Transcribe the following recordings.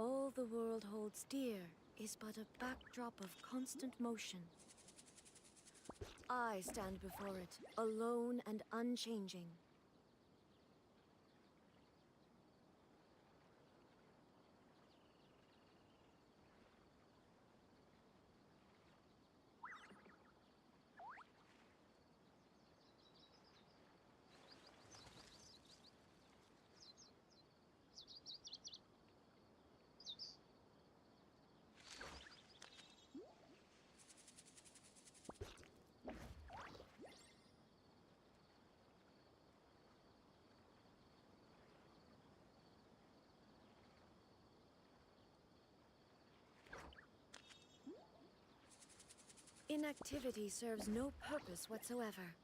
All the world holds dear is but a backdrop of constant motion. I stand before it, alone and unchanging. Inactivity serves no purpose whatsoever.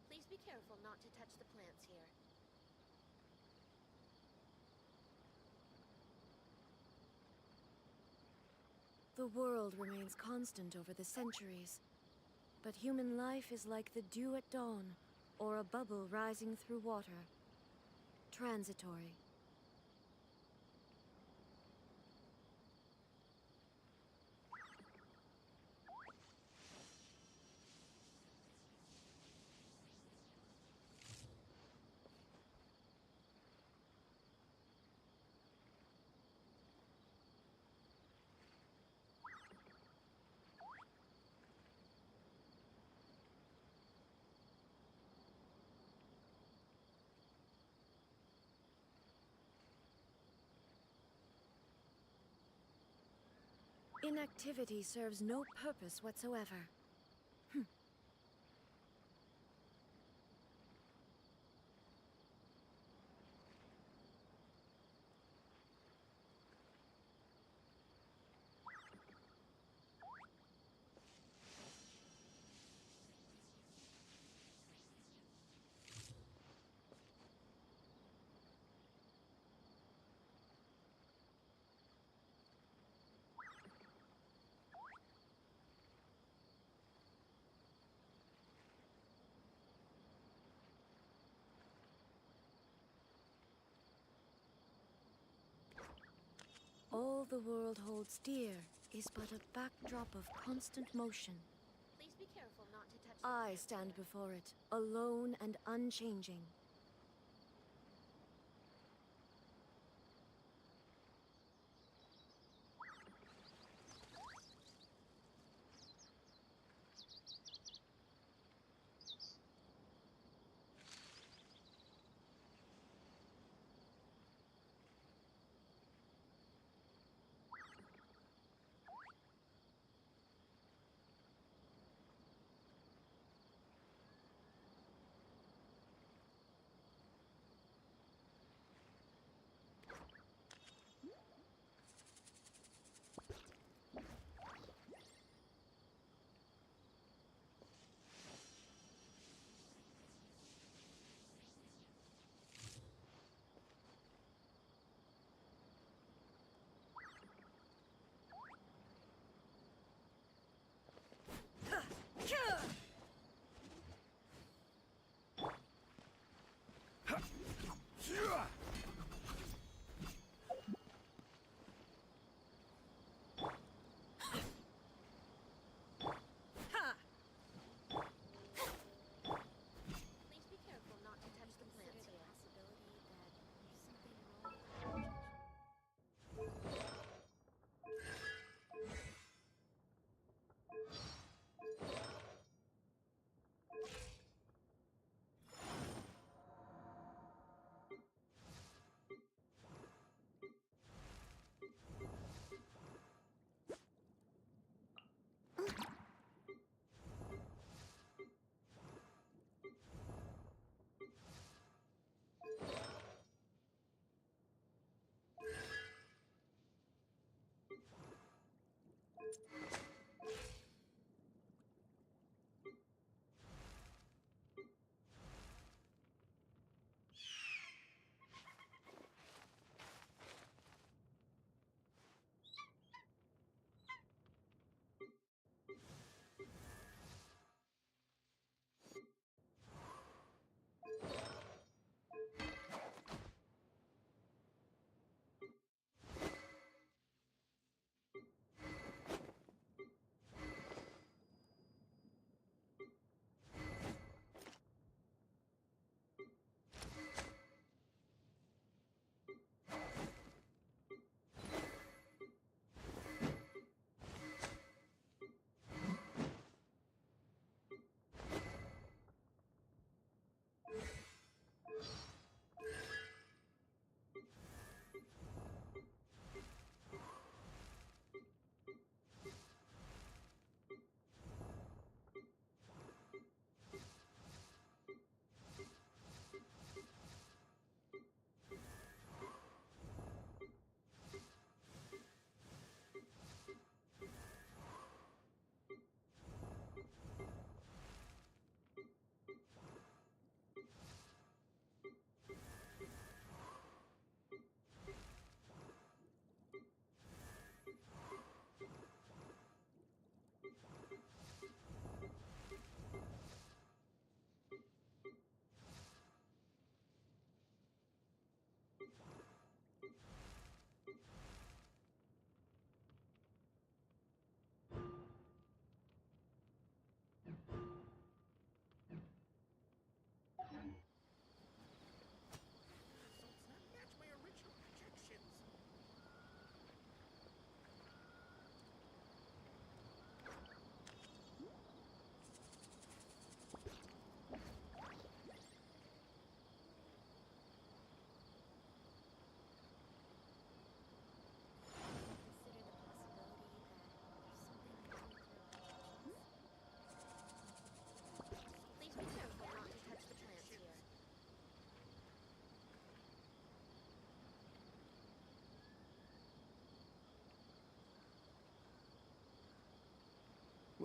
Please be careful not to touch the plants here. The world remains constant over the centuries, but human life is like the dew at dawn, or a bubble rising through water. Transitory. Inactivity serves no purpose whatsoever. All the world holds dear is but a backdrop of constant motion. Please be careful not to touch the I plants stand here. before it, alone and unchanging.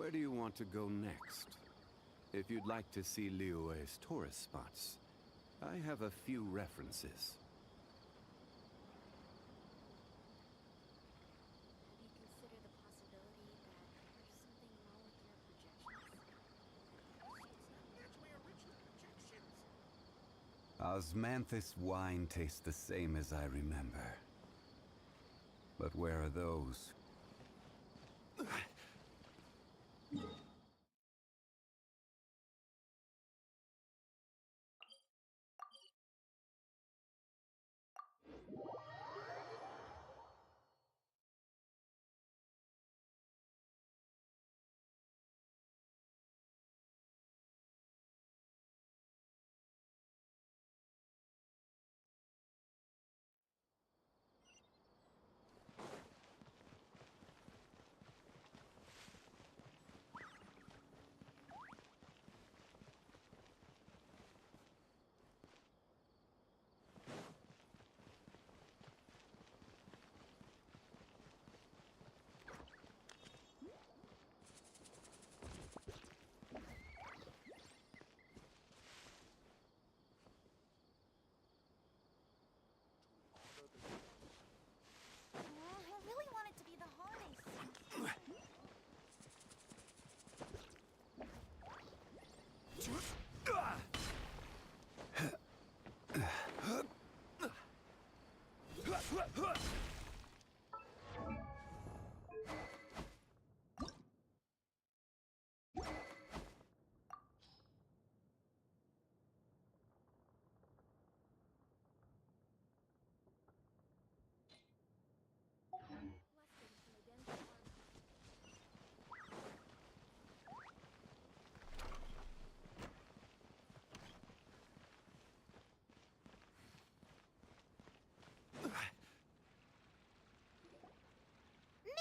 Where do you want to go next? If you'd like to see Liyue's tourist spots, I have a few references. Have you considered the possibility that there's something wrong with your projections? That's my original projections. Osmanthus wine tastes the same as I remember. But where are those? I really want it to be the holiday season.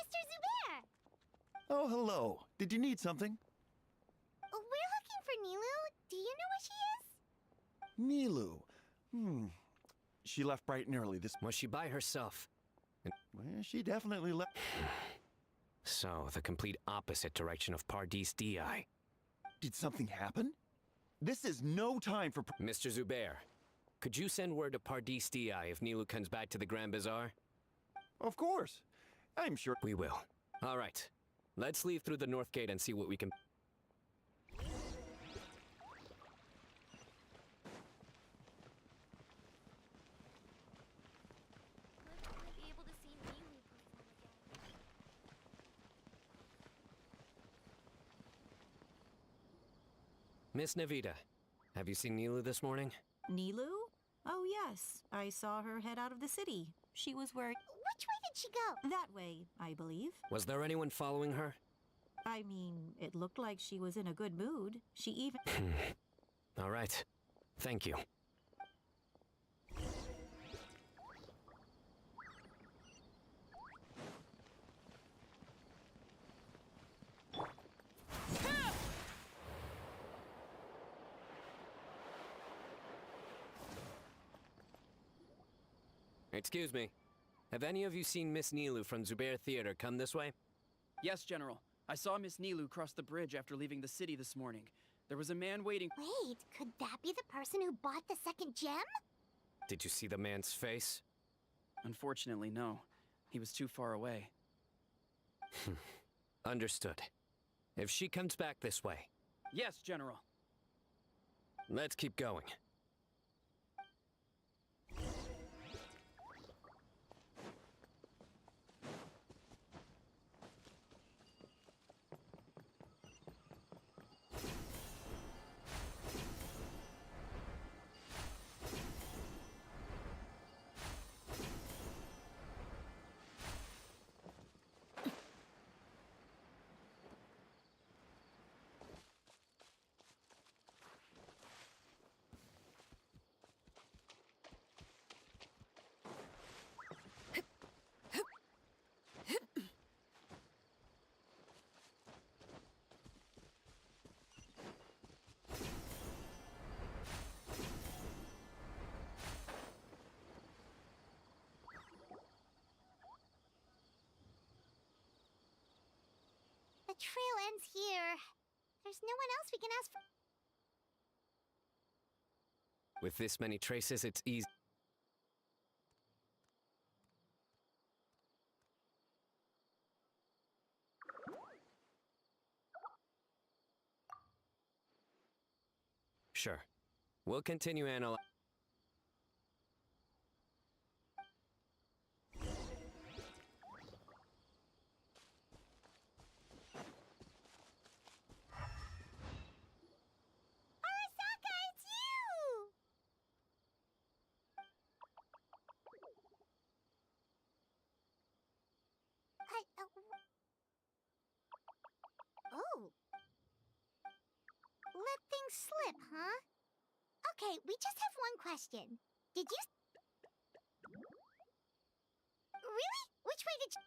Mr. Zubair! Oh, hello. Did you need something? We're looking for Nilu. Do you know where she is? Nilu. She left bright and early this... Was she by herself? Well, she definitely left... So, the complete opposite direction of Pardis Di. Did something happen? This is no time for... Mr. Zubair, could you send word to Pardis Di if Nilu comes back to the Grand Bazaar? Of course. I'm sure... We will. All right. Let's leave through the north gate and see what we can... When will I be able to see Nilu perform again? Miss Navita, have you seen Nilu this morning? Nilu? Oh, yes. I saw her head out of the city. She was wearing... Which way did she go? that way, I believe. Was there anyone following her? I mean, it looked like she was in a good mood. She even... All right. Thank you. Excuse me. Have any of you seen Miss Nilu from Zubair Theater come this way? Yes, General. I saw Miss Nilu cross the bridge after leaving the city this morning. There was a man waiting. Wait, could that be the person who bought the second gem? Did you see the man's face? Unfortunately, no. He was too far away. Understood. If she comes back this way, Yes, General. let's keep going. trail ends here. There's no one else we can ask for. With this many traces, it's easy. Sure. We'll continue analyzing. Arasaka, it's you! Oh. Let things slip, huh? Okay, we just have one question. Did you... Really? Which way did you...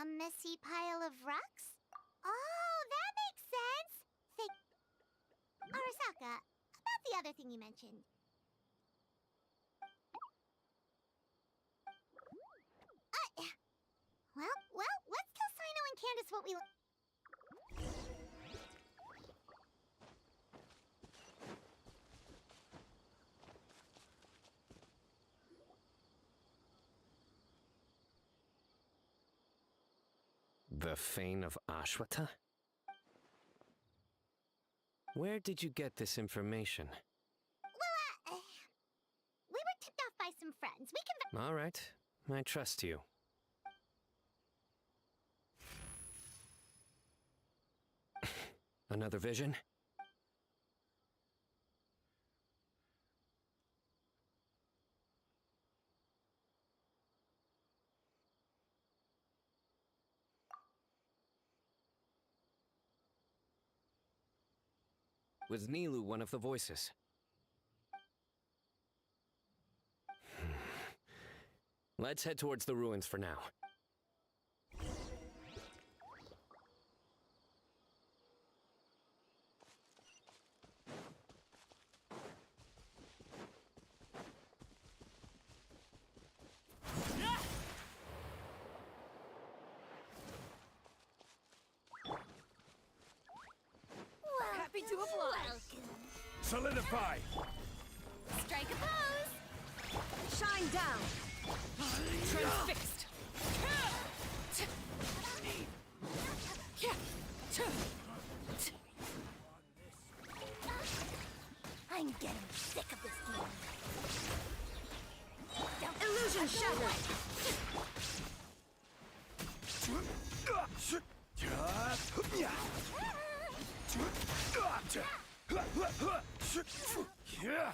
A messy pile of rocks? Oh, that makes sense! Arasaka, about the other thing you mentioned. Well, let's tell Sino and Candace what we... The Fane of Ashwata? Where did you get this information? Well, we were tipped off by some friends. We can... All right. I trust you. Another vision? Was Nilu one of the voices? Let's head towards the ruins for now. Happy to oblige. Solidify! Strike a pose! Shine down. Transfixed. I'm getting sick of this game. Illusion shattered. Yeah!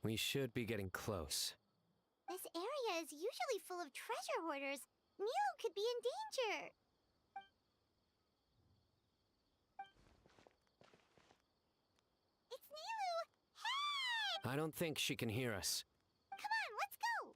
We should be getting close. This area is usually full of treasure hoarders. Nilo could be in danger. It's Nilo! Hey! I don't think she can hear us. Come on, let's go!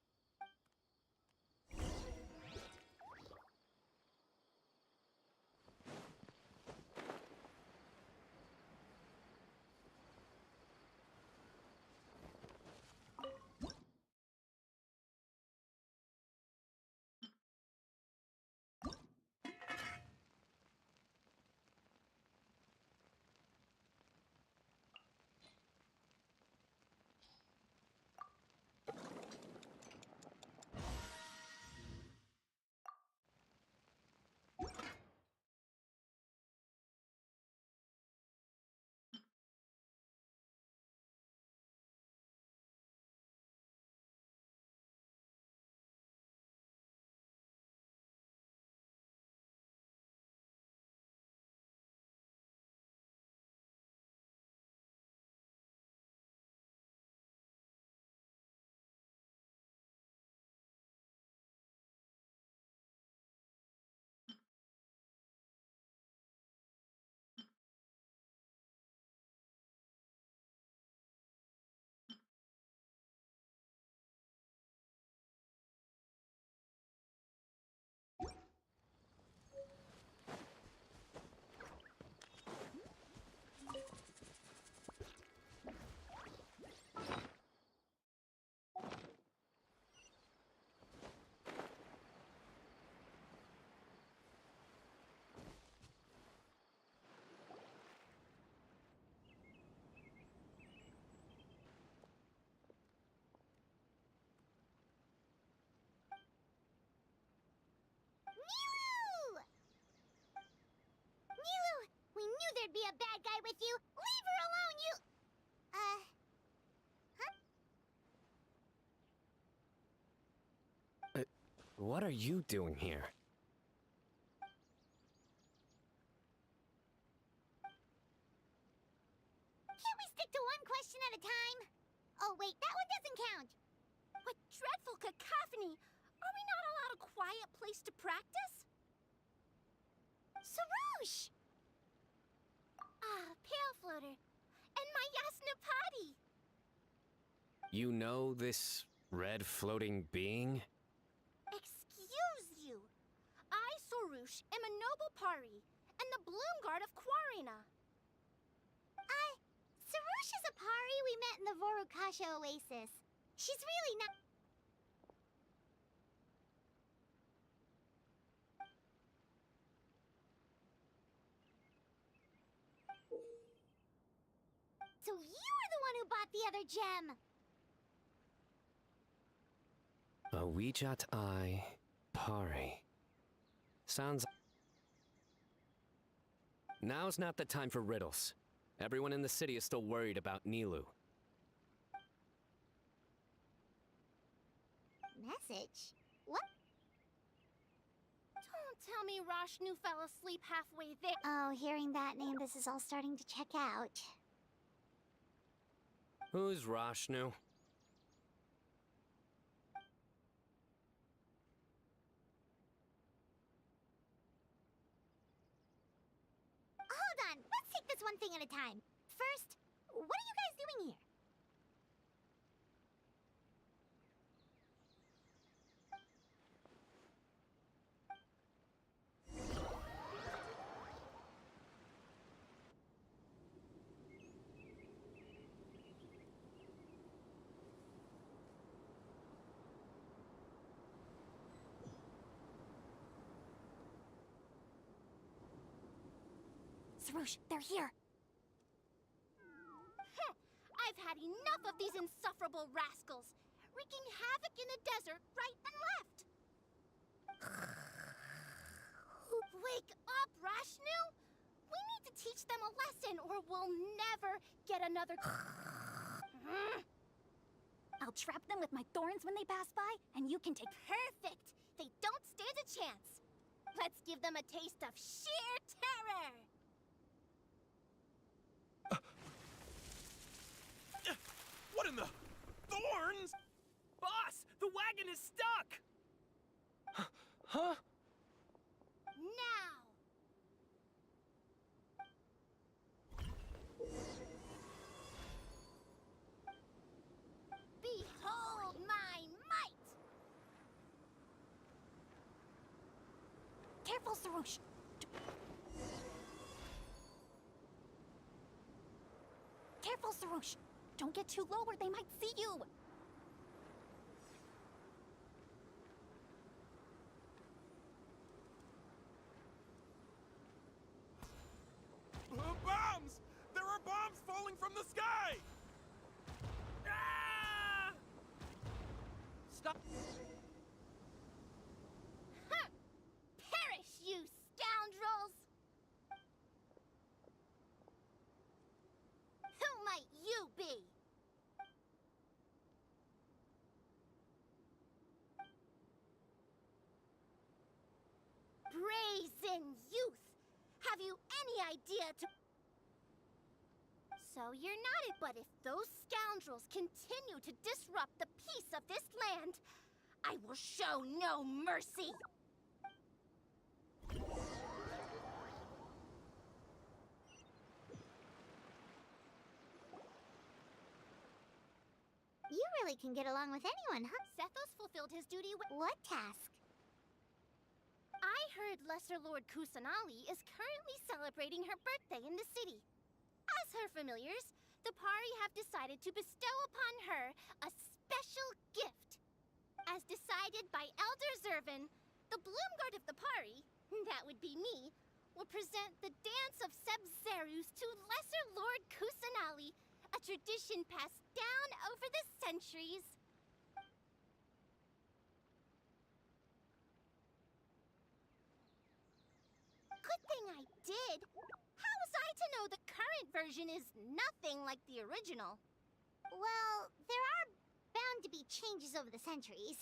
What are you doing here? Can't we stick to one question at a time? Oh, wait, that one doesn't count. What dreadful cacophony! Are we not allowed a quiet place to practice? Sarouche! Ah, Pale Floater. And my Yasnapati! You know this red floating being? Excuse you! I, Sarouche, am a noble Pari, and the Bloomguard of Quarina. Sarouche is a Pari we met in the Vorukasha Oasis. She's really not. So you were the one who bought the other gem! A Wijat Eye Pari. Sounds... Now's not the time for riddles. Everyone in the city is still worried about Nilou. Message? What? Don't tell me Rashnu fell asleep halfway there. Oh, hearing that name, this is all starting to check out. Who's Rashnu? Hold on, let's take this one thing at a time. First, what are you guys doing here? Sarouche, they're here. I've had enough of these insufferable rascals, wreaking havoc in the desert right and left. Wake up, Rashnu! We need to teach them a lesson, or we'll never get another. I'll trap them with my thorns when they pass by, and you can take. Perfect! They don't stand a chance. Let's give them a taste of sheer terror! What in the... Thorns? Boss, the wagon is stuck! Huh? Now! Behold my might! Careful, Sarouche! Careful, Sarouche! Don't get too low or they might see you! Bombs! There are bombs falling from the sky! Ah! Stop! Huh. Perish, you scoundrels! Who might you be? Brazen youth! Have you any idea to... So you're not it, but if those scoundrels continue to disrupt the peace of this land, I will show no mercy! You really can get along with anyone, huh? Sethos fulfilled his duty with... What task? I heard Lesser Lord Kusanali is currently celebrating her birthday in the city. As her familiars, the Pari have decided to bestow upon her a special gift. As decided by Elder Zervin, the Bloomguard of the Pari, that would be me, will present the Dance of Sebzerus to Lesser Lord Kusanali, a tradition passed down over the centuries. Good thing I did. How was I to know the current version is nothing like the original? Well, there are bound to be changes over the centuries.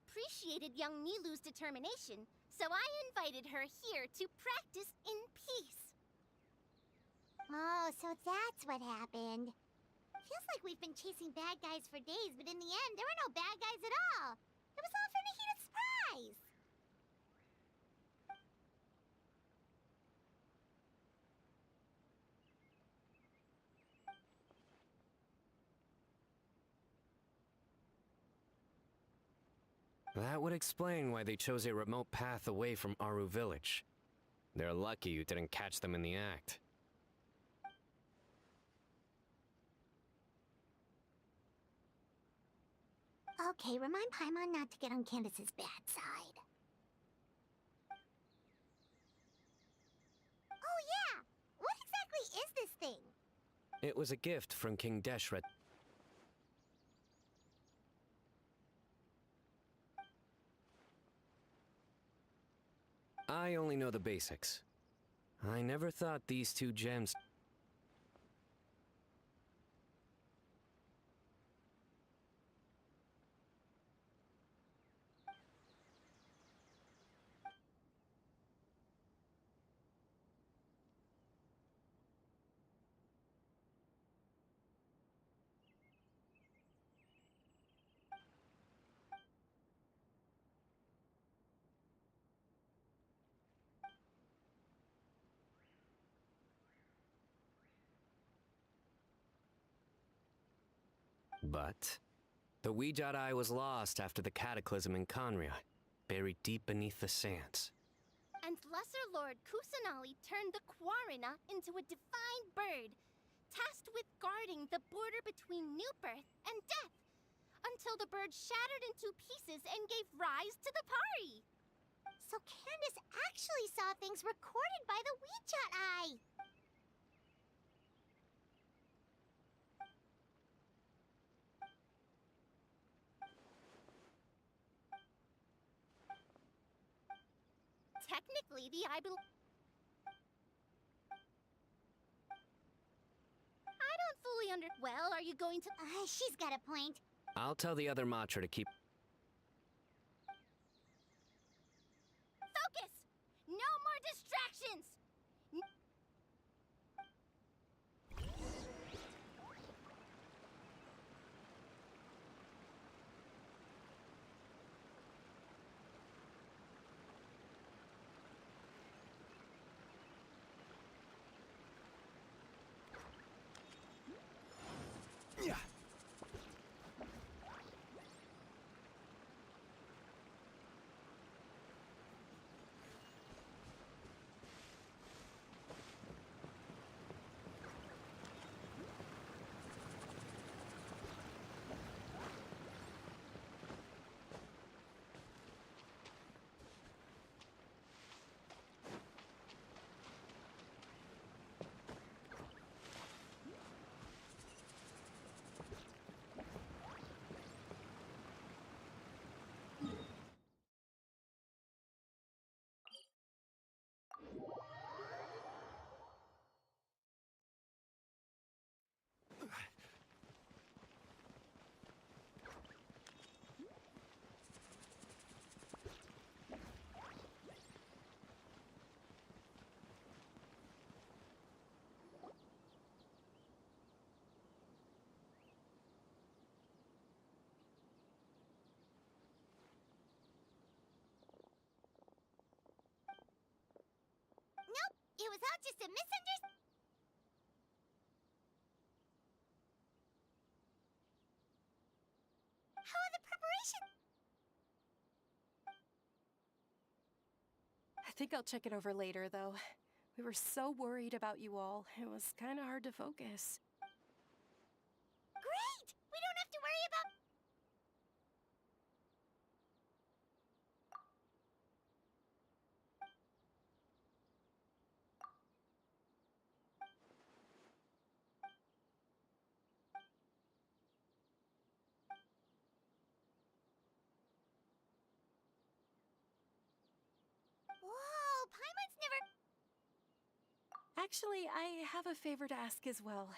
appreciated young Nilu's determination, so I invited her here to practice in peace. Oh, so that's what happened. Feels like we've been chasing bad guys for days, but in the end, there were no bad guys at all. It was all for Nahida's surprise. That would explain why they chose a remote path away from Aru village. They're lucky you didn't catch them in the act. Okay, remind Paimon not to get on Candace's bad side. Oh yeah! What exactly is this thing? It was a gift from King Deshret. I only know the basics. I never thought these two gems... But the Weejat Eye was lost after the cataclysm in Conria, buried deep beneath the sands. And Lesser Lord Kusanali turned the Quarina into a divine bird, tasked with guarding the border between new birth and death, until the bird shattered into pieces and gave rise to the Pari. So Candace actually saw things recorded by the Weejat Eye. Technically, the eye I don't fully Well, are you going to... She's got a point. I'll tell the other Matra to keep... Focus! No more distractions! Yeah. Nope, it was all just a misunderstanding. How are the preparations? I think I'll check it over later, though. We were so worried about you all. It was kind of hard to focus. Great! We don't have to worry about... Whoa, Paimon's never... Actually, I have a favor to ask as well.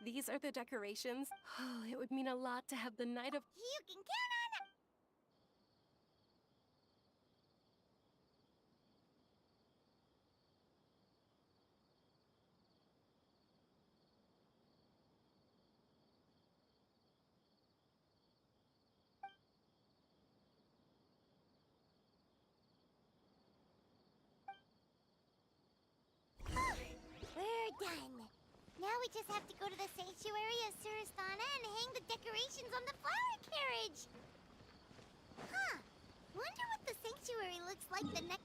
These are the decorations. Oh, it would mean a lot to have the Night of... You can count on it! just have to go to the sanctuary of Suristana and hang the decorations on the flower carriage. Huh. Wonder what the sanctuary looks like the next...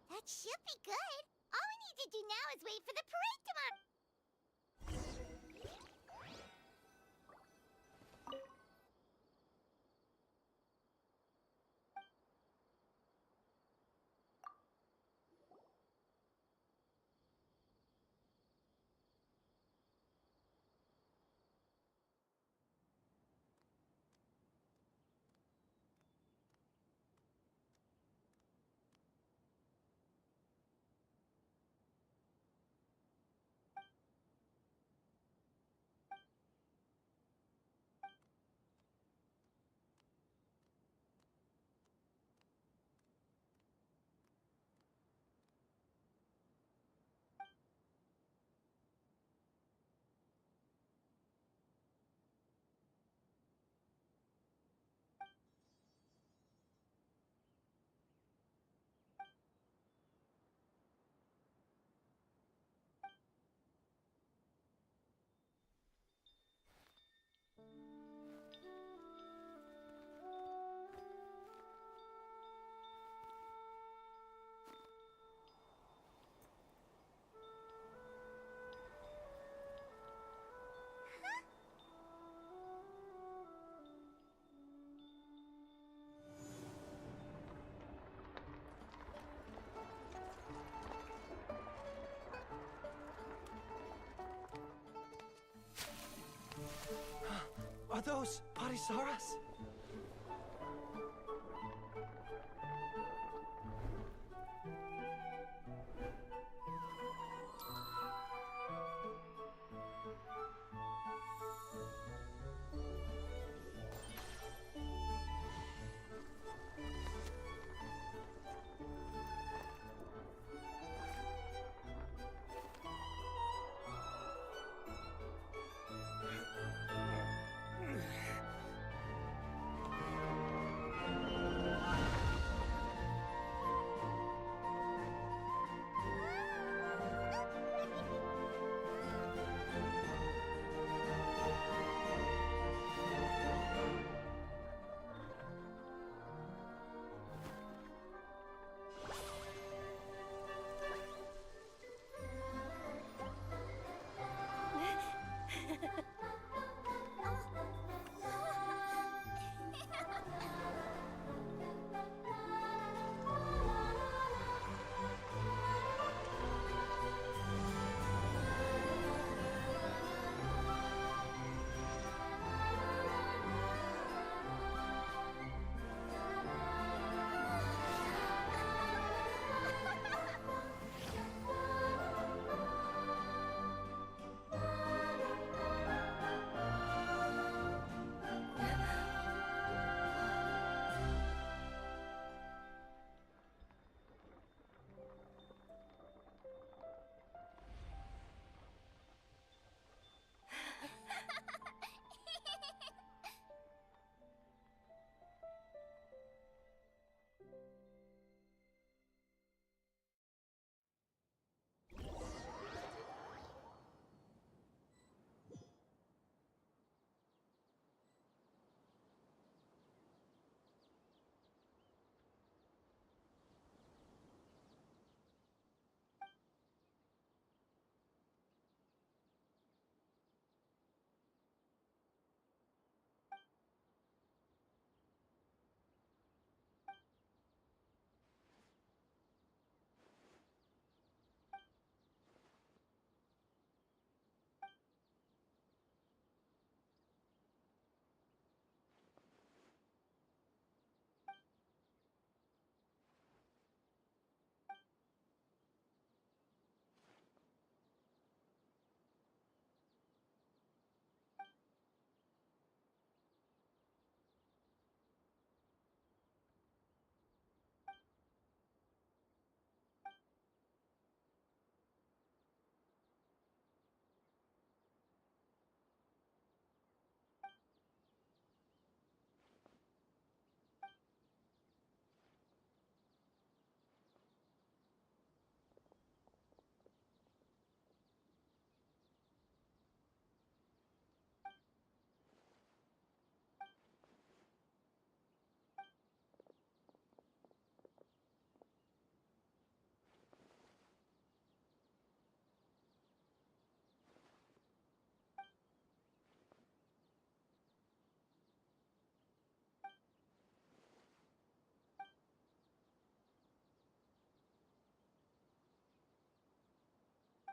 That should be good. All we need to do now is wait for the parade tomorrow. Are those Parisaras?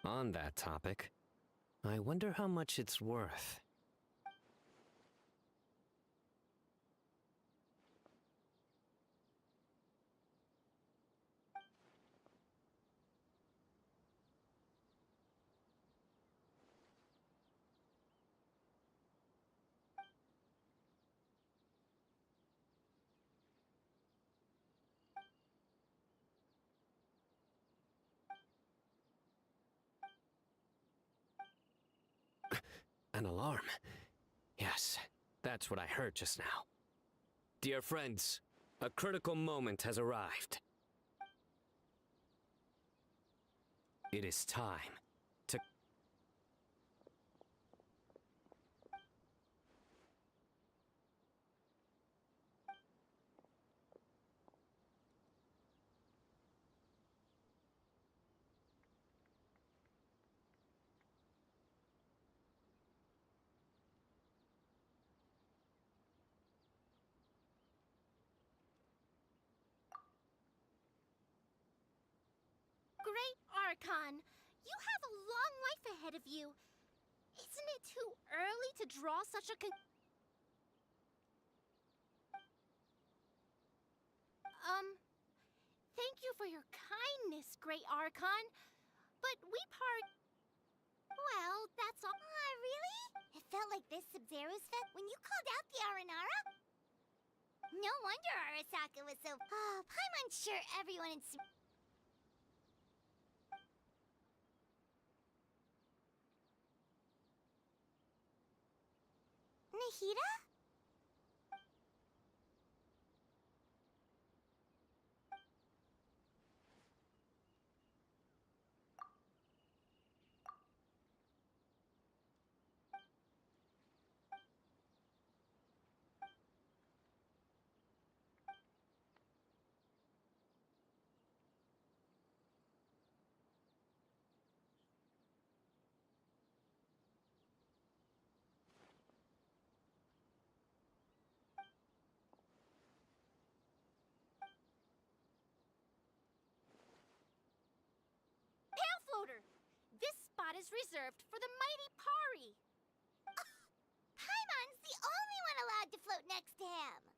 On that topic, I wonder how much it's worth. An alarm. Yes, that's what I heard just now. Dear friends, a critical moment has arrived. It is time to... Great Archon, you have a long life ahead of you. Isn't it too early to draw such a thank you for your kindness, Great Archon. But we part... Well, that's all. Really? It felt like this Sub-Zero's fest when you called out the Aranara? No wonder Arasaka was so... I'm unsure everyone in... Nahida? Pale Floater! This spot is reserved for the mighty Pari. Paimon's the only one allowed to float next to him.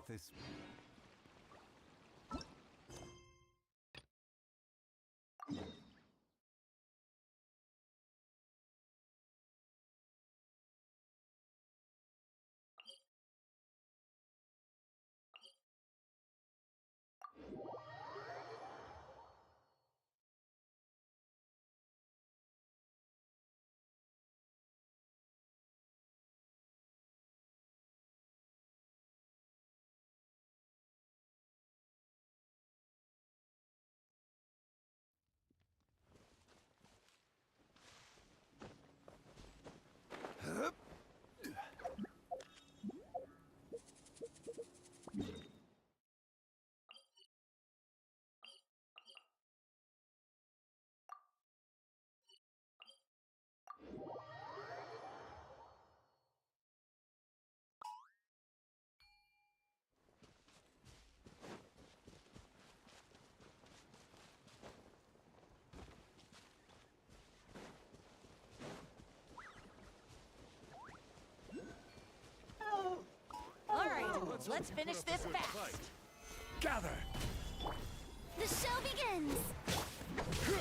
this... All right, let's finish this fast. Gather! The show begins!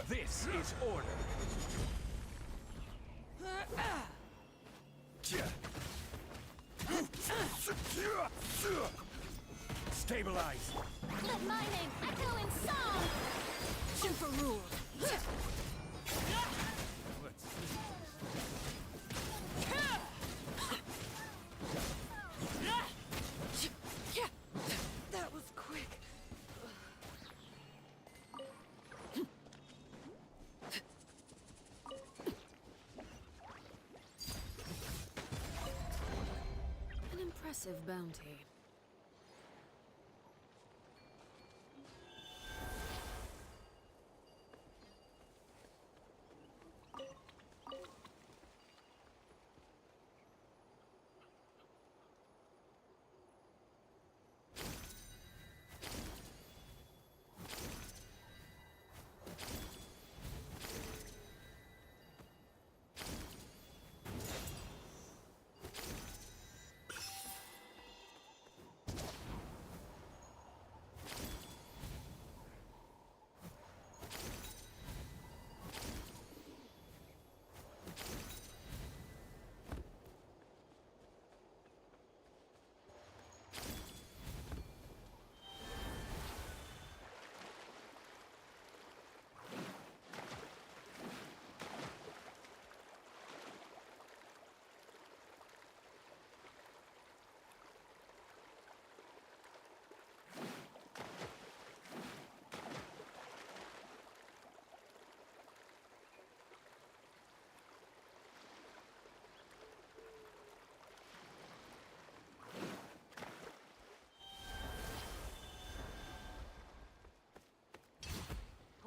This is order. Stabilize. Let my name echo in song! Overruled. That was quick. An impressive bounty.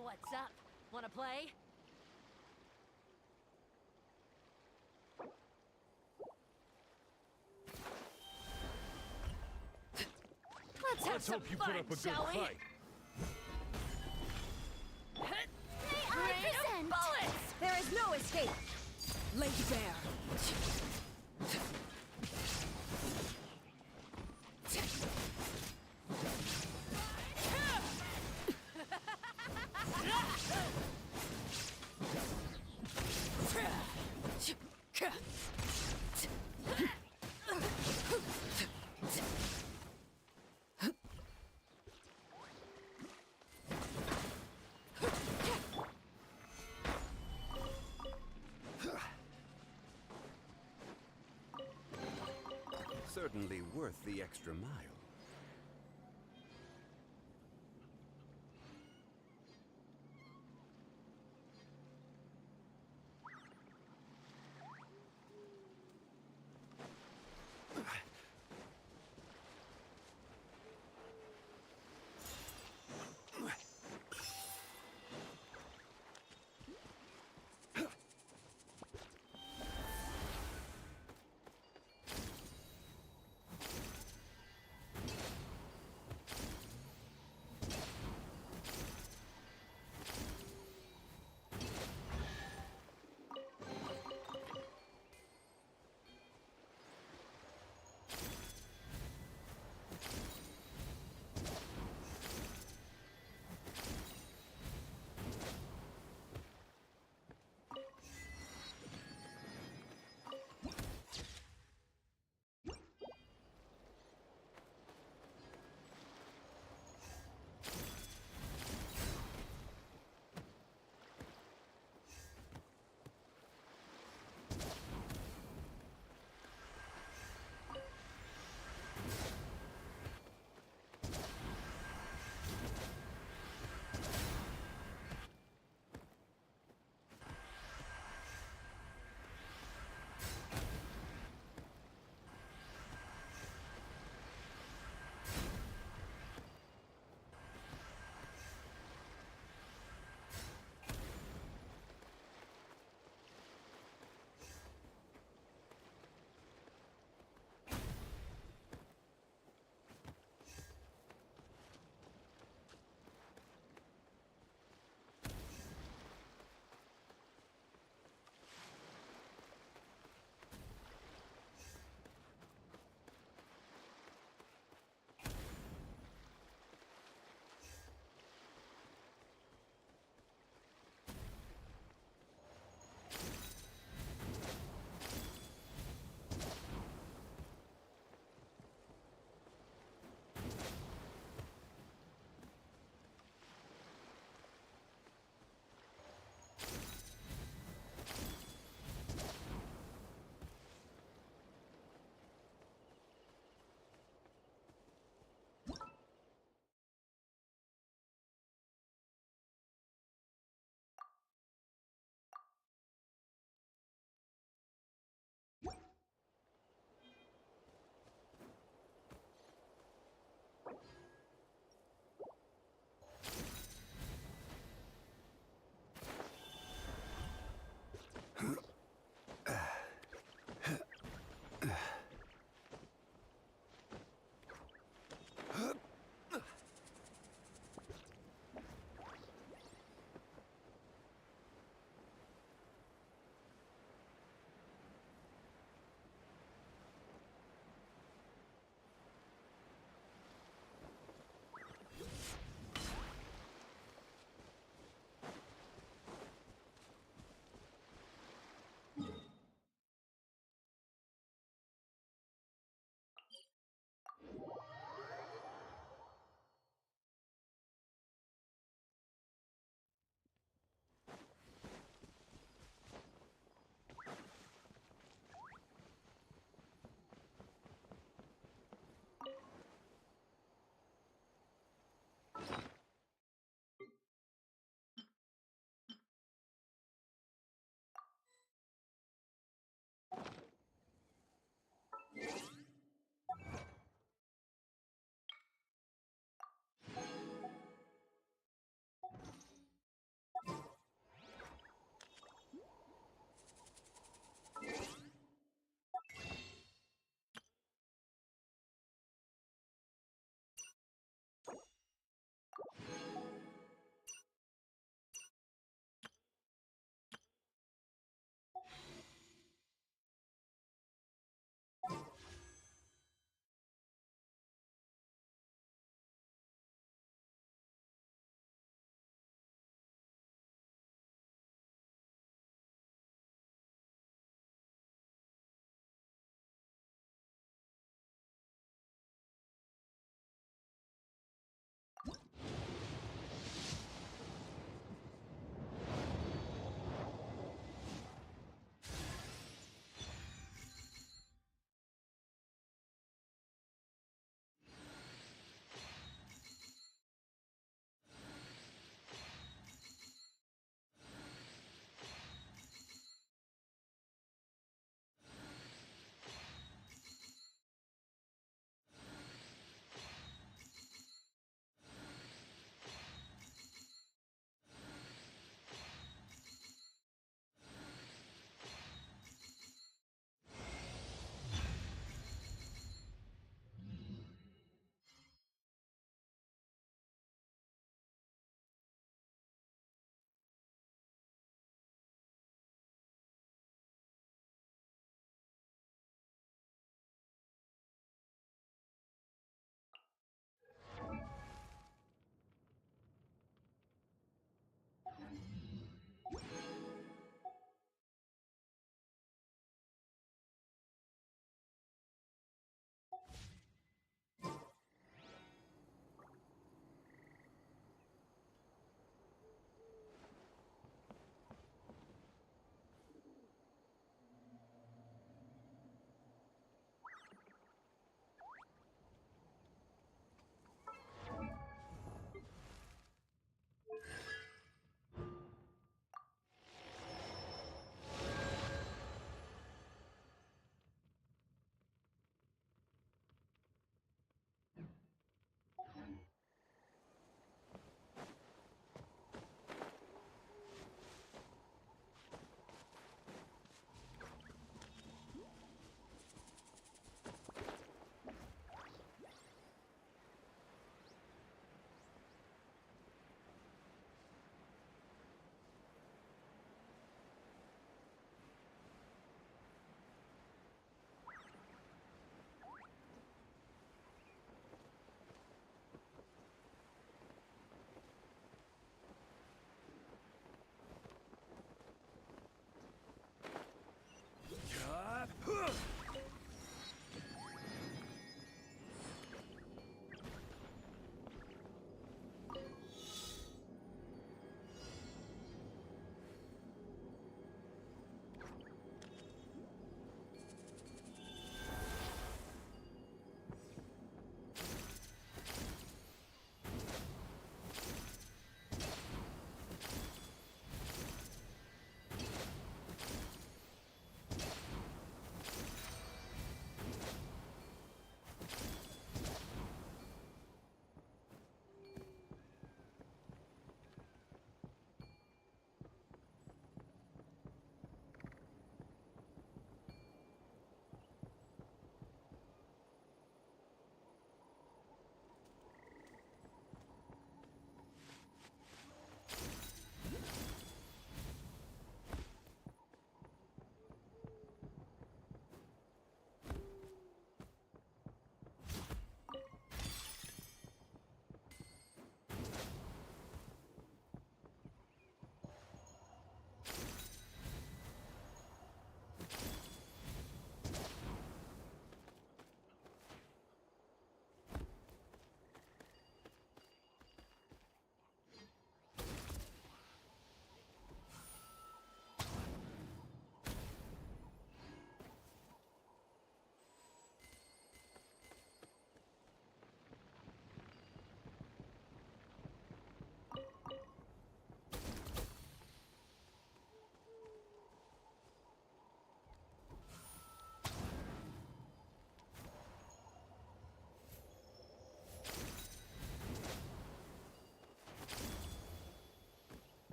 What's up? Wanna play? Let's have some hope you fun, put up a good shall we? fight. May I present? Bullets! There is no escape. Lay bare. Certainly worth the extra mile.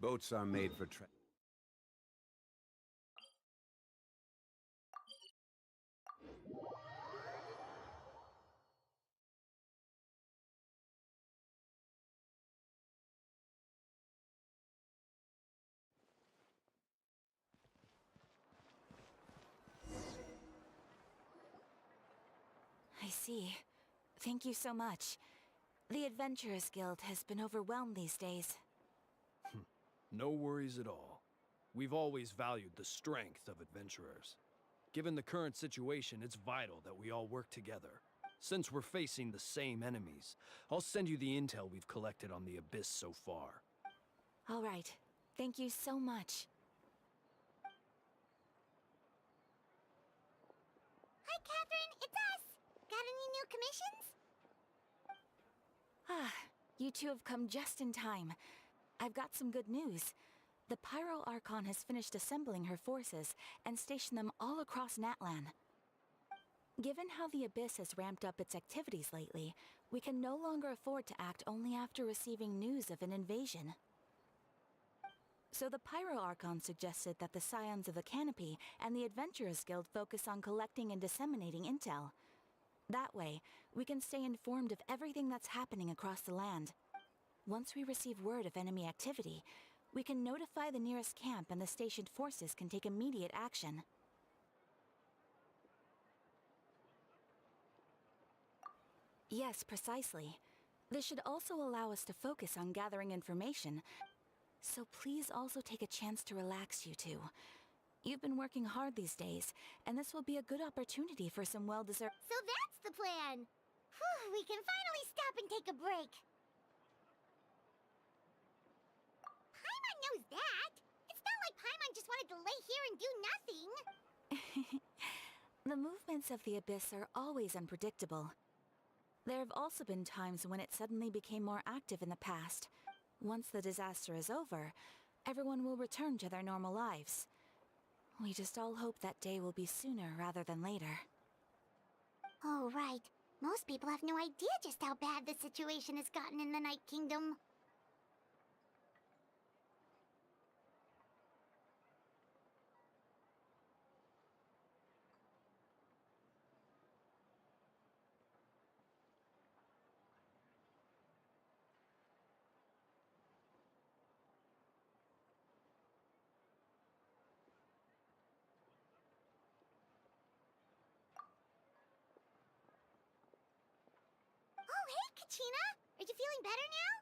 Boats are made for I see. Thank you so much. The Adventurers Guild has been overwhelmed these days. No worries at all. We've always valued the strength of adventurers. Given the current situation, it's vital that we all work together. Since we're facing the same enemies, I'll send you the intel we've collected on the Abyss so far. All right. Thank you so much. Hi, Catherine. It's us. Got any new commissions? Ah, you two have come just in time. I've got some good news. The Pyro Archon has finished assembling her forces and stationed them all across Natlan. Given how the Abyss has ramped up its activities lately, we can no longer afford to act only after receiving news of an invasion. So the Pyro Archon suggested that the Scions of the Canopy and the Adventurers Guild focus on collecting and disseminating intel. That way, we can stay informed of everything that's happening across the land. Once we receive word of enemy activity, we can notify the nearest camp and the stationed forces can take immediate action. Yes, precisely. This should also allow us to focus on gathering information, so please also take a chance to relax, you two. You've been working hard these days, and this will be a good opportunity for some well-deserved— So that's the plan. Whew, we can finally stop and take a break. Paimon knows that. It's not like Paimon just wanted to lay here and do nothing. The movements of the Abyss are always unpredictable. There have also been times when it suddenly became more active in the past. Once the disaster is over, everyone will return to their normal lives. We just all hope that day will be sooner rather than later. Oh, right. Most people have no idea just how bad the situation has gotten in the Night Kingdom. Oh, hey, Kachina! Are you feeling better now?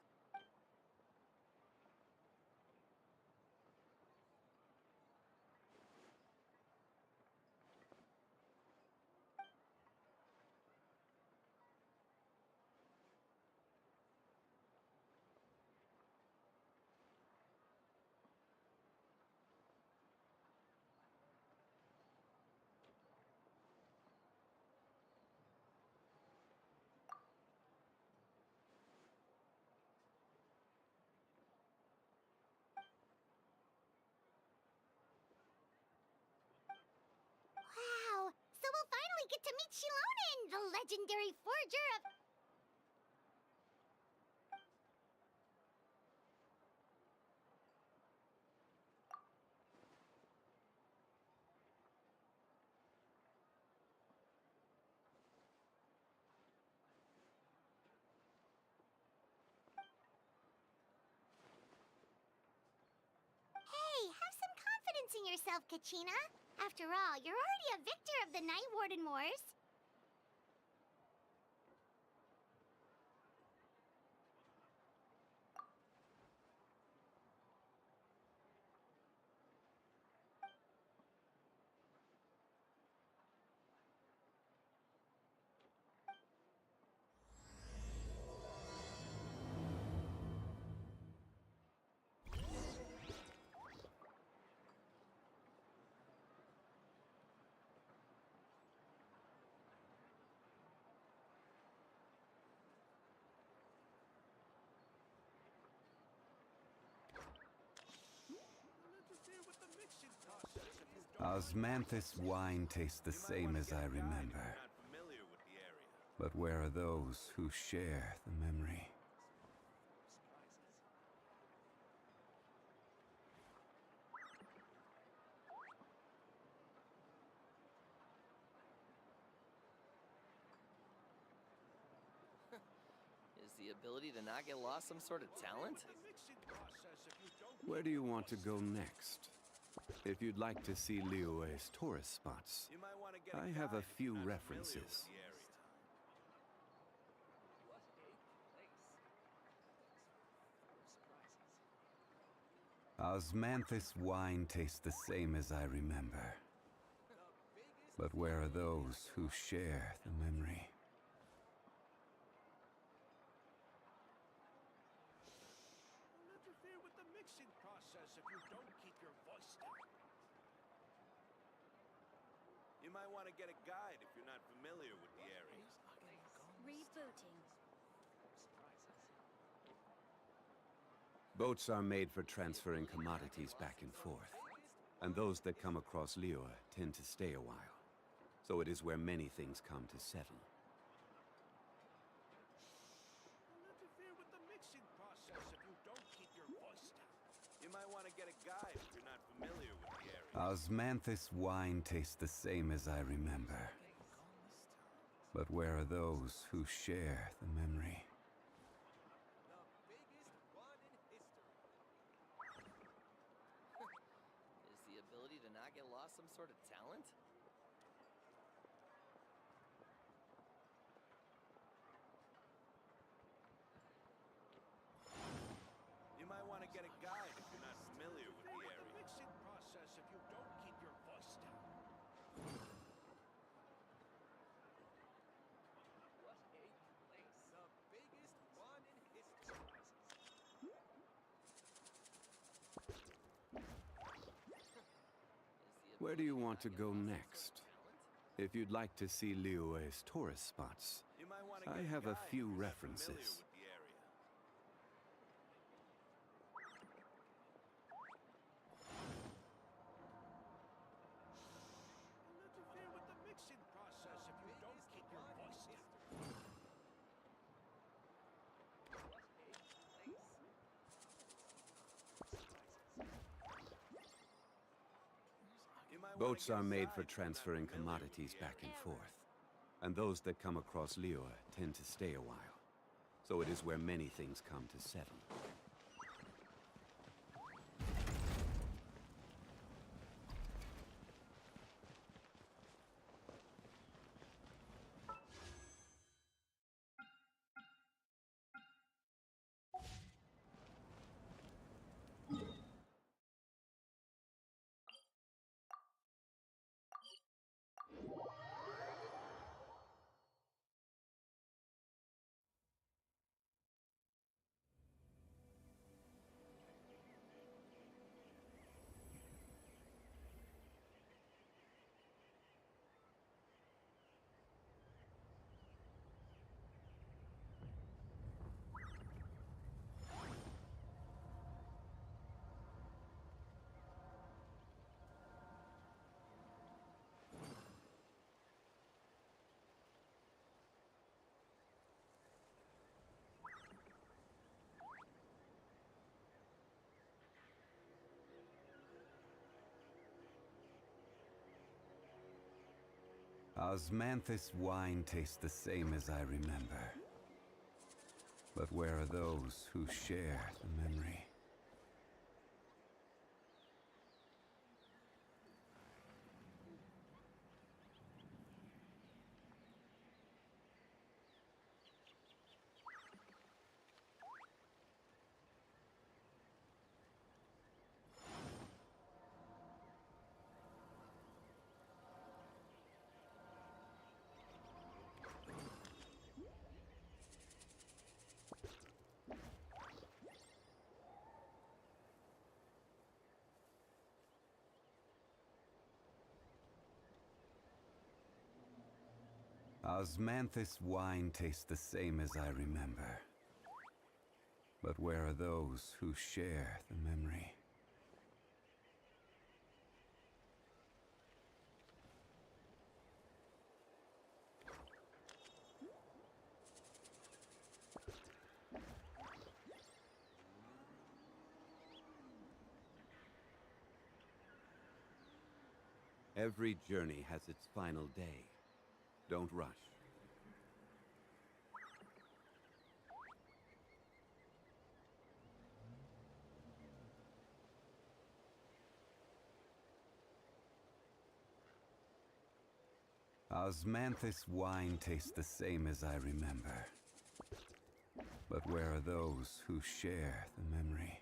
Wow! So we'll finally get to meet Shilonen, the legendary forger of— Hey, have some confidence in yourself, Kachina. After all, you're already a victor of the Night Warden Wars. Osmanthus wine tastes the same as I remember. But where are those who share the memory? the ability to not get lost some sort of talent? Where do you want to go next? If you'd like to see Liyue's tourist spots, I have a few references. Osmanthus wine tastes the same as I remember. But where are those who share the memory? Don't interfere with the mixing process if you don't keep your voice down. You might want to get a guide if you're not familiar with the area. Rebooting. Boats are made for transferring commodities back and forth, and those that come across Liyue tend to stay a while. So it is where many things come to settle. Don't interfere with the mixing process if you don't keep your voice down. You might want to get a guide if you're not familiar with the area. Osmanthus wine tastes the same as I remember. But where are those who share the memory? Is the ability to not get lost some sort of talent? You might want to get a guide if you're not familiar with the area. The mixing process if you don't keep your voice down. Where do you want to go next? If you'd like to see Liyue's tourist spots, You might want to I get have a guide few if you're not references. familiar with the area. Don't interfere with the mixing process if you don't keep your voice down. You might wanna Boats get a are made guide for if you're not transferring familiar with commodities the back area. and forth, and those that come across Liyue tend to stay a while. So it is where many things come to settle. Osmanthus wine tastes the same as I remember. But where are those who share the memory? Osmanthus wine tastes the same as I remember. But where are those who share the memory? Every journey has its final day. Don't rush. Osmanthus wine tastes the same as I remember. But where are those who share the memory?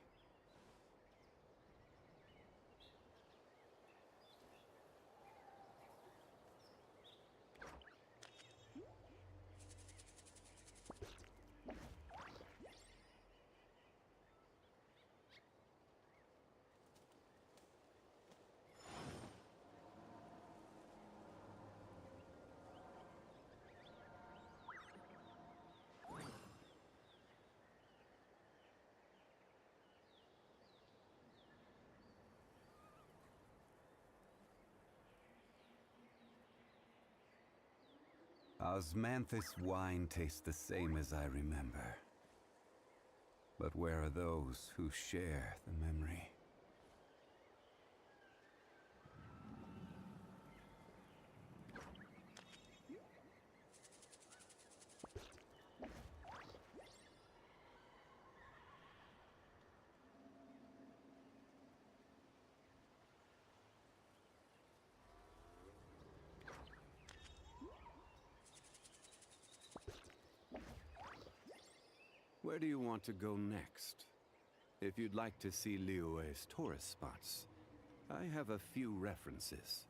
Osmanthus wine tastes the same as I remember. But where are those who share the memory? Where do you want to go next? If you'd like to see Liyue's tourist spots, I have a few references.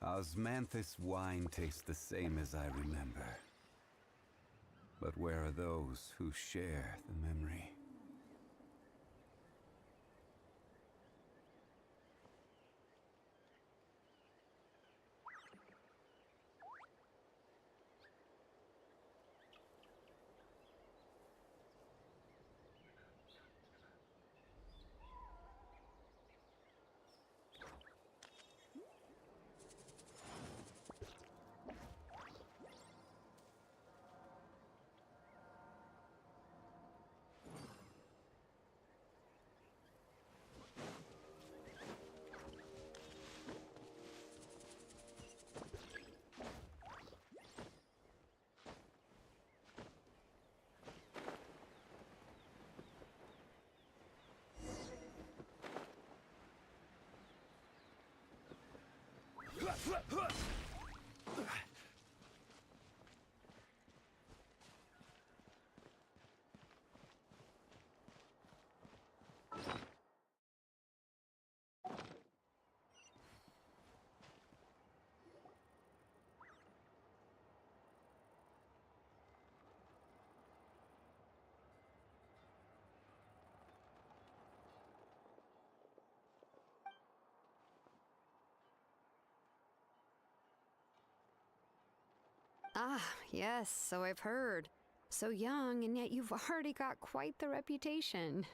Osmanthus wine tastes the same as I remember. But where are those who share the memory? Ah, yes, so I've heard. So young, and yet you've already got quite the reputation.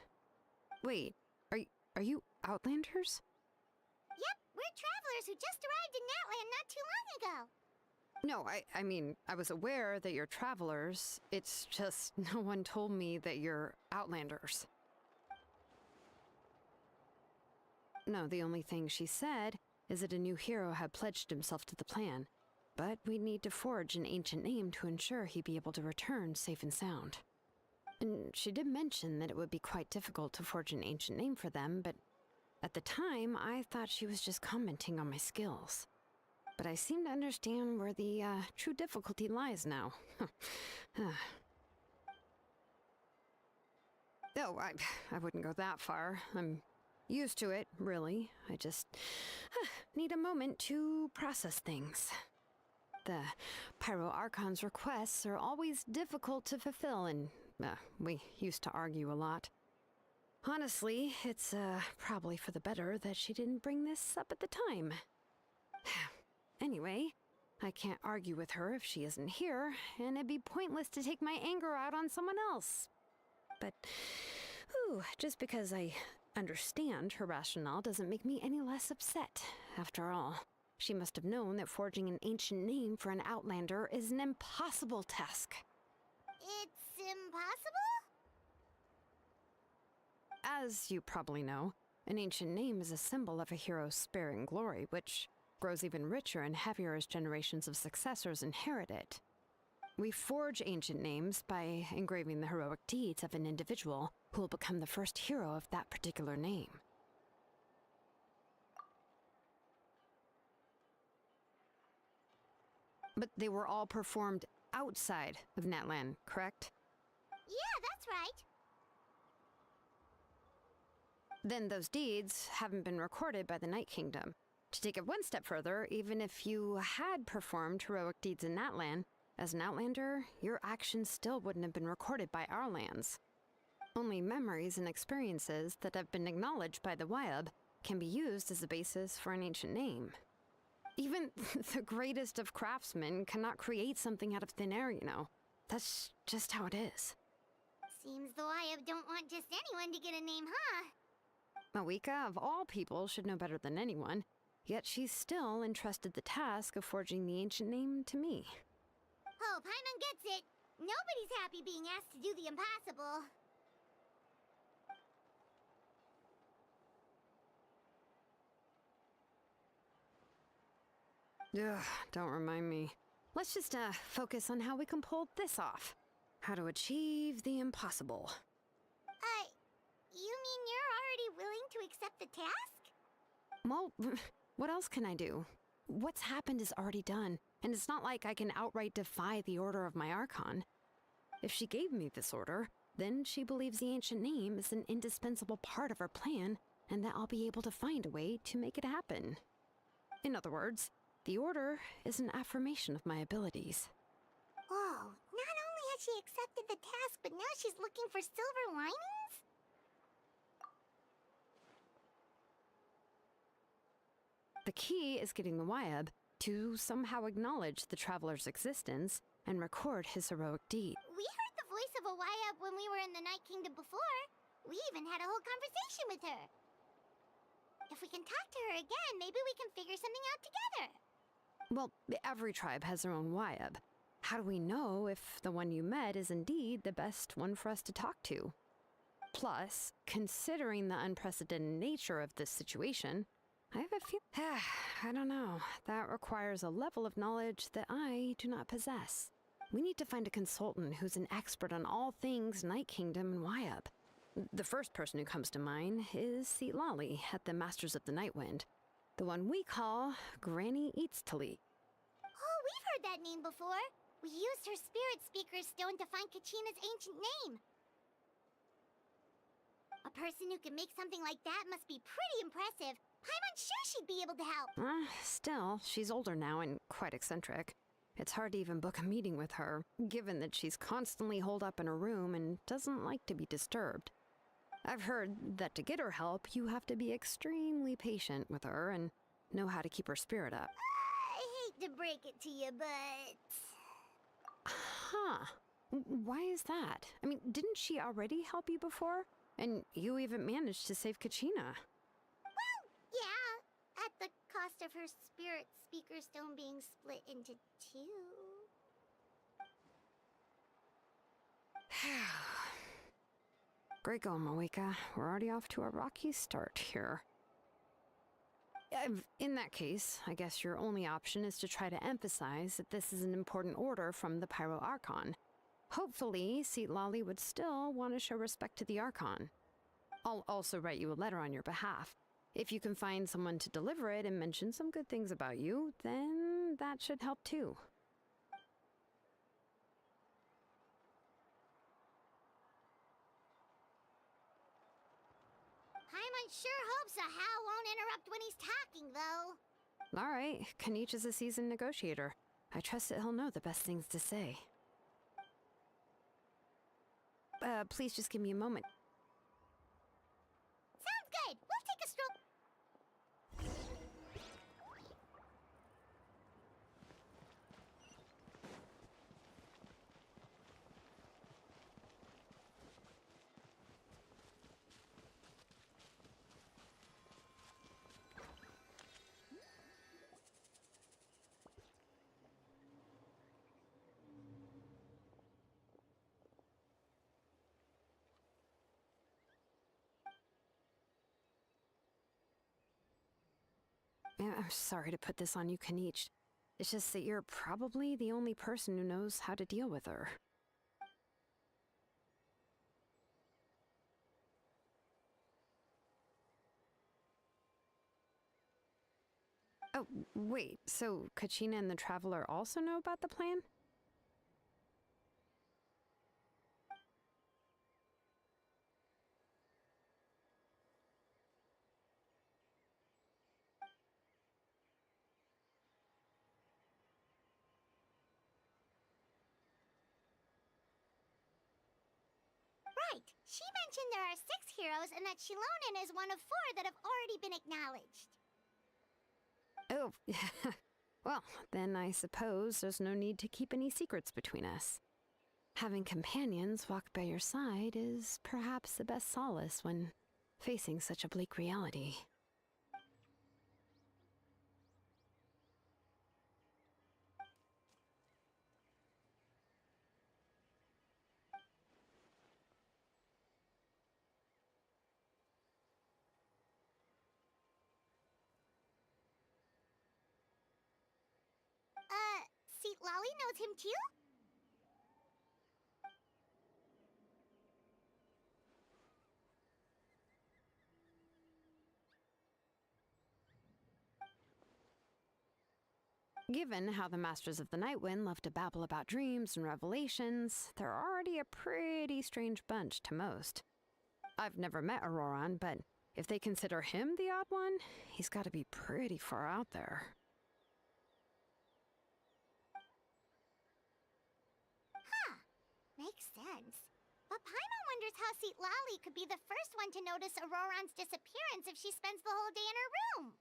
Wait, are you Outlanders? Yep, we're travelers who just arrived in Natlan not too long ago. No, I mean, I was aware that you're travelers. It's just no one told me that you're Outlanders. No, the only thing she said is that a new hero had pledged himself to the plan. But we'd need to forge an ancient name to ensure he'd be able to return safe and sound. And she did mention that it would be quite difficult to forge an ancient name for them, but at the time, I thought she was just commenting on my skills. But I seem to understand where the true difficulty lies now. Oh, I wouldn't go that far. I'm used to it, really. I just need a moment to process things. The Pyro Archon's requests are always difficult to fulfill, and we used to argue a lot. Honestly, it's probably for the better that she didn't bring this up at the time. Anyway, I can't argue with her if she isn't here, and it'd be pointless to take my anger out on someone else. But, just because I understand her rationale doesn't make me any less upset. After all, She must have known that forging an ancient name for an outlander is an impossible task. It's impossible? As you probably know, an ancient name is a symbol of a hero's spirit and glory, which grows even richer and heavier as generations of successors inherit it. We forge ancient names by engraving the heroic deeds of an individual who will become the first hero of that particular name. But they were all performed outside of Natlan, correct? Yeah, that's right. Then those deeds haven't been recorded by the Night Kingdom. To take it one step further, even if you had performed heroic deeds in Natlan, as an outlander, your actions still wouldn't have been recorded by our lands. Only memories and experiences that have been acknowledged by the Wyab can be used as a basis for an ancient name. Even the greatest of craftsmen cannot create something out of thin air, you know. That's just how it is. Seems the Wyab don't want just anyone to get a name, huh? Mawika, of all people, should know better than anyone, yet she's still entrusted the task of forging the ancient name to me. Oh, Paimon gets it. Nobody's happy being asked to do the impossible. Ugh, don't remind me. Let's just, focus on how we can pull this off. How to achieve the impossible. You mean you're already willing to accept the task? Well, what else can I do? What's happened is already done, and it's not like I can outright defy the order of my Archon. If she gave me this order, then she believes the ancient name is an indispensable part of her plan, and that I'll be able to find a way to make it happen. In other words, the order is an affirmation of my abilities. Oh, not only has she accepted the task, but now she's looking for silver linings? The key is getting the Wyab to somehow acknowledge the traveler's existence and record his heroic deed. We heard the voice of a Wyab when we were in the Night Kingdom before. We even had a whole conversation with her. If we can talk to her again, maybe we can figure something out together. Well, every tribe has their own Wyab. How do we know if the one you met is indeed the best one for us to talk to? Plus, considering the unprecedented nature of this situation, I have a few... I don't know. That requires a level of knowledge that I do not possess. We need to find a consultant who's an expert on all things Night Kingdom and Wyab. The first person who comes to mind is Seatlali at the Masters of the Nightwind. The one we call Granny Eatstali. Oh, we've heard that name before. We used her Spirit Speaker's Stone to find Kachina's ancient name. A person who can make something like that must be pretty impressive. I'm sure she'd be able to help. Still, she's older now and quite eccentric. It's hard to even book a meeting with her, given that she's constantly holed up in her room and doesn't like to be disturbed. I've heard that to get her help, you have to be extremely patient with her and know how to keep her spirit up. I hate to break it to you, but... Huh. Why is that? I mean, didn't she already help you before? And you even managed to save Kachina. Well, yeah. At the cost of her Spirit Speaker Stone being split into two. Great going, Mawika. We're already off to a rocky start here. In that case, I guess your only option is to try to emphasize that this is an important order from the Pyro Archon. Hopefully, Seatlali would still want to show respect to the Archon. I'll also write you a letter on your behalf. If you can find someone to deliver it and mention some good things about you, then that should help too. Paimon sure hopes a Hal won't interrupt when he's talking, though. All right, Kanich is a seasoned negotiator. I trust that he'll know the best things to say. Please just give me a moment. Sounds good. We'll take a stroll. I'm sorry to put this on you, Kanich. It's just that you're probably the only person who knows how to deal with her. Oh, wait, so Kachina and the Traveler also know about the plan? Right. She mentioned there are 6 heroes and that Shilonen is one of 4 that have already been acknowledged. Oh, well, then I suppose there's no need to keep any secrets between us. Having companions walk by your side is perhaps the best solace when facing such a bleak reality. Seat Lolly knows him too? Given how the Masters of the Nightwind love to babble about dreams and revelations, they're already a pretty strange bunch to most. I've never met Auroran, but if they consider him the odd one, he's got to be pretty far out there. Huh. Makes sense. But Paimon wonders how Seat Lolly could be the first one to notice Auroran's disappearance if she spends the whole day in her room.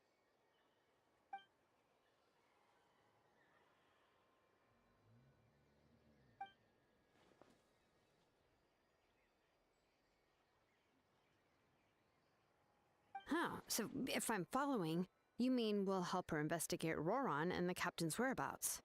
Huh, so if I'm following, you mean we'll help her investigate Auroran and the captain's whereabouts?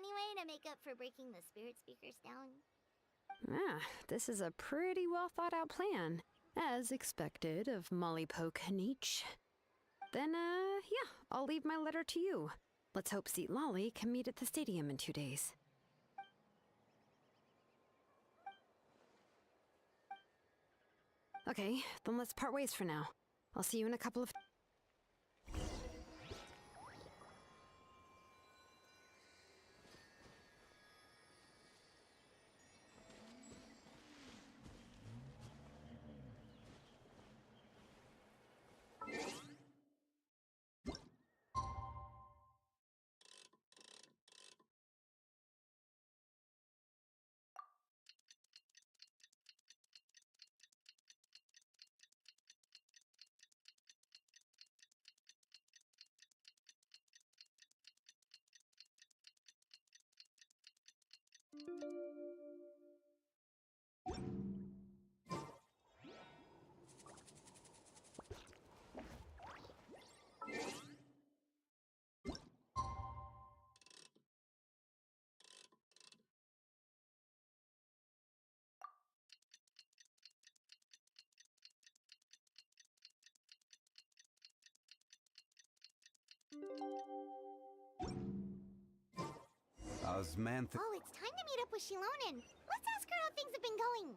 anyway to make up for breaking the spirit speakers down? Ah, this is a pretty well thought out plan, as expected of Molly Poke Nietzsche. Then, yeah, I'll leave my letter to you. Let's hope Seat Lolly can meet at the stadium in 2 days. Okay, then let's part ways for now. I'll see you in a couple of... Osmantha. Oh, it's time to meet up with Shilonen. Let's ask her how things have been going.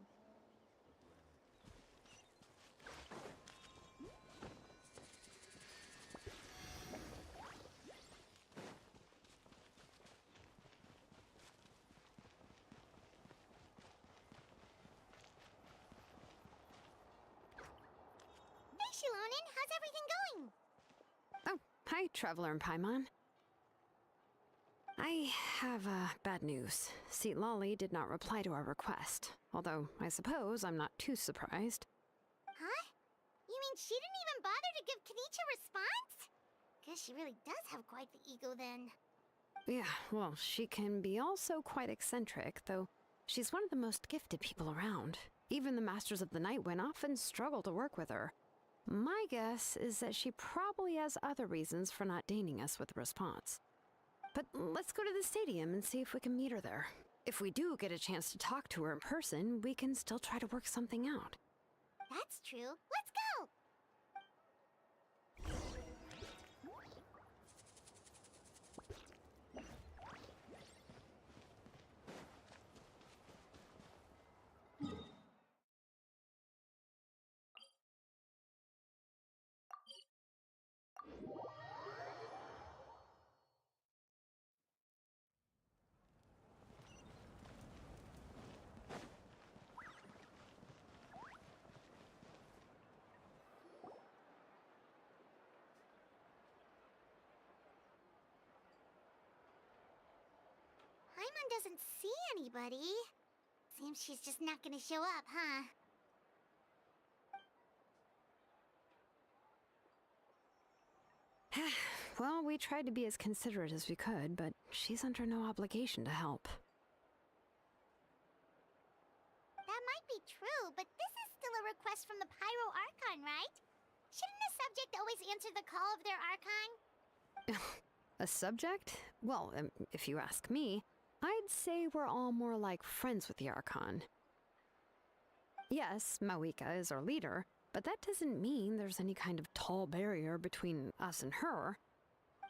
Hey, Shilonen, how's everything going? Oh, hi, Traveler and Paimon. I have bad news. Seat Lolly did not reply to our request, although I suppose I'm not too surprised. Huh? You mean she didn't even bother to give Kenichi a response? Guess she really does have quite the ego then. Yeah, well, she can be also quite eccentric, though she's one of the most gifted people around. Even the Masters of the Night Wind often struggle to work with her. My guess is that she probably has other reasons for not deigning us with a response. But let's go to the stadium and see if we can meet her there. If we do get a chance to talk to her in person, we can still try to work something out. That's true. Let's go! Paimon doesn't see anybody. Seems she's just not gonna show up, huh? Well, we tried to be as considerate as we could, but she's under no obligation to help. That might be true, but this is still a request from the Pyro Archon, right? Shouldn't a subject always answer the call of their Archon? A subject? Well, if you ask me, I'd say we're all more like friends with the Archon. Yes, Mawika is our leader, but that doesn't mean there's any kind of tall barrier between us and her.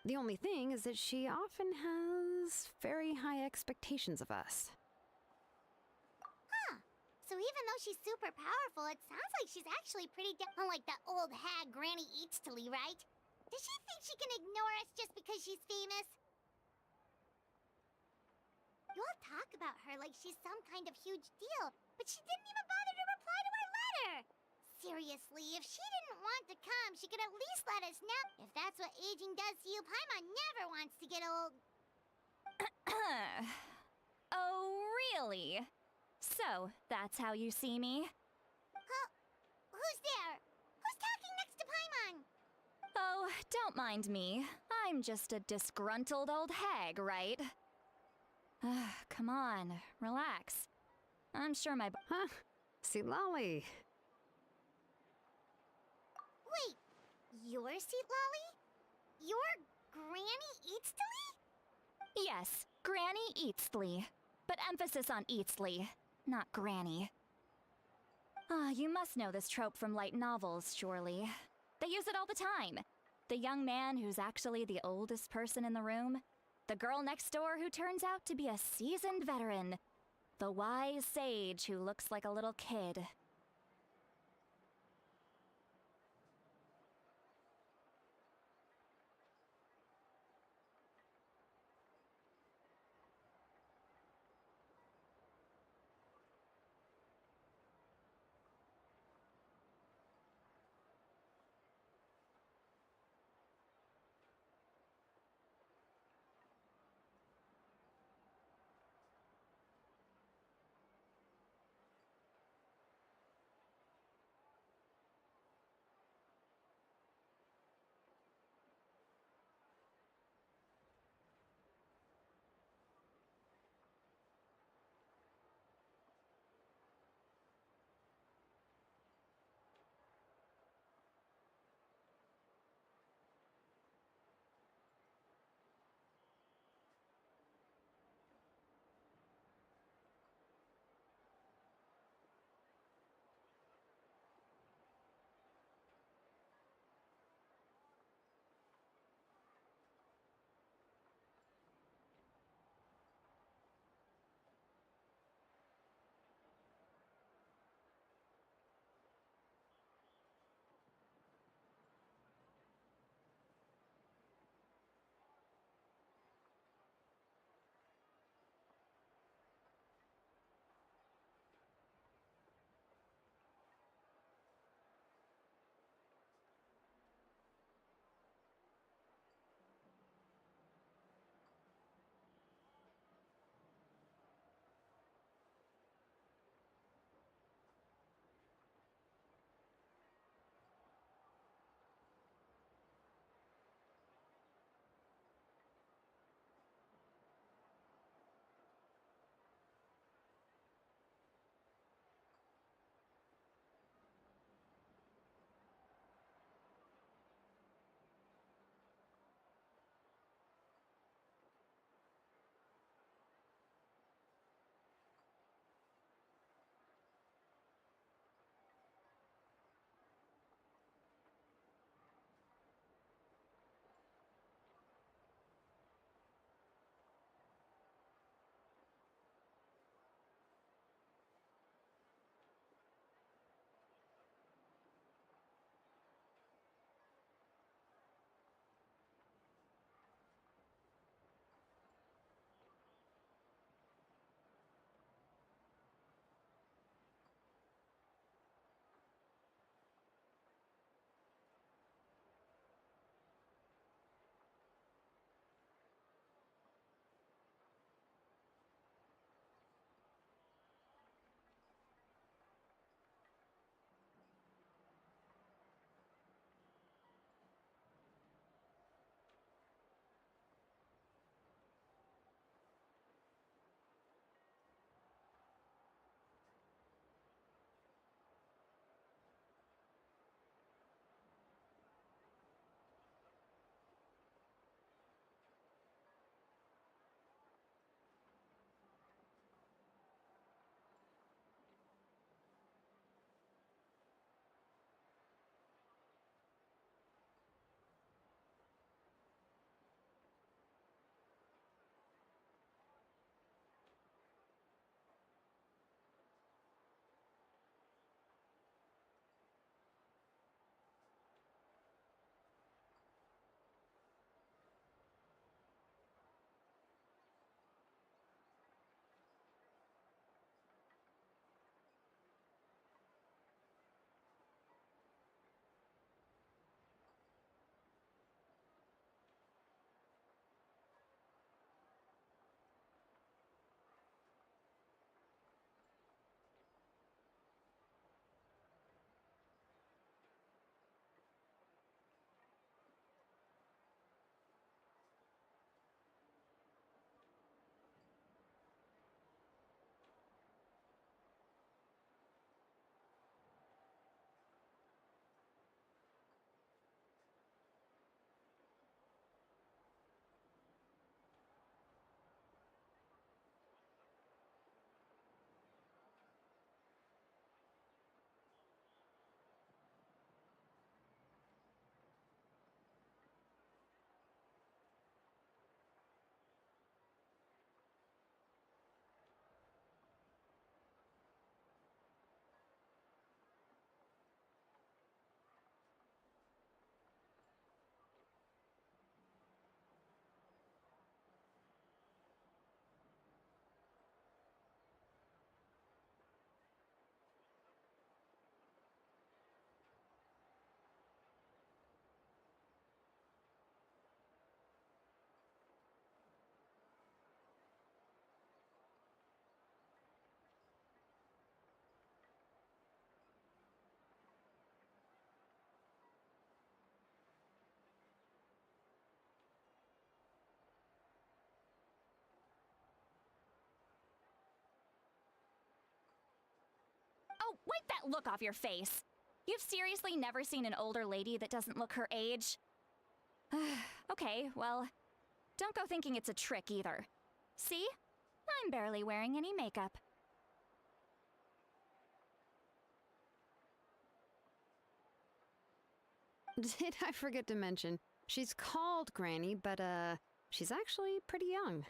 The only thing is that she often has very high expectations of us. Huh. So even though she's super powerful, it sounds like she's actually pretty unlike that old hag Granny Eatstily, right? Does she think she can ignore us just because she's famous? You all talk about her like she's some kind of huge deal, but she didn't even bother to reply to our letter! Seriously, if she didn't want to come, she could at least let us know. If that's what aging does to you, Paimon never wants to get old. Oh, really? So, that's how you see me? Huh? Who's there? Who's talking next to Paimon? Oh, don't mind me. I'm just a disgruntled old hag, right? Come on, relax. I'm sure my... Huh? Seat Lolly. Wait, you're Seat Lolly? You're Granny Eatstily? Yes, Granny Eatsley. But emphasis on Eatsley, not Granny. Ah, you must know this trope from light novels, surely. They use it all the time. The young man who's actually the oldest person in the room. The girl next door who turns out to be a seasoned veteran. The wise sage who looks like a little kid. wipe that look off your face. You've seriously never seen an older lady that doesn't look her age? Okay, well, don't go thinking it's a trick either. See? I'm barely wearing any makeup. Did I forget to mention, she's called Granny, but, she's actually pretty young.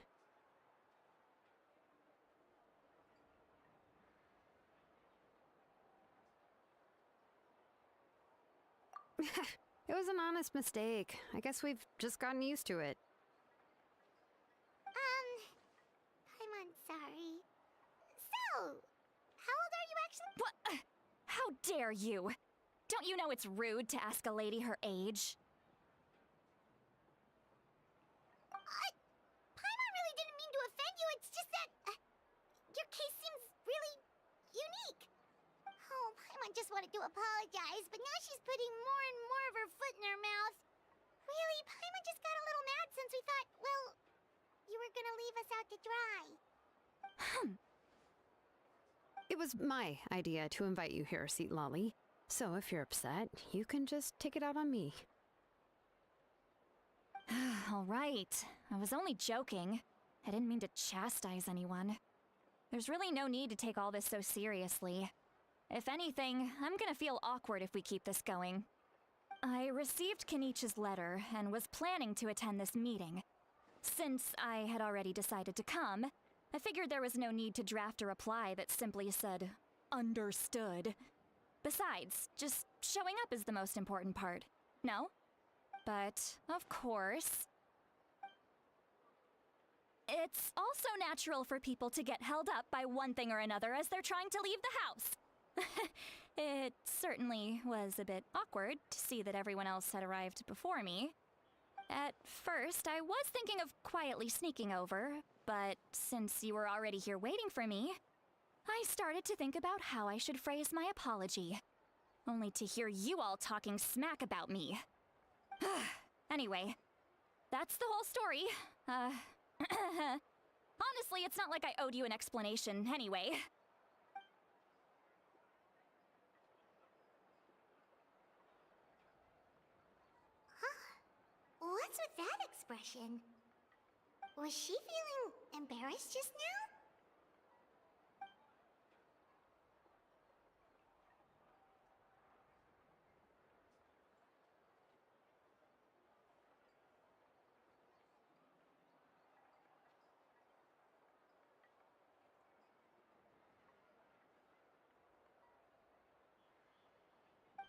It was an honest mistake. I guess we've just gotten used to it. I'm sorry. So, how old are you actually? What? How dare you? Don't you know it's rude to ask a lady her age? Paimon really didn't mean to offend you. It's just that your case seems really unique. Oh, Paimon just wanted to apologize, but now she's putting more and more of her foot in her mouth. Really, Paimon just got a little mad since we thought, well, you were gonna leave us out to dry. It was my idea to invite you here, Seat Lolly. So if you're upset, you can just take it out on me. All right. I was only joking. I didn't mean to chastise anyone. There's really no need to take all this so seriously. If anything, I'm gonna feel awkward if we keep this going. I received Kenichi's letter and was planning to attend this meeting. Since I had already decided to come, I figured there was no need to draft a reply that simply said, "Understood." Besides, just showing up is the most important part. No? But, of course... It's also natural for people to get held up by one thing or another as they're trying to leave the house. It certainly was a bit awkward to see that everyone else had arrived before me. At first, I was thinking of quietly sneaking over, but since you were already here waiting for me, I started to think about how I should phrase my apology. Only to hear you all talking smack about me. Anyway, that's the whole story. Honestly, it's not like I owed you an explanation anyway. What's with that expression? Was she feeling embarrassed just now?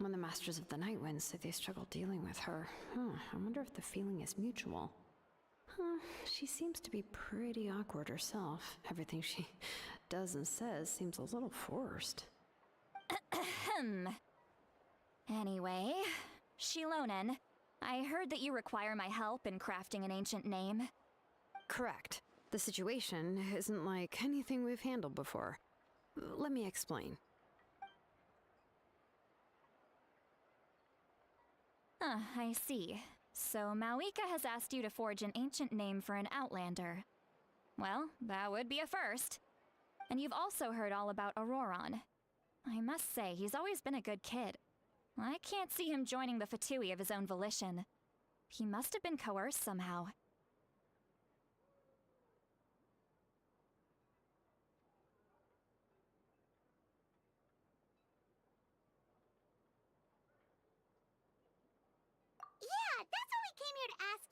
When the Masters of the Night Wind say they struggle dealing with her, I wonder if the feeling is mutual. She seems to be pretty awkward herself. Everything she does and says seems a little forced. Anyway, Shilonen, I heard that you require my help in crafting an ancient name. Correct. The situation isn't like anything we've handled before. Let me explain. I see. So Mawika has asked you to forge an ancient name for an Outlander. Well, that would be a first. And you've also heard all about Auroron. I must say, he's always been a good kid. I can't see him joining the Fatui of his own volition. He must have been coerced somehow.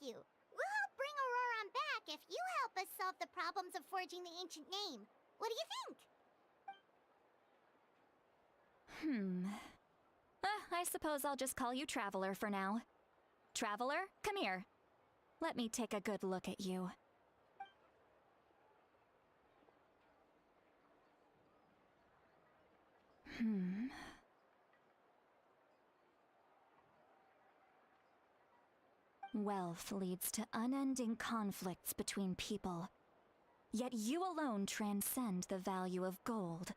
You. We'll help bring Auroron back if you help us solve the problems of forging the ancient name. What do you think? I suppose I'll just call you Traveler for now. Traveler, come here. Let me take a good look at you. Wealth leads to unending conflicts between people. Yet you alone transcend the value of gold.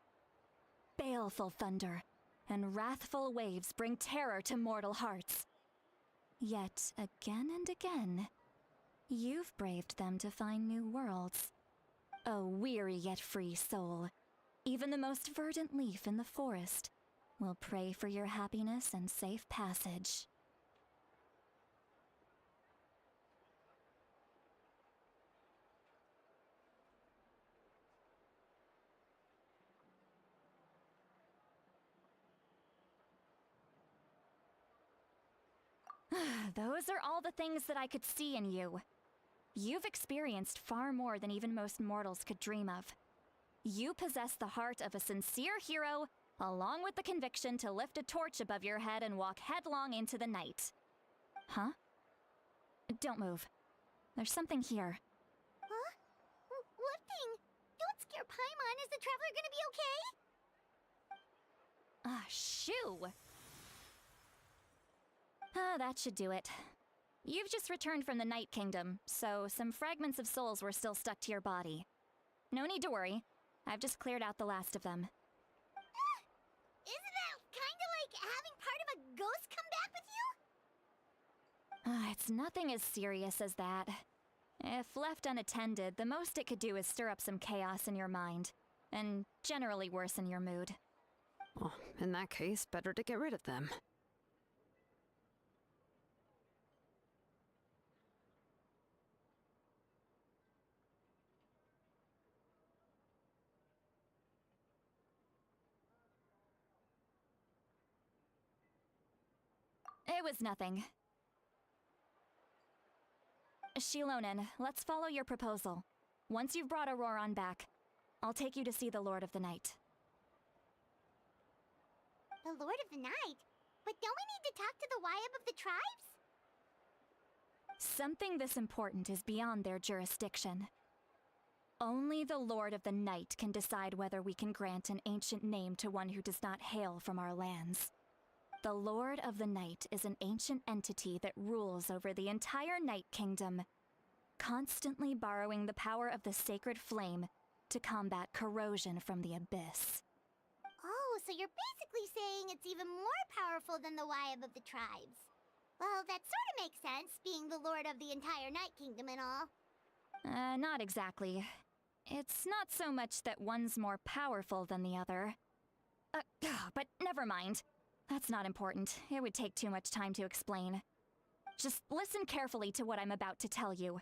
Baleful thunder and wrathful waves bring terror to mortal hearts. Yet again and again, you've braved them to find new worlds. O weary yet free soul, Even the most verdant leaf in the forest will pray for your happiness and safe passage. Those are all the things that I could see in you. You've experienced far more than even most mortals could dream of. You possess the heart of a sincere hero, along with the conviction to lift a torch above your head and walk headlong into the night. Huh? Don't move. There's something here. Huh? What thing? Don't scare Paimon. Is the traveler gonna be okay? Ah, shoo! That should do it. You've just returned from the Night Kingdom, so some fragments of souls were still stuck to your body. No need to worry. I've just cleared out the last of them. Isn't that kinda like having part of a ghost come back with you? It's nothing as serious as that. If left unattended, the most it could do is stir up some chaos in your mind, and generally worsen your mood. Well, in that case, better to get rid of them. It was nothing. Shilonen, let's follow your proposal. Once you've brought Auroran back, I'll take you to see the Lord of the Night. The Lord of the Night? But don't we need to talk to the Wyab of the tribes? Something this important is beyond their jurisdiction. Only the Lord of the Night can decide whether we can grant an ancient name to one who does not hail from our lands. The Lord of the Night is an ancient entity that rules over the entire Night Kingdom, constantly borrowing the power of the sacred flame to combat corrosion from the abyss. Oh, so you're basically saying it's even more powerful than the Wyab of the tribes. Well, that sort of makes sense, being the lord of the entire Night Kingdom and all. Not exactly. It's not so much that one's more powerful than the other. But never mind. That's not important. It would take too much time to explain. Just listen carefully to what I'm about to tell you.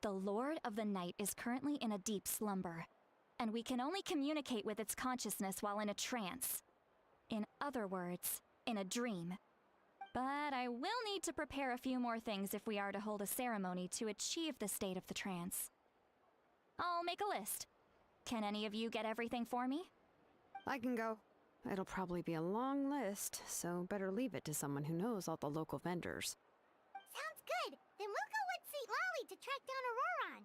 The Lord of the Night is currently in a deep slumber, and we can only communicate with its consciousness while in a trance. In other words, in a dream. But I will need to prepare a few more things if we are to hold a ceremony to achieve the state of the trance. I'll make a list. Can any of you get everything for me? I can go. It'll probably be a long list, so better leave it to someone who knows all the local vendors. Sounds good. Then we'll go with St. Lolly to track down Auroran.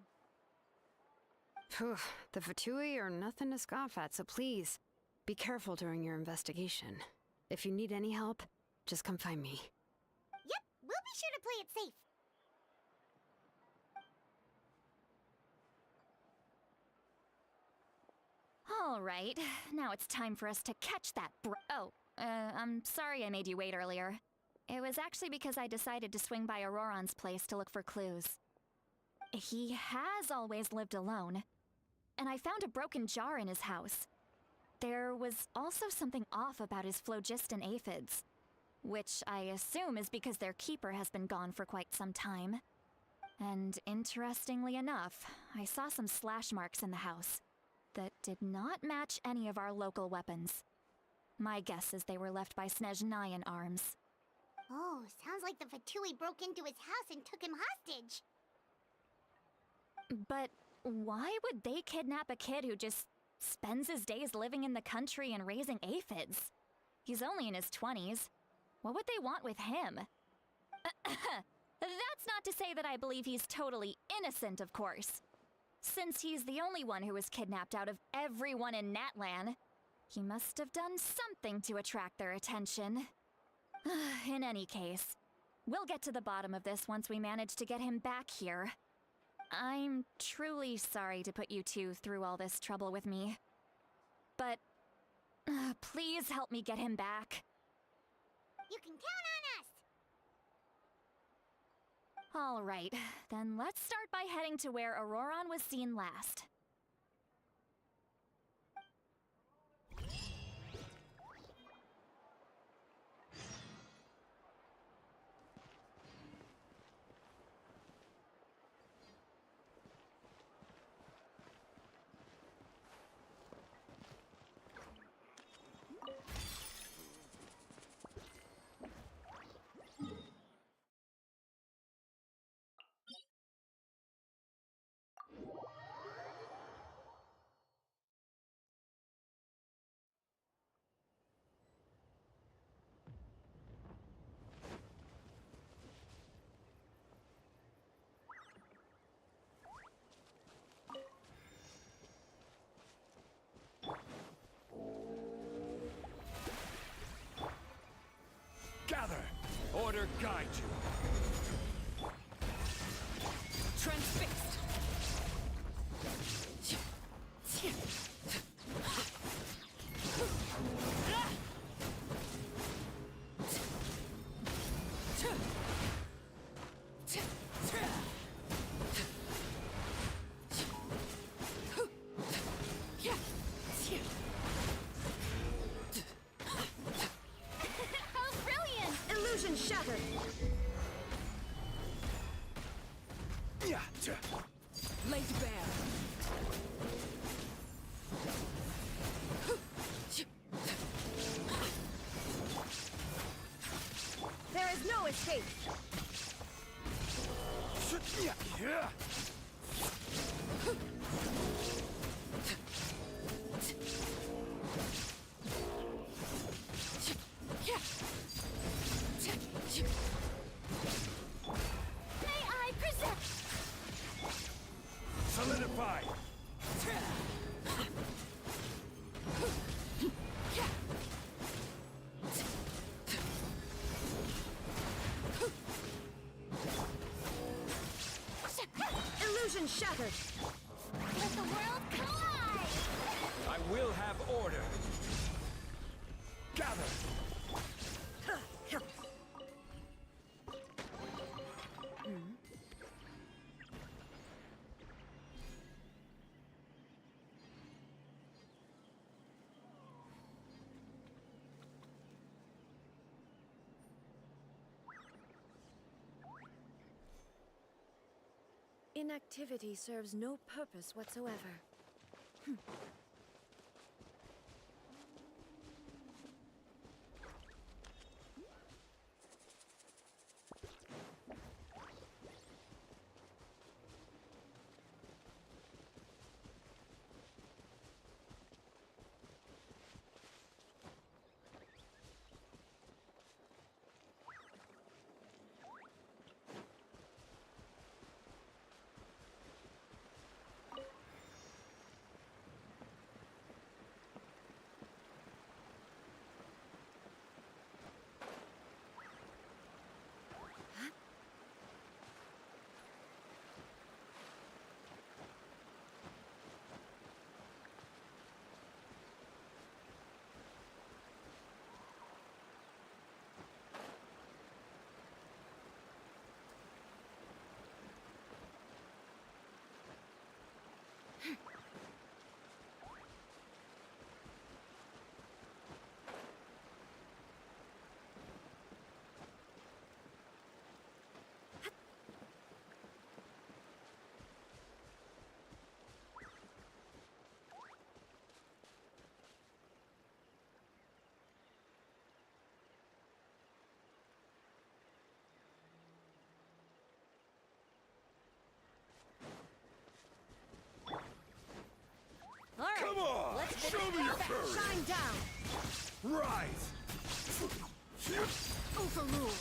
Phew, the Fatui are nothing to scoff at, so please, be careful during your investigation. If you need any help, just come find me. Yep, we'll be sure to play it safe. All right, now it's time for us to catch that I'm sorry I made you wait earlier. It was actually because I decided to swing by Auroran's place to look for clues. He has always lived alone, and I found a broken jar in his house. There was also something off about his phlogiston aphids, which I assume is because their keeper has been gone for quite some time. And interestingly enough, I saw some slash marks in the house that did not match any of our local weapons. My guess is they were left by Snezhnayan arms. Oh, sounds like the Fatui broke into his house and took him hostage. But why would they kidnap a kid who just spends his days living in the country and raising aphids? He's only in his 20s. What would they want with him? That's not to say that I believe he's totally innocent, of course. Since he's the only one who was kidnapped out of everyone in Natlan, he must have done something to attract their attention. In any case, we'll get to the bottom of this once we manage to get him back here. I'm truly sorry to put you two through all this trouble with me. But please help me get him back. You can count on us! All right, then let's start by heading to where Auroran was seen last. Order guide you. Transfixed. How brilliant! Illusion shattered! Laid bare. There is no escape! May I present? Solidify. Illusion shattered! Let the world collide! I will have order. Gather. Inactivity serves no purpose whatsoever. Come on! Show me your courage! Shine down! Rise! Overruled!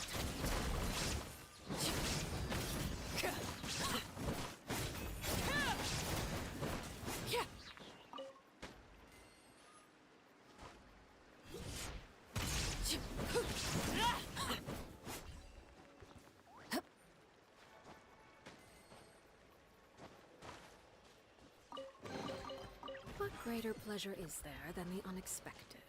What greater pleasure is there than the unexpected?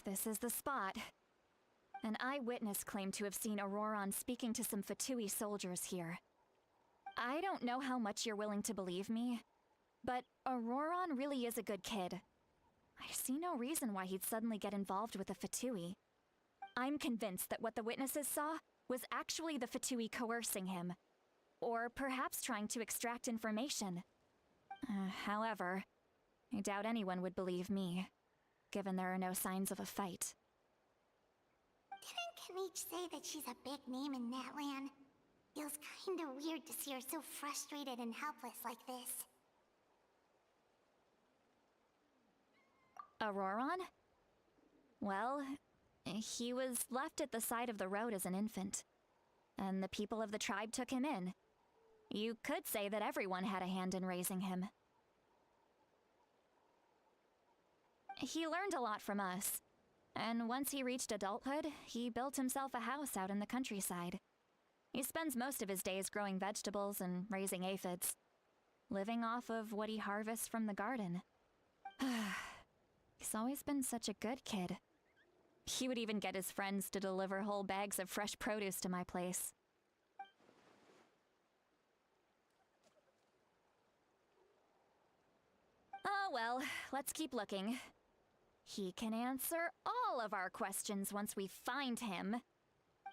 This is the spot. An eyewitness claimed to have seen Auroron speaking to some Fatui soldiers here. I don't know how much you're willing to believe me, but Auroron really is a good kid. I see no reason why he'd suddenly get involved with the Fatui. I'm convinced that what the witnesses saw was actually the Fatui coercing him, or perhaps trying to extract information. However, I doubt anyone would believe me, given there are no signs of a fight. Didn't Kanich say that she's a big name in Natlan? Feels kinda weird to see her so frustrated and helpless like this. Auroron? Well, he was left at the side of the road as an infant, and the people of the tribe took him in. You could say that everyone had a hand in raising him. He learned a lot from us, and once he reached adulthood, he built himself a house out in the countryside. He spends most of his days growing vegetables and raising aphids, living off of what he harvests from the garden. He's always been such a good kid. He would even get his friends to deliver whole bags of fresh produce to my place. Oh well, let's keep looking. He can answer all of our questions once we find him.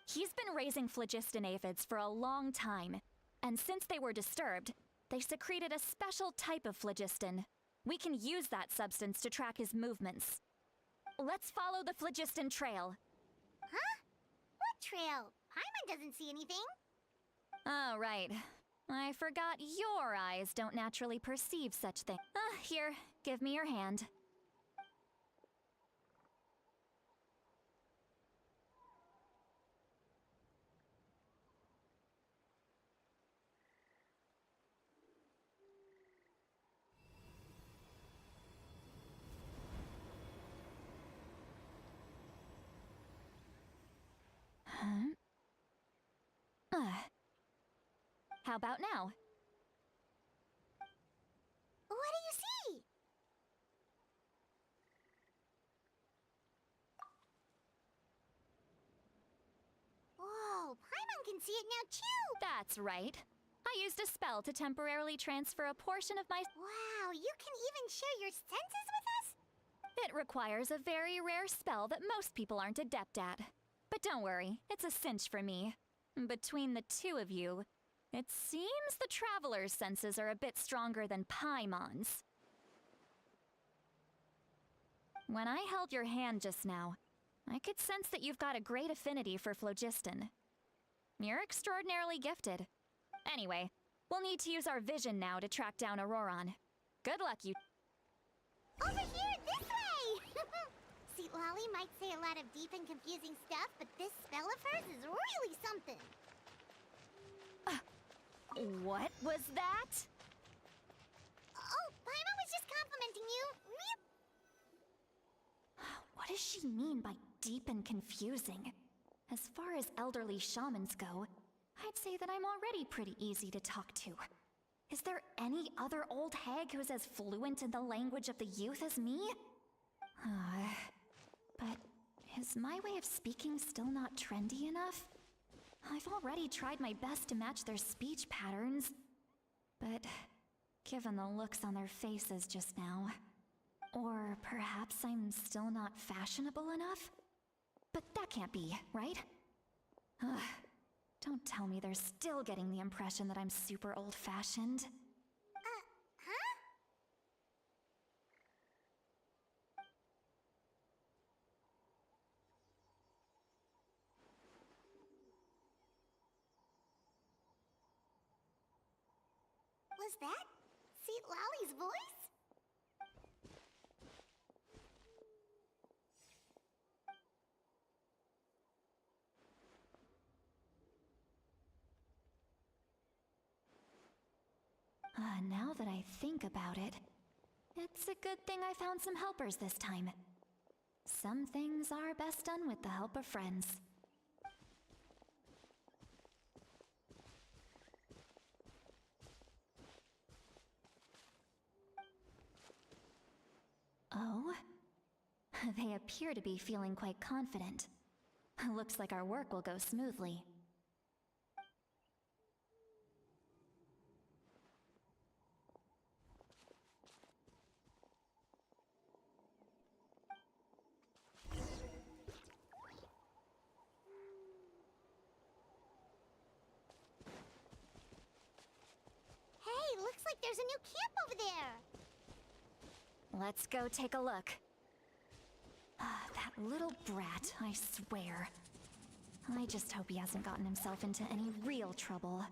He's been raising phlogiston aphids for a long time, and since they were disturbed, they secreted a special type of phlogiston. We can use that substance to track his movements. Let's follow the phlogiston trail. Huh? What trail? Paimon doesn't see anything. Oh, right. I forgot your eyes don't naturally perceive such things. Here, give me your hand. How about now? What do you see? Whoa, Paimon can see it now too! That's right. I used a spell to temporarily transfer a portion of my... Wow, you can even share your senses with us? It requires a very rare spell that most people aren't adept at. But don't worry, it's a cinch for me. Between the two of you, it seems the Traveler's senses are a bit stronger than Paimon's. When I held your hand just now, I could sense that you've got a great affinity for phlogiston. You're extraordinarily gifted. Anyway, we'll need to use our vision now to track down Auroron. Good luck, you... Over here, this way! See, Lolly might say a lot of deep and confusing stuff, but this spell of hers is really something. What was that? Oh, Paimon was just complimenting you. What does she mean by deep and confusing? As far as elderly shamans go, I'd say that I'm already pretty easy to talk to. Is there any other old hag who's as fluent in the language of the youth as me? But is my way of speaking still not trendy enough? I've already tried my best to match their speech patterns. But given the looks on their faces just now... Or perhaps I'm still not fashionable enough? But that can't be, right? Don't tell me they're still getting the impression that I'm super old-fashioned. Huh? Was that Seat Lolly's voice? Now that I think about it, it's a good thing I found some helpers this time. Some things are best done with the help of friends. Oh? They appear to be feeling quite confident. Looks like our work will go smoothly. Looks like there's a new camp over there. Let's go take a look. That little brat, I swear. I just hope he hasn't gotten himself into any real trouble.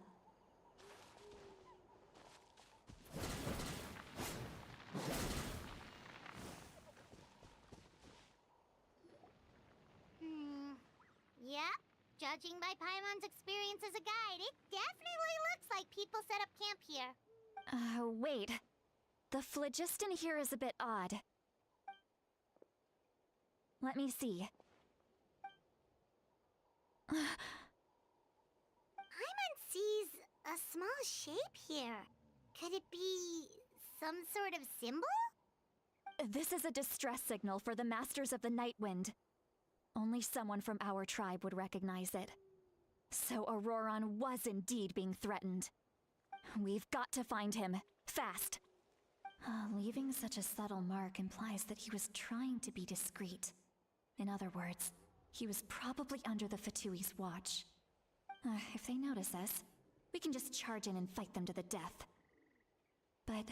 Judging by Paimon's experience as a guide, it definitely looks like people set up camp here. Wait. The phlogiston here is a bit odd. Let me see. Paimon sees a small shape here. Could it be some sort of symbol? This is a distress signal for the Masters of the Night Wind. Only someone from our tribe would recognize it. So Auroron was indeed being threatened. We've got to find him. Fast. Leaving such a subtle mark implies that he was trying to be discreet. In other words, he was probably under the Fatui's watch. If they notice us, we can just charge in and fight them to the death. But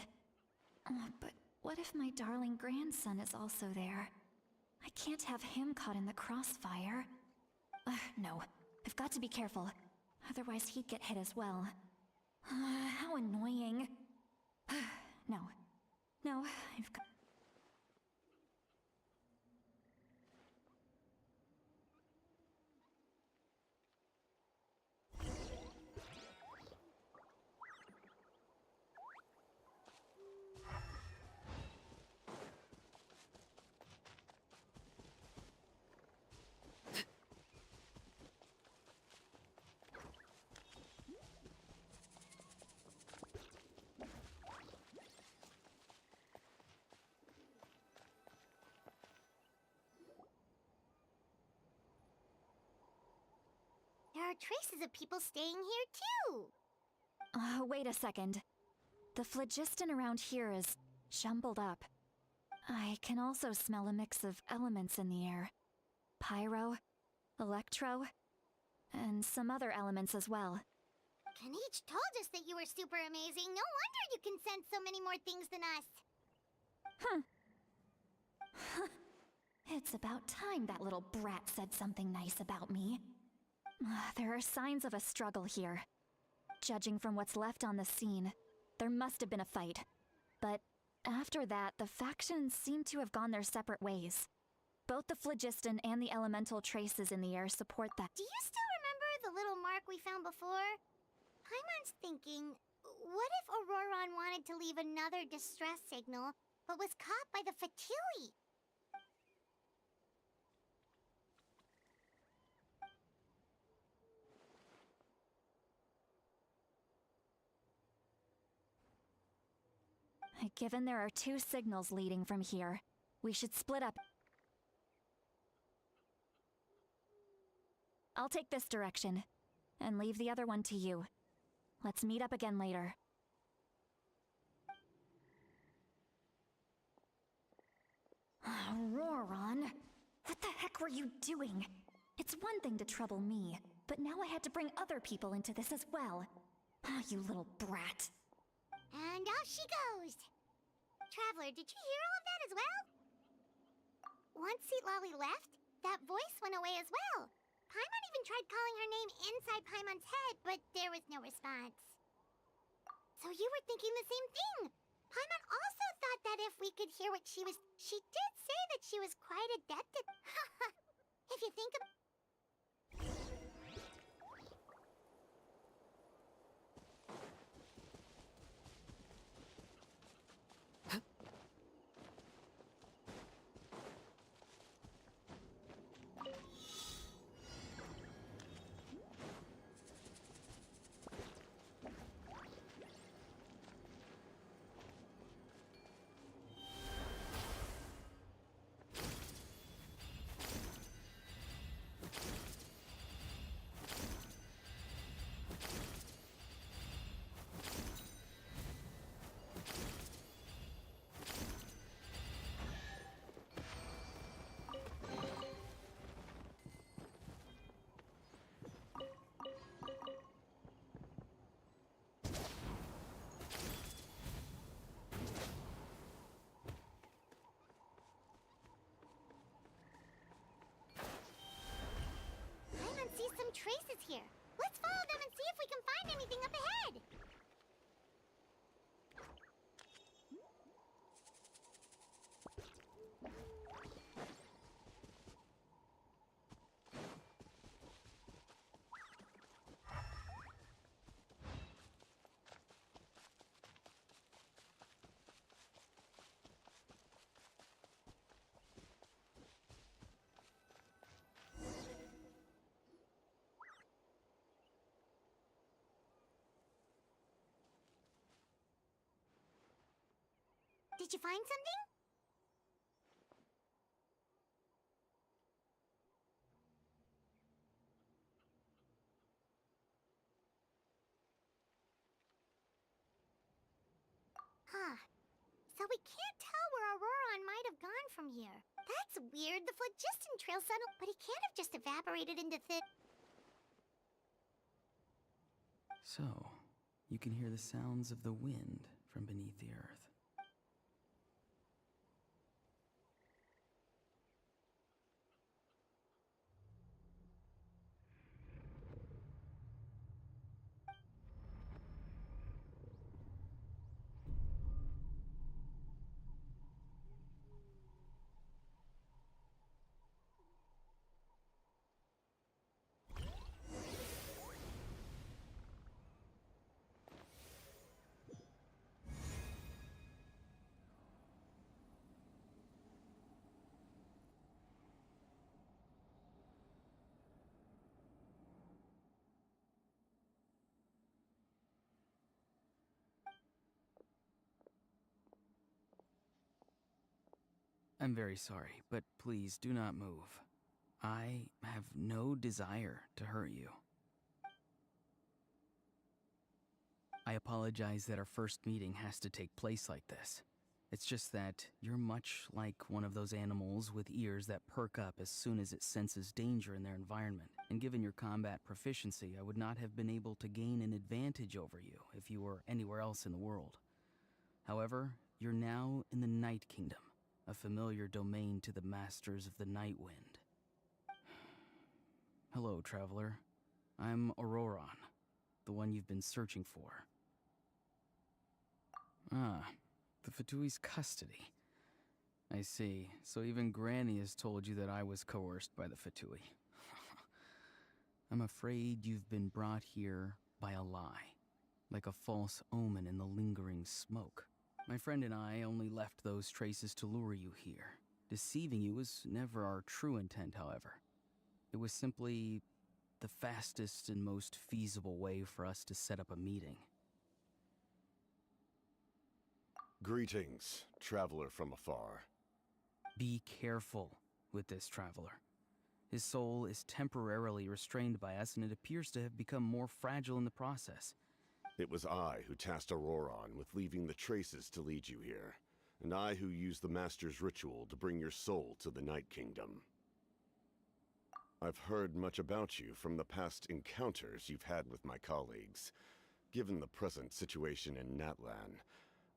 what if my darling grandson is also there? I can't have him caught in the crossfire. No, I've got to be careful. Otherwise he'd get hit as well. How annoying. No, I've got... There are traces of people staying here, too! Wait a second. The phlogiston around here is jumbled up. I can also smell a mix of elements in the air. Pyro, electro, and some other elements as well. Kaniche told us that you were super amazing. No wonder you can sense so many more things than us. It's about time that little brat said something nice about me. There are signs of a struggle here. Judging from what's left on the scene, there must have been a fight. But after that, the factions seem to have gone their separate ways. Both the phlogiston and the elemental traces in the air support that. Do you still remember the little mark we found before? Paimon's thinking, what if Auroron wanted to leave another distress signal, but was caught by the Fatui? Given there are two signals leading from here, we should split up. I'll take this direction, and leave the other one to you. Let's meet up again later. Auroron, what the heck were you doing? It's one thing to trouble me, but now I had to bring other people into this as well. You little brat. And off she goes! Traveler, did you hear all of that as well? Once Seatlolly left, that voice went away as well. Paimon even tried calling her name inside Paimon's head, but there was no response. So you were thinking the same thing! Paimon also thought that if we could hear what she was... She did say that she was quite adept at... If you think about... See some traces here. Let's follow them and see if we can find anything up ahead. Did you find something? Huh. So we can't tell where Auroron might have gone from here. That's weird. The phlogiston trail settled, but he can't have just evaporated into thin. So, you can hear the sounds of the wind from beneath the earth. I'm very sorry, but please do not move. I have no desire to hurt you. I apologize that our first meeting has to take place like this. It's just that you're much like one of those animals with ears that perk up as soon as it senses danger in their environment. And given your combat proficiency, I would not have been able to gain an advantage over you if you were anywhere else in the world. However, you're now in the Night Kingdom, a familiar domain to the masters of the Night Wind. Hello, traveler. I'm Auroron, the one you've been searching for. Ah, the Fatui's custody. I see. So even Granny has told you that I was coerced by the Fatui. I'm afraid you've been brought here by a lie, like a false omen in the lingering smoke. My friend and I only left those traces to lure you here. Deceiving you was never our true intent, however. It was simply the fastest and most feasible way for us to set up a meeting. Greetings, traveler from afar. Be careful with this traveler. His soul is temporarily restrained by us, and it appears to have become more fragile in the process. It was I who tasked Auroron with leaving the traces to lead you here, and I who used the Master's ritual to bring your soul to the Night Kingdom. I've heard much about you from the past encounters you've had with my colleagues. Given the present situation in Natlan,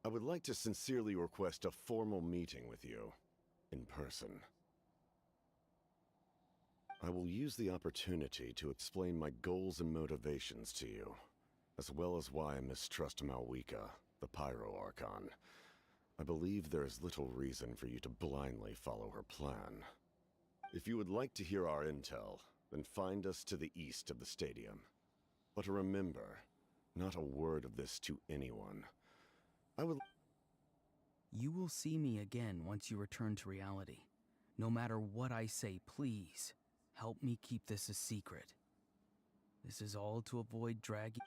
I would like to sincerely request a formal meeting with you, in person. I will use the opportunity to explain my goals and motivations to you, as well as why I mistrust Malwika, the Pyro Archon. I believe there is little reason for you to blindly follow her plan. If you would like to hear our intel, then find us to the east of the stadium. But remember, not a word of this to anyone. You will see me again once you return to reality. No matter what I say, please, help me keep this a secret. This is all to avoid dragging...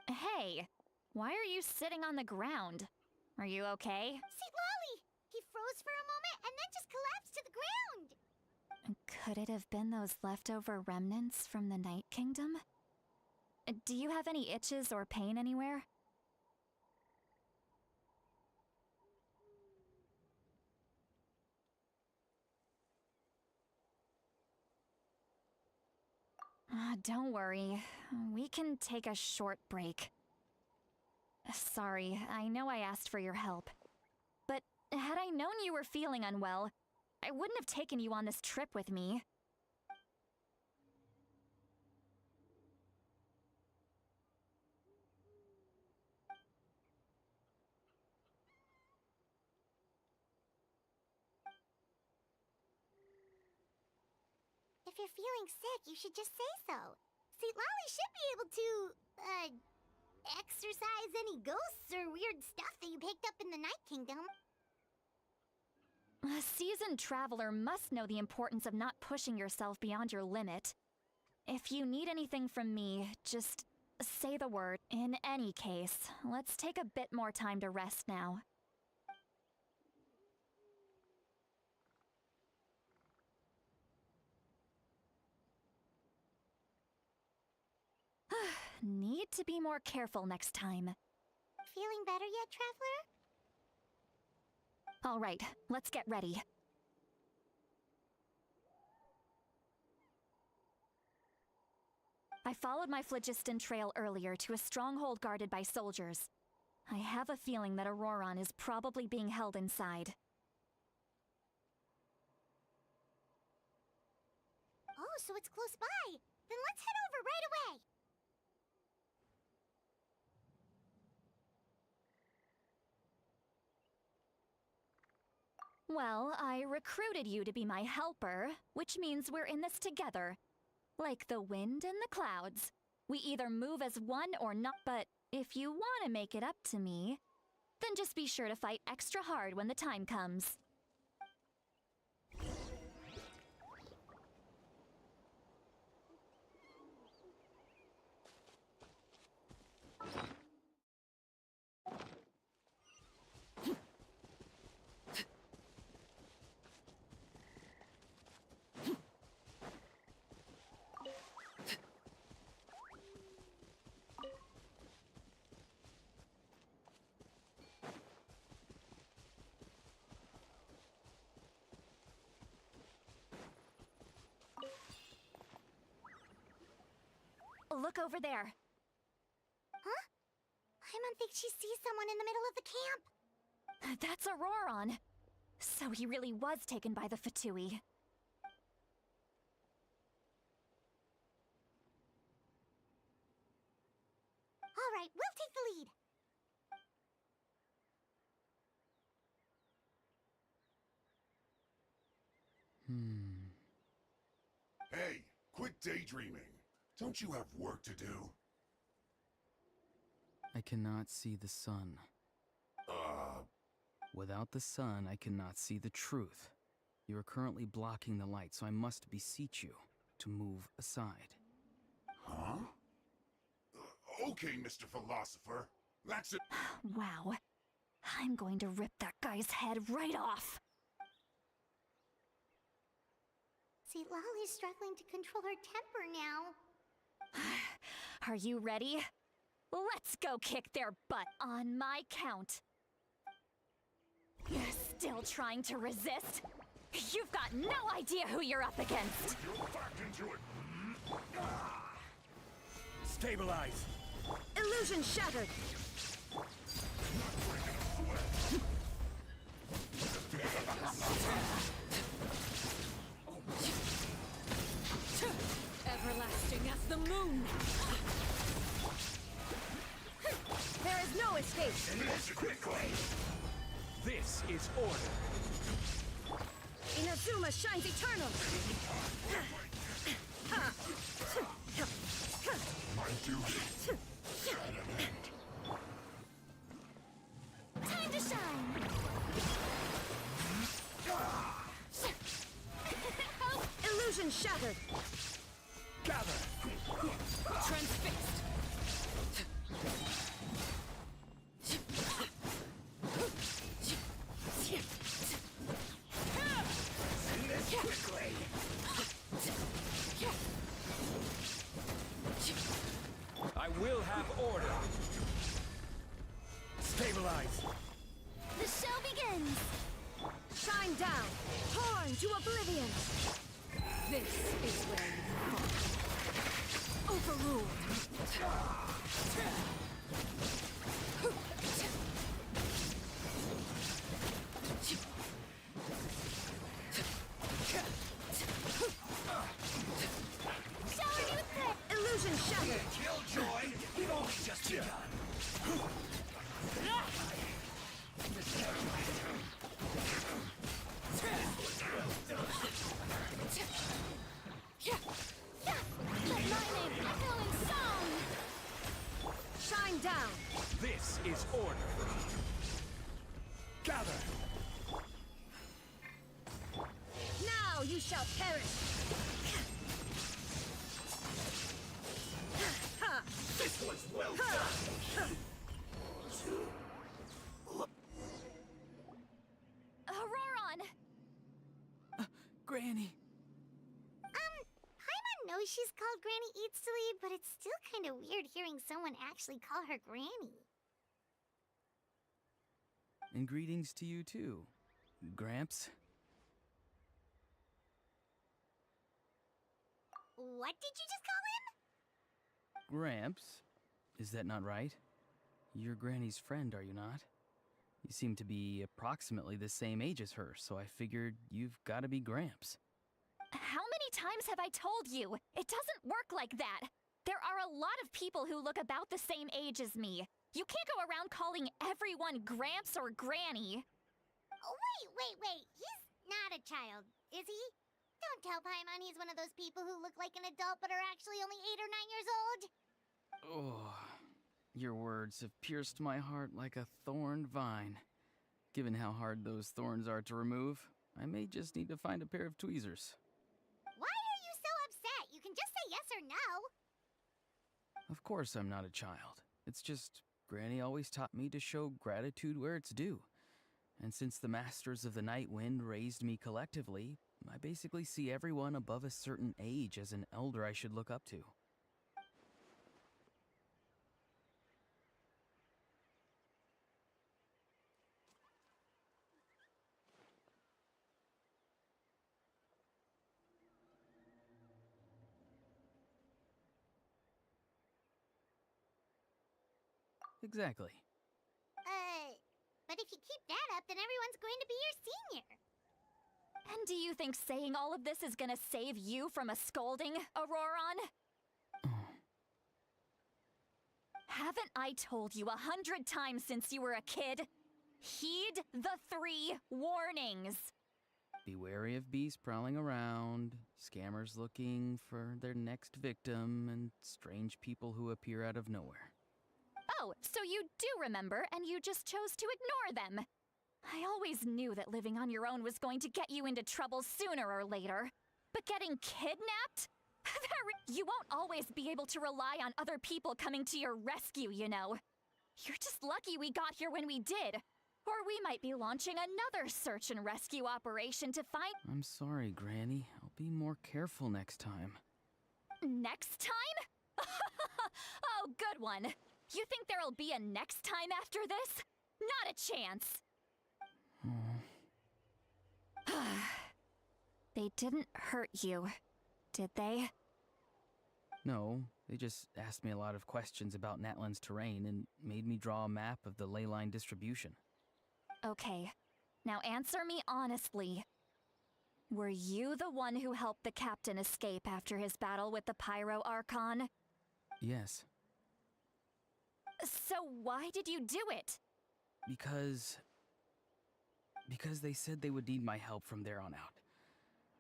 Hey, why are you sitting on the ground? Are you okay? See, Lolly! He froze for a moment and then just collapsed to the ground! Could it have been those leftover remnants from the Night Kingdom? Do you have any itches or pain anywhere? Don't worry. We can take a short break. Sorry, I know I asked for your help. But had I known you were feeling unwell, I wouldn't have taken you on this trip with me. If you're feeling sick, you should just say so. See, Lolly should be able to, exorcise any ghosts or weird stuff that you picked up in the Night Kingdom. A seasoned traveler must know the importance of not pushing yourself beyond your limit. If you need anything from me, just say the word. In any case, let's take a bit more time to rest now. Need to be more careful next time. Feeling better yet, Traveler? All right, let's get ready. I followed my phlogiston trail earlier to a stronghold guarded by soldiers. I have a feeling that Auroron is probably being held inside. Oh, so it's close by. Then let's head over right away. Well, I recruited you to be my helper, which means we're in this together. Like the wind and the clouds. We either move as one or not, but if you want to make it up to me, then just be sure to fight extra hard when the time comes. Look over there. Huh? Paimon thinks she sees someone in the middle of the camp. That's Auroron. So he really was taken by the Fatui. All right, we'll take the lead. Hey, quit daydreaming. Don't you have work to do? I cannot see the sun. Without the sun, I cannot see the truth. You are currently blocking the light, so I must beseech you to move aside. Huh? Okay, Mr. Philosopher. That's it. Wow. I'm going to rip that guy's head right off. See, Lolly's struggling to control her temper now. Are you ready? Let's go kick their butt on my count. You're still trying to resist? You've got no idea who you're up against. You're back into it. Stabilize. Illusion shattered. Everlasting as the moon. There is no escape. Quickly. This is order. Inazuma shines eternal. My duty. Time to shine. Illusion shattered. Gather. Transfixed. Quickly. I will have order. Stabilize. The show begins. Shine down. Torn to oblivion. This is where you fall. Overruled. is order. Gather! Now you shall perish! This was well done! Auroron! Granny! Paimon knows she's called Granny Eatsley, but it's still kind of weird hearing someone actually call her Granny. And greetings to you too, Gramps. What did you just call him? Gramps? Is that not right? You're Granny's friend, are you not? You seem to be approximately the same age as her, so I figured you've got to be Gramps. How many times have I told you? It doesn't work like that. There are a lot of people who look about the same age as me. You can't go around calling everyone Gramps or Granny. Oh, wait. He's not a child, is he? Don't tell Paimon he's one of those people who look like an adult but are actually only 8 or 9 years old. Oh, your words have pierced my heart like a thorned vine. Given how hard those thorns are to remove, I may just need to find a pair of tweezers. Why are you so upset? You can just say yes or no. Of course I'm not a child. It's just Granny always taught me to show gratitude where it's due. And since the Masters of the Night Wind raised me collectively, I basically see everyone above a certain age as an elder I should look up to. Exactly. But if you keep that up, then everyone's going to be your senior. And do you think saying all of this is gonna save you from a scolding, Auroron? Haven't I told you 100 times since you were a kid? Heed the 3 warnings. Be wary of beasts prowling around, scammers looking for their next victim, and strange people who appear out of nowhere. Oh, so you do remember, and you just chose to ignore them. I always knew that living on your own was going to get you into trouble sooner or later. But getting kidnapped? You won't always be able to rely on other people coming to your rescue, you know. You're just lucky we got here when we did. Or we might be launching another search and rescue operation to find— I'm sorry, Granny. I'll be more careful next time. Next time? Oh, good one. You think there'll be a next time after this? Not a chance. They didn't hurt you, did they? No, they just asked me a lot of questions about Natlan's terrain and made me draw a map of the ley line distribution. Okay, now answer me honestly. Were you the one who helped the captain escape after his battle with the Pyro Archon? Yes. So why did you do it? Because they said they would need my help from there on out.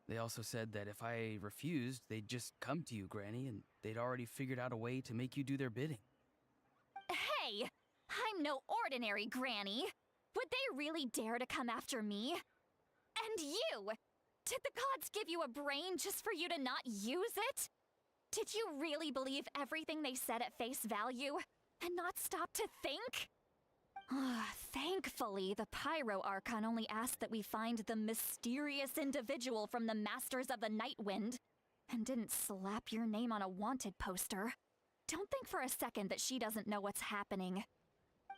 They also said that if I refused, they'd just come to you, Granny, and they'd already figured out a way to make you do their bidding. Hey! I'm no ordinary Granny! Would they really dare to come after me? And you! Did the gods give you a brain just for you to not use it? Did you really believe everything they said at face value, and not stop to think? Thankfully, the Pyro Archon only asked that we find the mysterious individual from the Masters of the Night Wind, and didn't slap your name on a wanted poster. Don't think for a second that she doesn't know what's happening.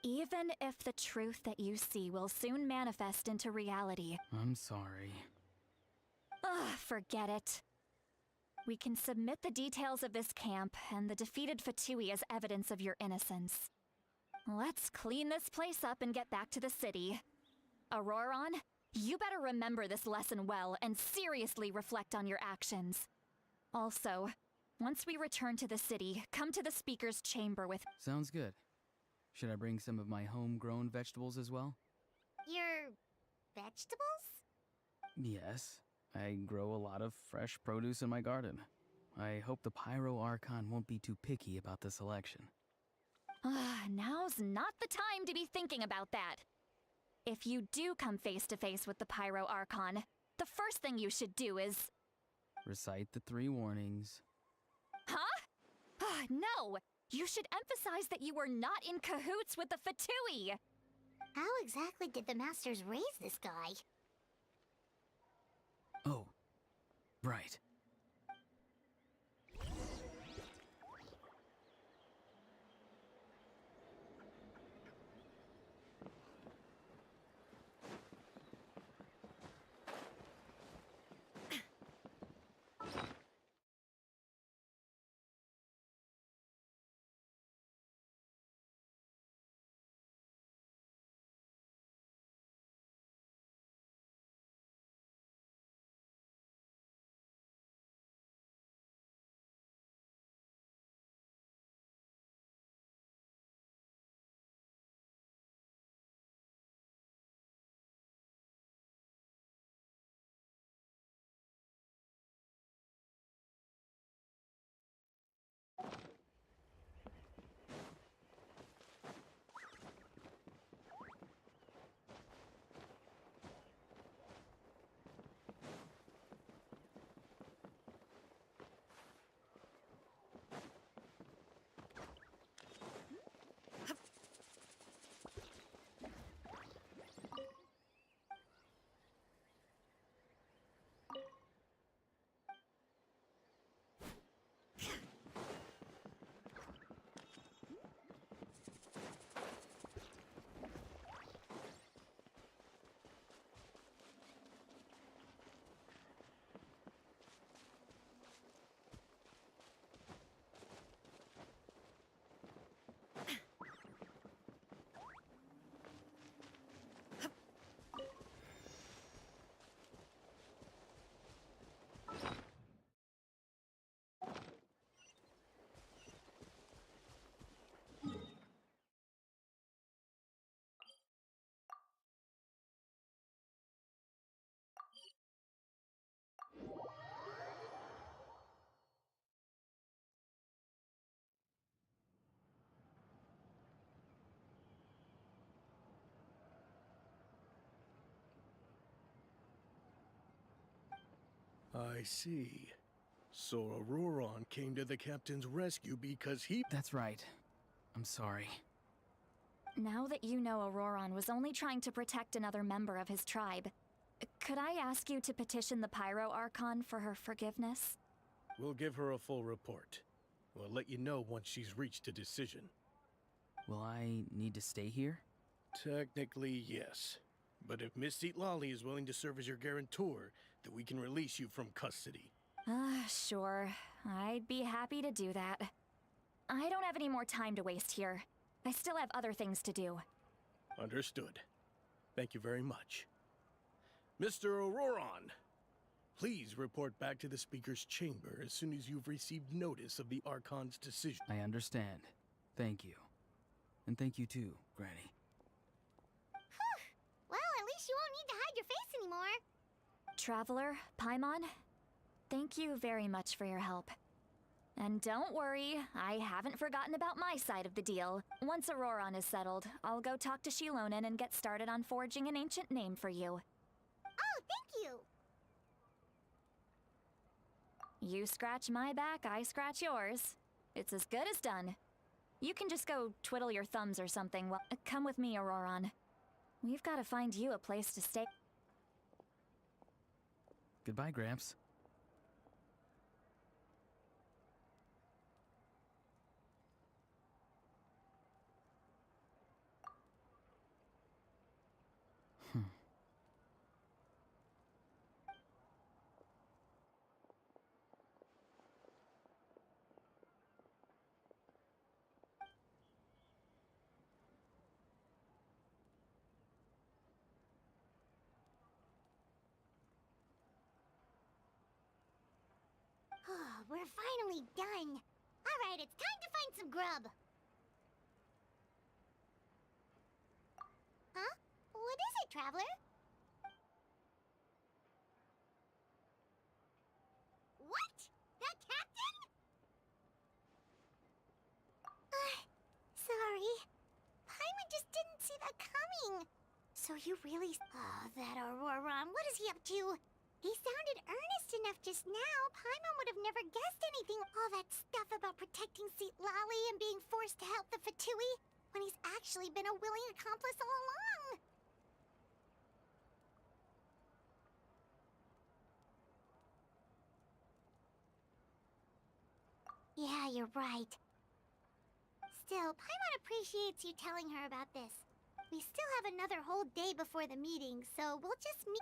Even if the truth that you see will soon manifest into reality. I'm sorry. Forget it. We can submit the details of this camp and the defeated Fatui as evidence of your innocence. Let's clean this place up and get back to the city. Auroron, you better remember this lesson well and seriously reflect on your actions. Also, once we return to the city, come to the speaker's chamber with— Sounds good. Should I bring some of my homegrown vegetables as well? Your vegetables? Yes. I grow a lot of fresh produce in my garden. I hope the Pyro Archon won't be too picky about the selection. Now's not the time to be thinking about that. If you do come face to face with the Pyro Archon, the first thing you should do is... Recite the 3 warnings. Huh? No! You should emphasize that you were not in cahoots with the Fatui! How exactly did the Masters raise this guy? Oh, right. I see. So Auroron came to the captain's rescue because he... That's right. I'm sorry. Now that you know Auroron was only trying to protect another member of his tribe, could I ask you to petition the Pyro Archon for her forgiveness? We'll give her a full report. We'll let you know once she's reached a decision. Will I need to stay here? Technically, yes. But if Miss Lolly is willing to serve as your guarantor, then we can release you from custody. Sure. I'd be happy to do that. I don't have any more time to waste here. I still have other things to do. Understood. Thank you very much. Mr. Auroron, please report back to the Speaker's chamber as soon as you've received notice of the Archon's decision. I understand. Thank you. And thank you too, Granny. Well, at least you won't need to hide your face anymore. Traveler, Paimon, thank you very much for your help. And don't worry, I haven't forgotten about my side of the deal. Once Auroron is settled, I'll go talk to Shilonen and get started on forging an ancient name for you. Oh, thank you! You scratch my back, I scratch yours. It's as good as done. You can just go twiddle your thumbs or something. Well, come with me, Auroron. We've got to find you a place to stay. Goodbye, Gramps. Oh, we're finally done. All right, it's time to find some grub. Huh? What is it, Traveler? What? The captain? Sorry. So you really... Oh, that Auroron, what is he up to? He sounded earnest enough just now. Paimon would have never guessed anything. All that stuff about protecting Seat Lally and being forced to help the Fatui, when he's actually been a willing accomplice all along. Yeah, you're right. Still, Paimon appreciates you telling her about this. We still have another whole day before the meeting, so we'll just meet...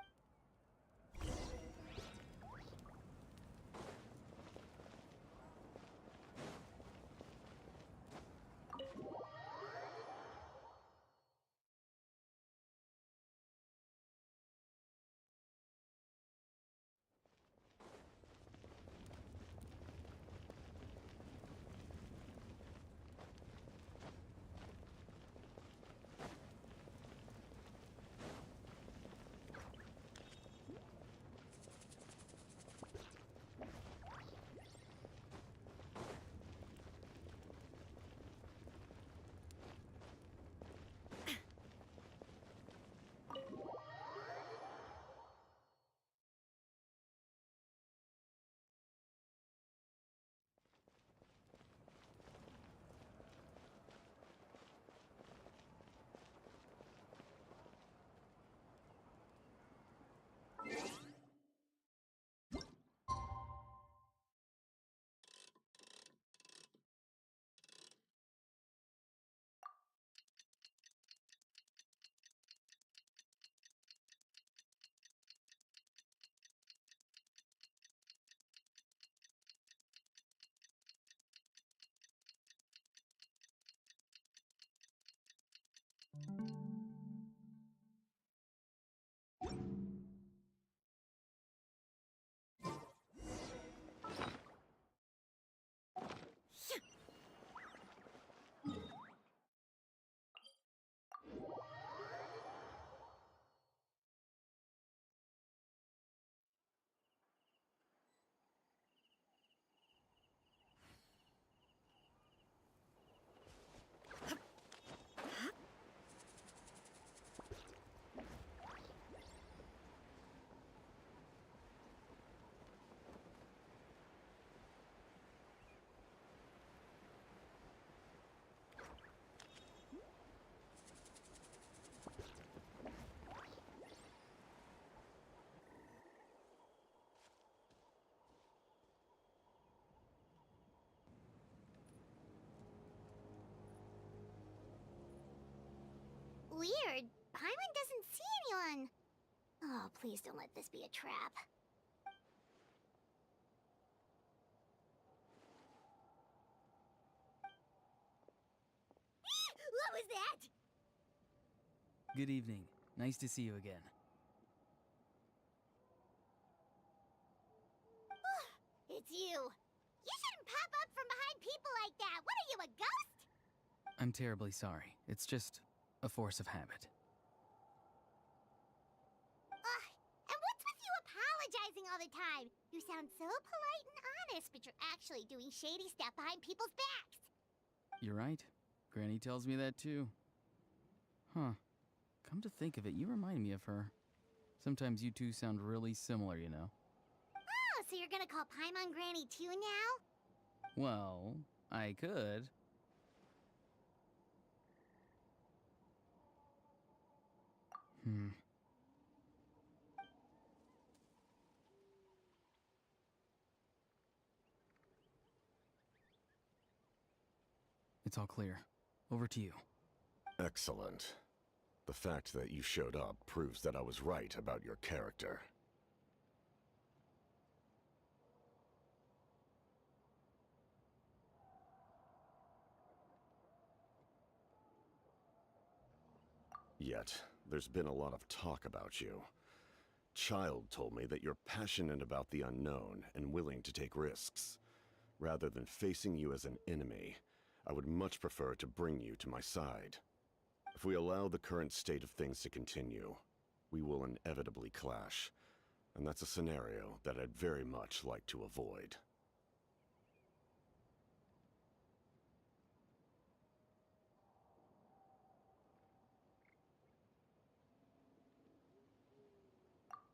Weird. Paimon doesn't see anyone. Oh, please don't let this be a trap. What was that? Good evening. Nice to see you again. It's you. You shouldn't pop up from behind people like that. What are you, a ghost? I'm terribly sorry. It's just a force of habit. And what's with you apologizing all the time? You sound so polite and honest, but you're actually doing shady stuff behind people's backs. You're right. Granny tells me that too. Huh. Come to think of it, you remind me of her. Sometimes you two sound really similar, you know. Oh, so you're gonna call Paimon Granny too now? Well, I could. It's all clear. Over to you. Excellent. The fact that you showed up proves that I was right about your character. Yet, there's been a lot of talk about you. Child told me that you're passionate about the unknown and willing to take risks. Rather than facing you as an enemy, I would much prefer to bring you to my side. If we allow the current state of things to continue, we will inevitably clash, and that's a scenario that I'd very much like to avoid.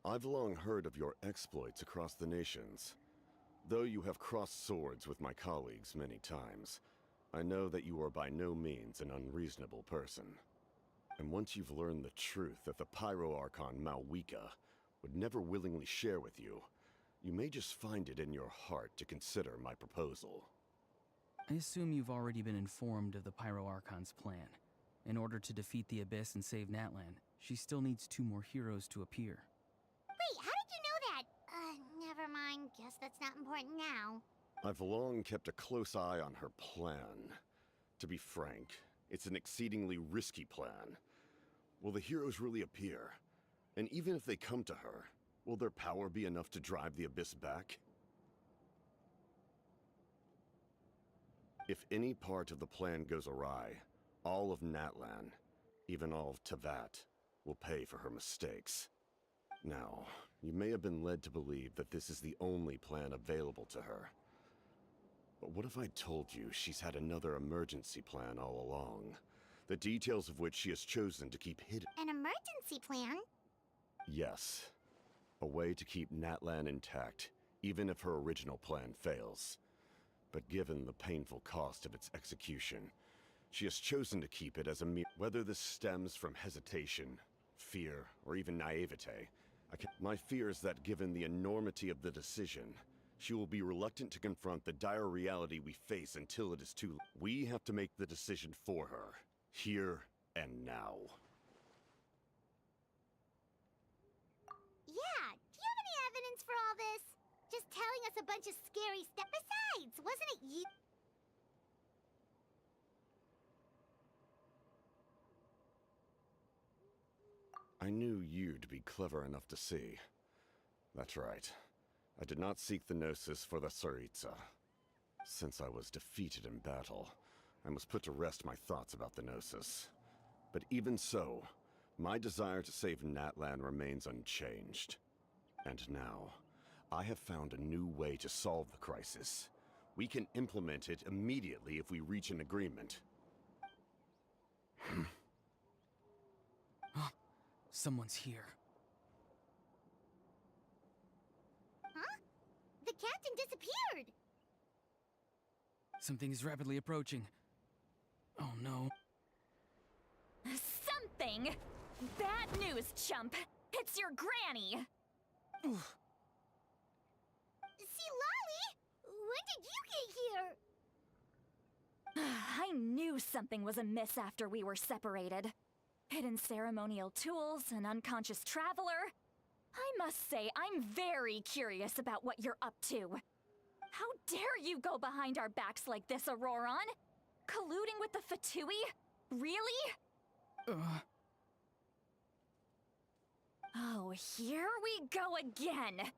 I've long heard of your exploits across the nations. Though you have crossed swords with my colleagues many times, I know that you are by no means an unreasonable person. And once you've learned the truth that the Pyro Archon Malwika would never willingly share with you, you may just find it in your heart to consider my proposal. I assume you've already been informed of the Pyro Archon's plan. In order to defeat the Abyss and save Natlan, she still needs 2 more heroes to appear. Wait, how did you know that? Never mind. Guess that's not important now. I've long kept a close eye on her plan. To be frank, it's an exceedingly risky plan. Will the heroes really appear? And even if they come to her, will their power be enough to drive the Abyss back? If any part of the plan goes awry, all of Natlan, even all of Teyvat, will pay for her mistakes. Now, you may have been led to believe that this is the only plan available to her. But what if I told you she's had another emergency plan all along, the details of which she has chosen to keep hidden? An emergency plan? Yes. A way to keep Natlan intact, even if her original plan fails. But given the painful cost of its execution, she has chosen to keep it as a mere... Whether this stems from hesitation, fear, or even naivete, my fear is that given the enormity of the decision, she will be reluctant to confront the dire reality we face until it is too late. We have to make the decision for her, here and now. Yeah, do you have any evidence for all this? Just telling us a bunch of scary stuff. Besides, wasn't it you? I knew you to be clever enough to see. That's right. I did not seek the Gnosis for the Tsaritsa. Since I was defeated in battle, I must put to rest my thoughts about the Gnosis. But even so, my desire to save Natlan remains unchanged. And now, I have found a new way to solve the crisis. We can implement it immediately if we reach an agreement. Someone's here. Huh? The captain disappeared! Something is rapidly approaching. Oh no. Something? Bad news, chump! It's your granny! See, Lolly? When did you get here? I knew something was amiss after we were separated. Hidden ceremonial tools, an unconscious traveler. I must say, I'm very curious about what you're up to. How dare you go behind our backs like this, Auroron? Colluding with the Fatui? Really? Oh, here we go again.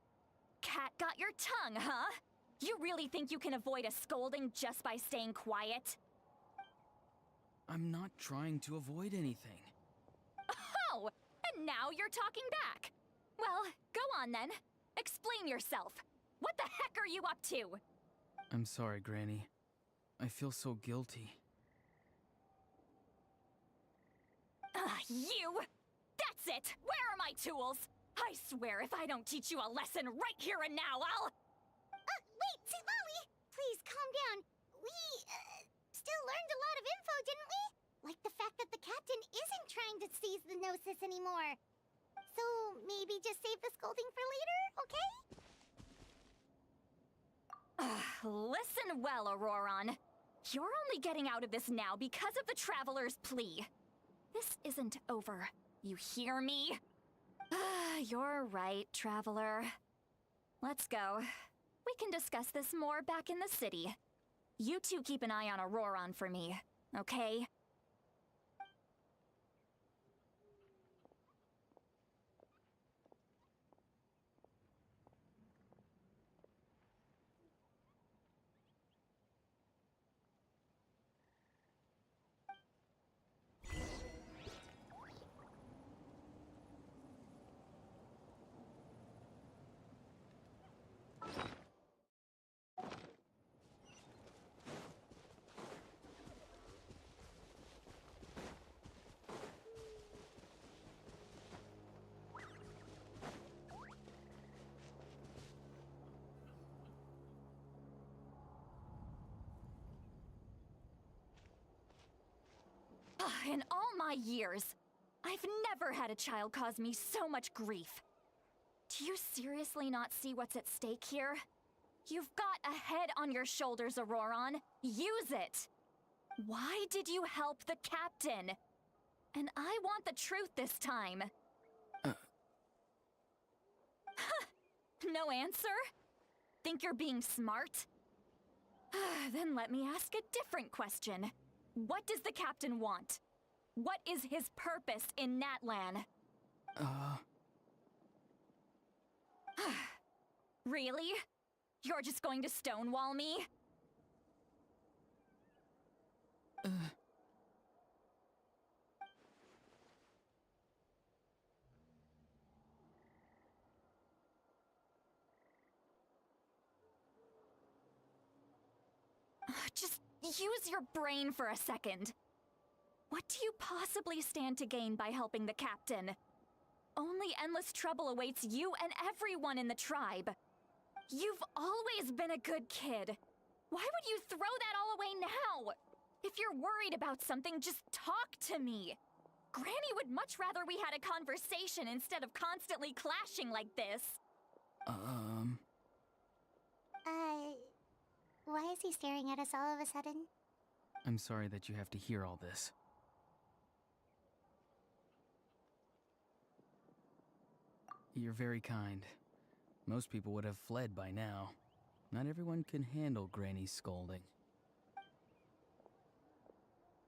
Cat got your tongue, huh? You really think you can avoid a scolding just by staying quiet? I'm not trying to avoid anything. Oh, and now you're talking back. Well, go on then. Explain yourself. What the heck are you up to? I'm sorry, Granny. I feel so guilty. You! That's it! Where are my tools? I swear if I don't teach you a lesson right here and now, I'll... Wait, see, Lolly! Please, calm down. We, still learned a lot of info, didn't we? Like the fact that the captain isn't trying to seize the Gnosis anymore. So, maybe just save the scolding for later, okay? Listen well, Auroron. You're only getting out of this now because of the Traveler's plea. This isn't over. You hear me? You're right, Traveler. Let's go. We can discuss this more back in the city. You two keep an eye on Auroron for me, okay? In all my years, I've never had a child cause me so much grief. Do you seriously not see what's at stake here? You've got a head on your shoulders, Auroron. Use it! Why did you help the captain? And I want the truth this time. No answer? Think you're being smart? Then let me ask a different question. What does the captain want? What is his purpose in Natlan? Really? You're just going to stonewall me? Just use your brain for a second. What do you possibly stand to gain by helping the captain? Only endless trouble awaits you and everyone in the tribe. You've always been a good kid. Why would you throw that all away now? If you're worried about something, just talk to me. Granny would much rather we had a conversation instead of constantly clashing like this. Why is he staring at us all of a sudden? I'm sorry that you have to hear all this. You're very kind. Most people would have fled by now. Not everyone can handle Granny's scolding.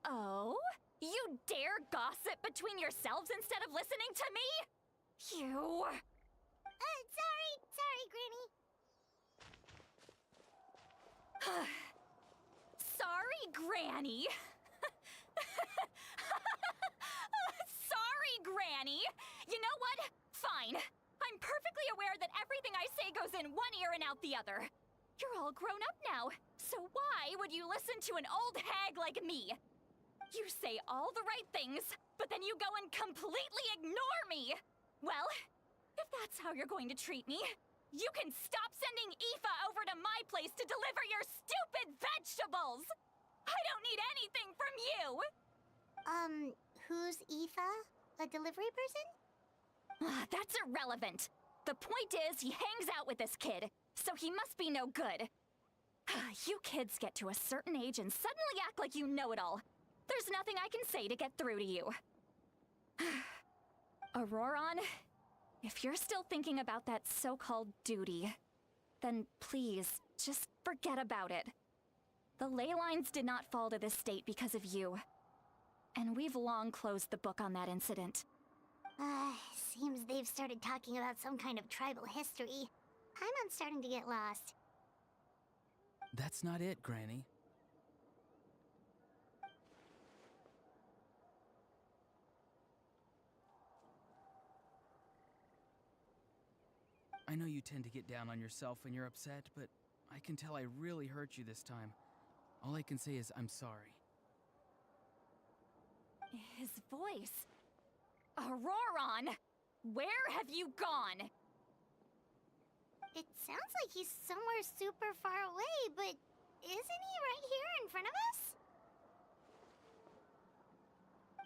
Oh? You dare gossip between yourselves instead of listening to me? You... Sorry, Granny. Sorry, Granny. Sorry, Granny. You know what? Fine. I'm perfectly aware that everything I say goes in one ear and out the other. You're all grown up now, so why would you listen to an old hag like me? You say all the right things, but then you go and completely ignore me! Well, if that's how you're going to treat me, you can stop sending Aoife over to my place to deliver your stupid vegetables! I don't need anything from you! Who's Aoife? A delivery person? That's irrelevant. The point is, he hangs out with this kid, so he must be no good. You kids get to a certain age and suddenly act like you know it all. There's nothing I can say to get through to you. Auroron, if you're still thinking about that so-called duty, then please, just forget about it. The ley lines did not fall to this state because of you. And we've long closed the book on that incident. Seems they've started talking about some kind of tribal history. I'm starting to get lost. That's not it, Granny. I know you tend to get down on yourself when you're upset, but I can tell I really hurt you this time. All I can say is I'm sorry. His voice. Auroron! Where have you gone? It sounds like he's somewhere super far away, but isn't he right here in front of us?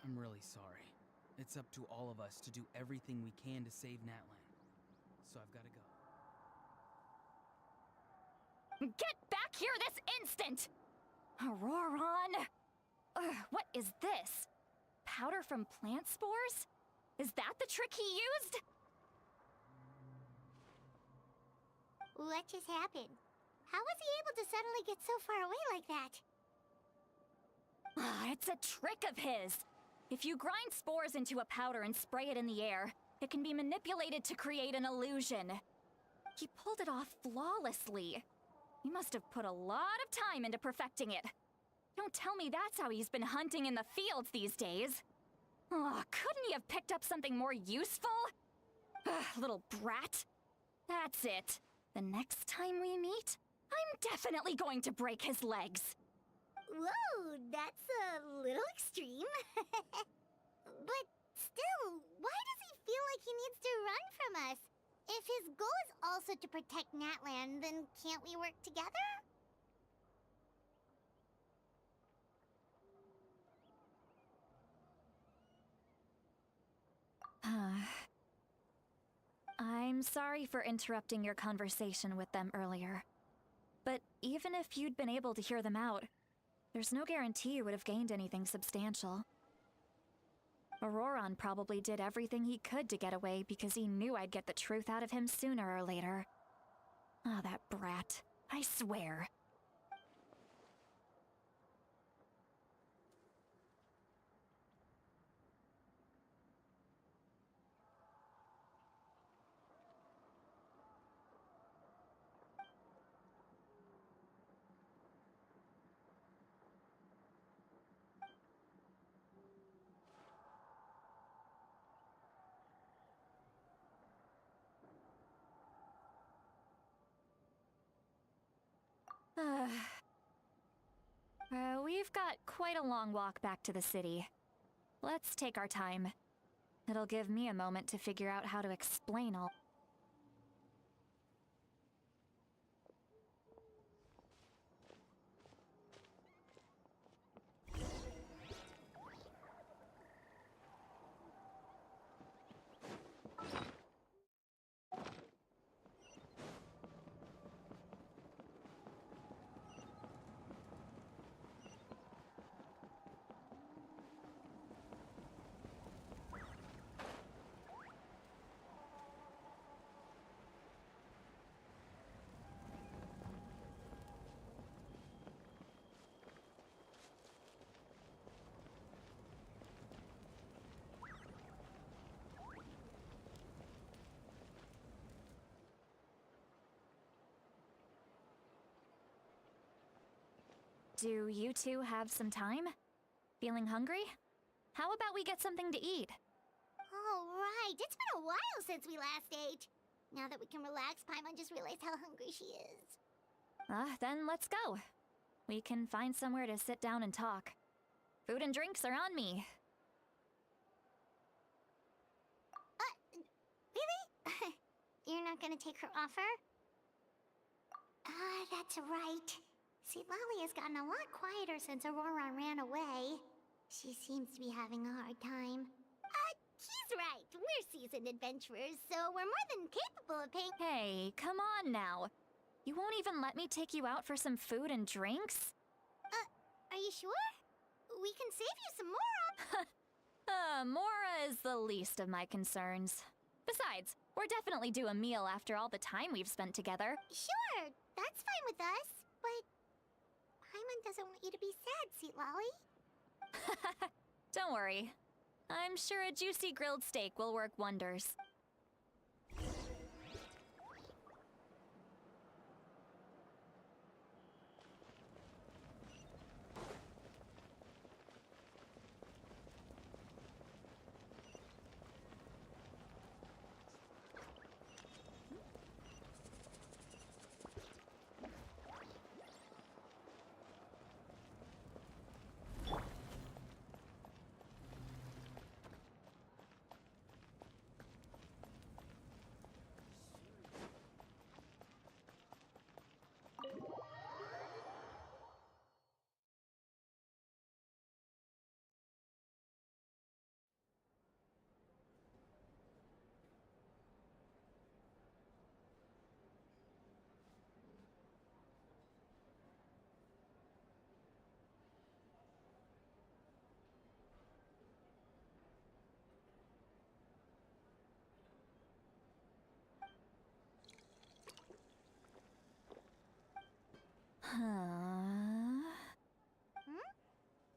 I'm really sorry. It's up to all of us to do everything we can to save Natlan. So I've got to go. Get back here this instant! Auroron! What is this? Powder from plant spores? Is that the trick he used? What just happened? How was he able to suddenly get so far away like that? It's a trick of his. If you grind spores into a powder and spray it in the air, it can be manipulated to create an illusion. He pulled it off flawlessly. He must have put a lot of time into perfecting it. Don't tell me that's how he's been hunting in the fields these days. Oh, couldn't he have picked up something more useful? Little brat. That's it. The next time we meet, I'm definitely going to break his legs. Whoa, that's a little extreme. But still, why does he feel like he needs to run from us? If his goal is also to protect Natlan, then can't we work together? I'm sorry for interrupting your conversation with them earlier. But even if you'd been able to hear them out, there's no guarantee you would have gained anything substantial. Auroron probably did everything he could to get away because he knew I'd get the truth out of him sooner or later. Ah, that brat. I swear. We've got quite a long walk back to the city. Let's take our time. It'll give me a moment to figure out how to explain all. Do you two have some time? Feeling hungry? How about we get something to eat? Oh, right. It's been a while since we last ate. Now that we can relax, Paimon just realized how hungry she is. Then let's go. We can find somewhere to sit down and talk. Food and drinks are on me. Really? You're not gonna take her offer? That's right. See, Lolly has gotten a lot quieter since Auroron ran away. She seems to be having a hard time. He's right. We're seasoned adventurers, so we're more than capable of paying— Hey, come on now. You won't even let me take you out for some food and drinks? Are you sure? We can save you some Mora. Mora is the least of my concerns. Besides, we're definitely due a meal after all the time we've spent together. Sure, that's fine with us, but Paimon doesn't want you to be sad, Sweet Lolly. Don't worry. I'm sure a juicy grilled steak will work wonders.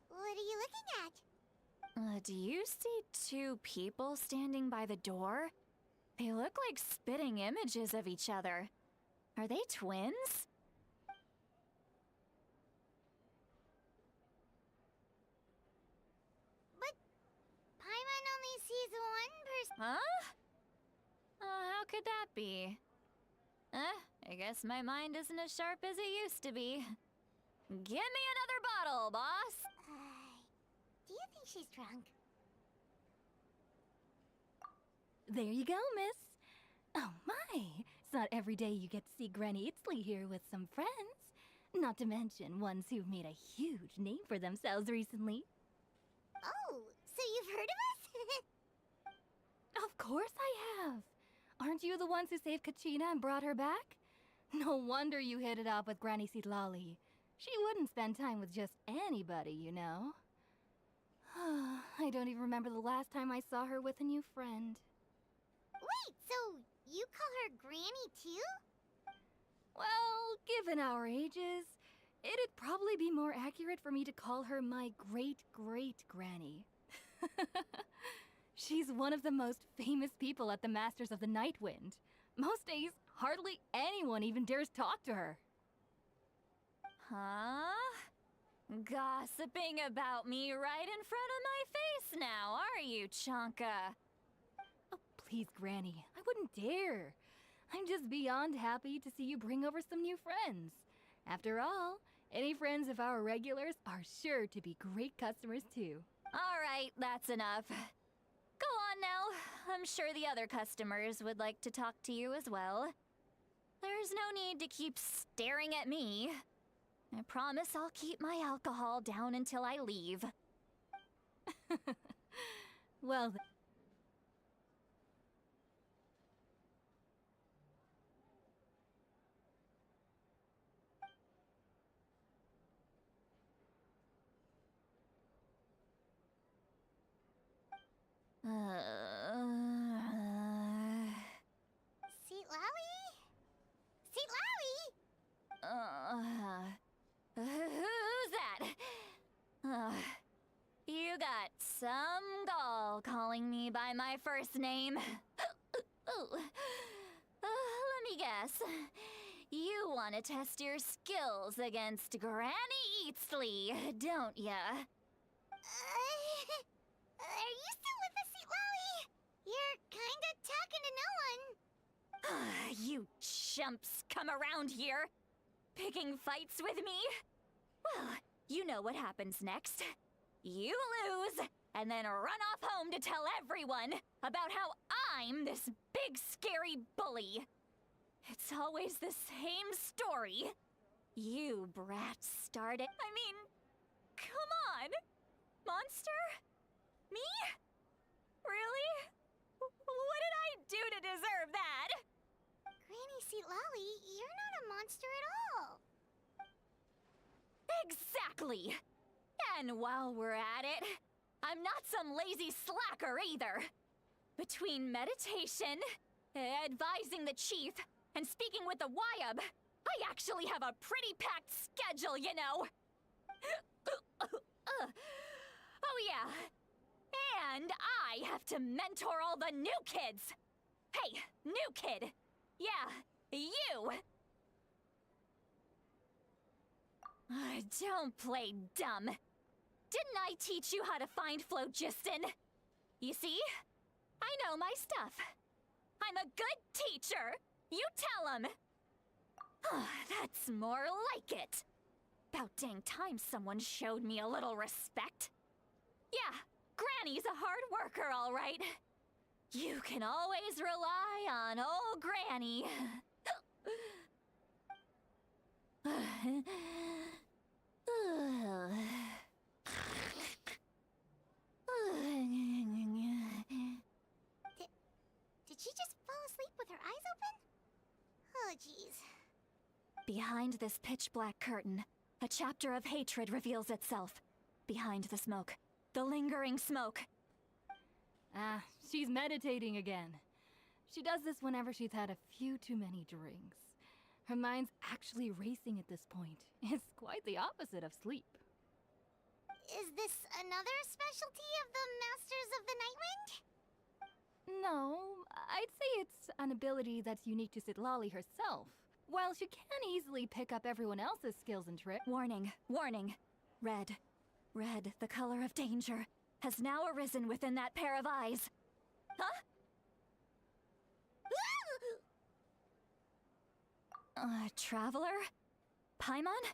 What are you looking at? Do you see two people standing by the door? They look like spitting images of each other. Are they twins? But Paimon only sees one person. Huh? How could that be? I guess my mind isn't as sharp as it used to be. Give me another bottle, boss! Do you think she's drunk? There you go, miss. Oh my, it's not every day you get to see Granny Itzley here with some friends. Not to mention ones who've made a huge name for themselves recently. Oh, so you've heard of us? Of course I have. Aren't you the ones who saved Kachina and brought her back? No wonder you hit it off with Granny Citlali. She wouldn't spend time with just anybody, you know. I don't even remember the last time I saw her with a new friend. Wait, so you call her Granny too? Well, given our ages, it'd probably be more accurate for me to call her my great-great-granny. She's one of the most famous people at the Masters of the Nightwind. Most days, hardly anyone even dares talk to her. Huh? Gossiping about me right in front of my face now, are you, Chanka? Oh, please, Granny. I wouldn't dare. I'm just beyond happy to see you bring over some new friends. After all, any friends of our regulars are sure to be great customers too. All right, that's enough. Go on now. I'm sure the other customers would like to talk to you as well. There's no need to keep staring at me. I promise I'll keep my alcohol down until I leave. Well then. Citlali? Citlali? Who's that? You got some gall calling me by my first name. Let me guess. You want to test your skills against Granny Eatsley, don't ya? Are you still with us, Citlali? You're kinda talking to no one. You chumps come around here, picking fights with me? Well, you know what happens next. You lose, and then run off home to tell everyone about how I'm this big scary bully. It's always the same story. You brats started. I mean, come on. Monster? Me? Really? What did I do to deserve that? Granny Citlali, you're not a monster at all. Exactly. And while we're at it, I'm not some lazy slacker either. Between meditation, advising the chief, and speaking with the Wyab, I actually have a pretty packed schedule, you know. Oh yeah. And I have to mentor all the new kids. Hey, new kid. Yeah, you. Don't play dumb. Didn't I teach you how to find Phlogiston? You see? I know my stuff. I'm a good teacher. You tell him. That's more like it. About dang time someone showed me a little respect. Yeah, Granny's a hard worker, all right. You can always rely on old Granny. Did she just fall asleep with her eyes open? Oh, jeez. Behind this pitch-black curtain, a chapter of hatred reveals itself. Behind the smoke. The lingering smoke. Ah, she's meditating again. She does this whenever she's had a few too many drinks. Her mind's actually racing at this point. It's quite the opposite of sleep. Is this another specialty of the Masters of the Nightwind? No, I'd say it's an ability that's unique to Citlali herself. While she can easily pick up everyone else's skills and tricks. Warning, warning. Red. Red, the color of danger, has now arisen within that pair of eyes. Huh? Traveler? Paimon?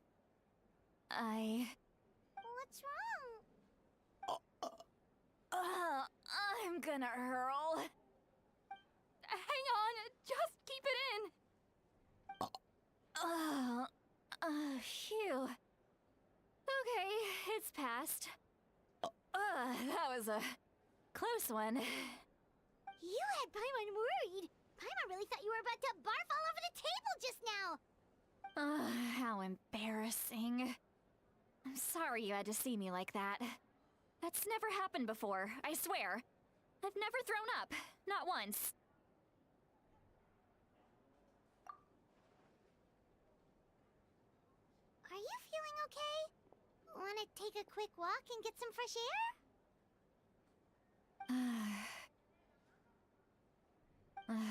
What's wrong? I'm gonna hurl. Hang on, just keep it in. Phew. Okay, it's passed. That was a close one. You had Paimon worried. Paimon really thought you were about to barf all over the table just now. How embarrassing. I'm sorry you had to see me like that. That's never happened before, I swear. I've never thrown up. Not once. Are you feeling okay? Want to take a quick walk and get some fresh air?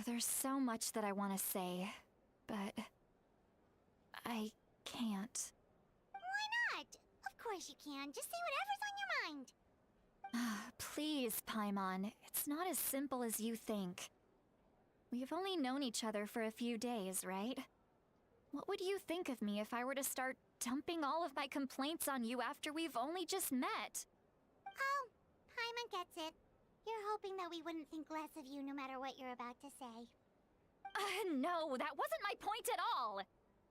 There's so much that I want to say, but I can't. Why not? Of course you can. Just say whatever's on your mind. Please, Paimon. It's not as simple as you think. We've only known each other for a few days, right? What would you think of me if I were to start dumping all of my complaints on you after we've only just met? Oh, Paimon gets it. You're hoping that we wouldn't think less of you no matter what you're about to say. No, that wasn't my point at all!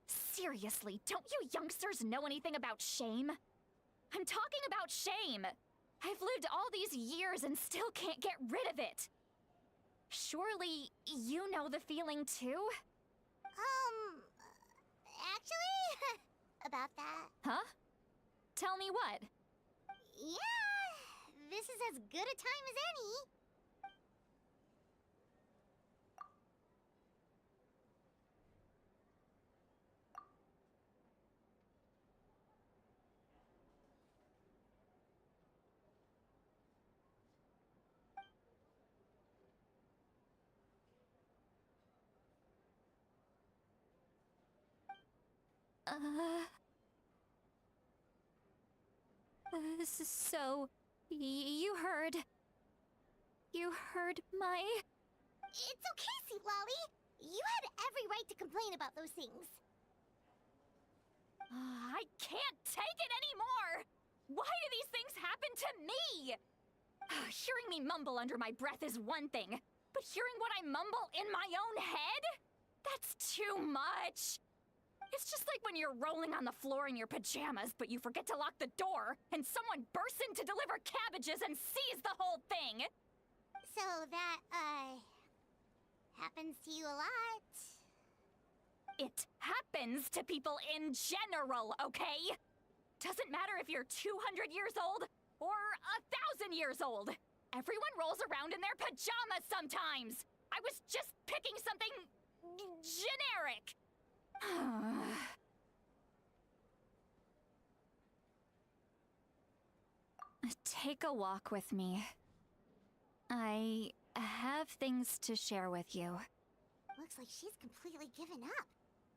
Seriously, don't you youngsters know anything about shame? I'm talking about shame! I've lived all these years and still can't get rid of it! Surely, you know the feeling too? Actually, about that. Huh? Tell me what? Yeah, this is as good a time as any. So... you heard... You heard my... It's okay, Seatlolly. You had every right to complain about those things. I can't take it anymore! Why do these things happen to me? Hearing me mumble under my breath is one thing, but hearing what I mumble in my own head? That's too much! It's just like when you're rolling on the floor in your pajamas, but you forget to lock the door, and someone bursts in to deliver cabbages and sees the whole thing! So that, happens to you a lot? It happens to people in general, okay? Doesn't matter if you're 200 years old or 1,000 years old. Everyone rolls around in their pajamas sometimes. I was just picking something generic. Take a walk with me. I have things to share with you. Looks like she's completely given up.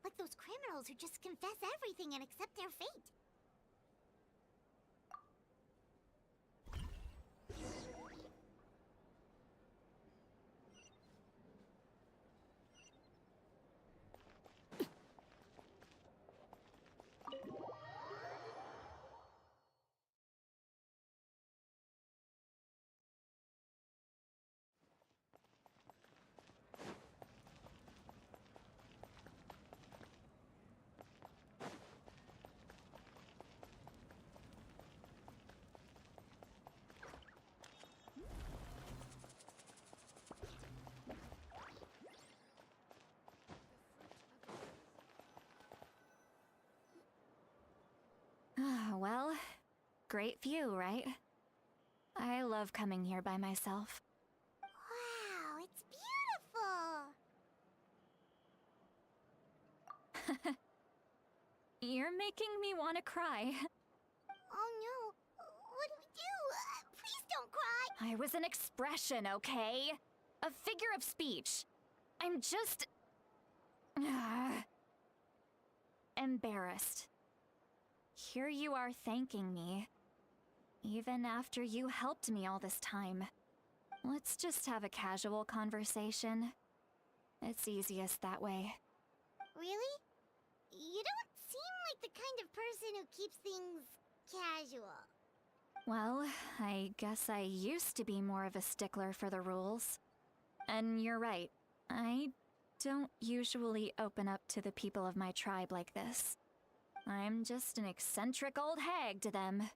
Like those criminals who just confess everything and accept their fate. Well, great view, right? I love coming here by myself. Wow, it's beautiful! You're making me want to cry. Oh no, what do we do? Please don't cry! I was an expression, okay? A figure of speech. I'm just... embarrassed. Here you are thanking me. Even after you helped me all this time. Let's just have a casual conversation. It's easiest that way. Really? You don't seem like the kind of person who keeps things casual. Well, I guess I used to be more of a stickler for the rules. And you're right, I don't usually open up to the people of my tribe like this. I'm just an eccentric old hag to them.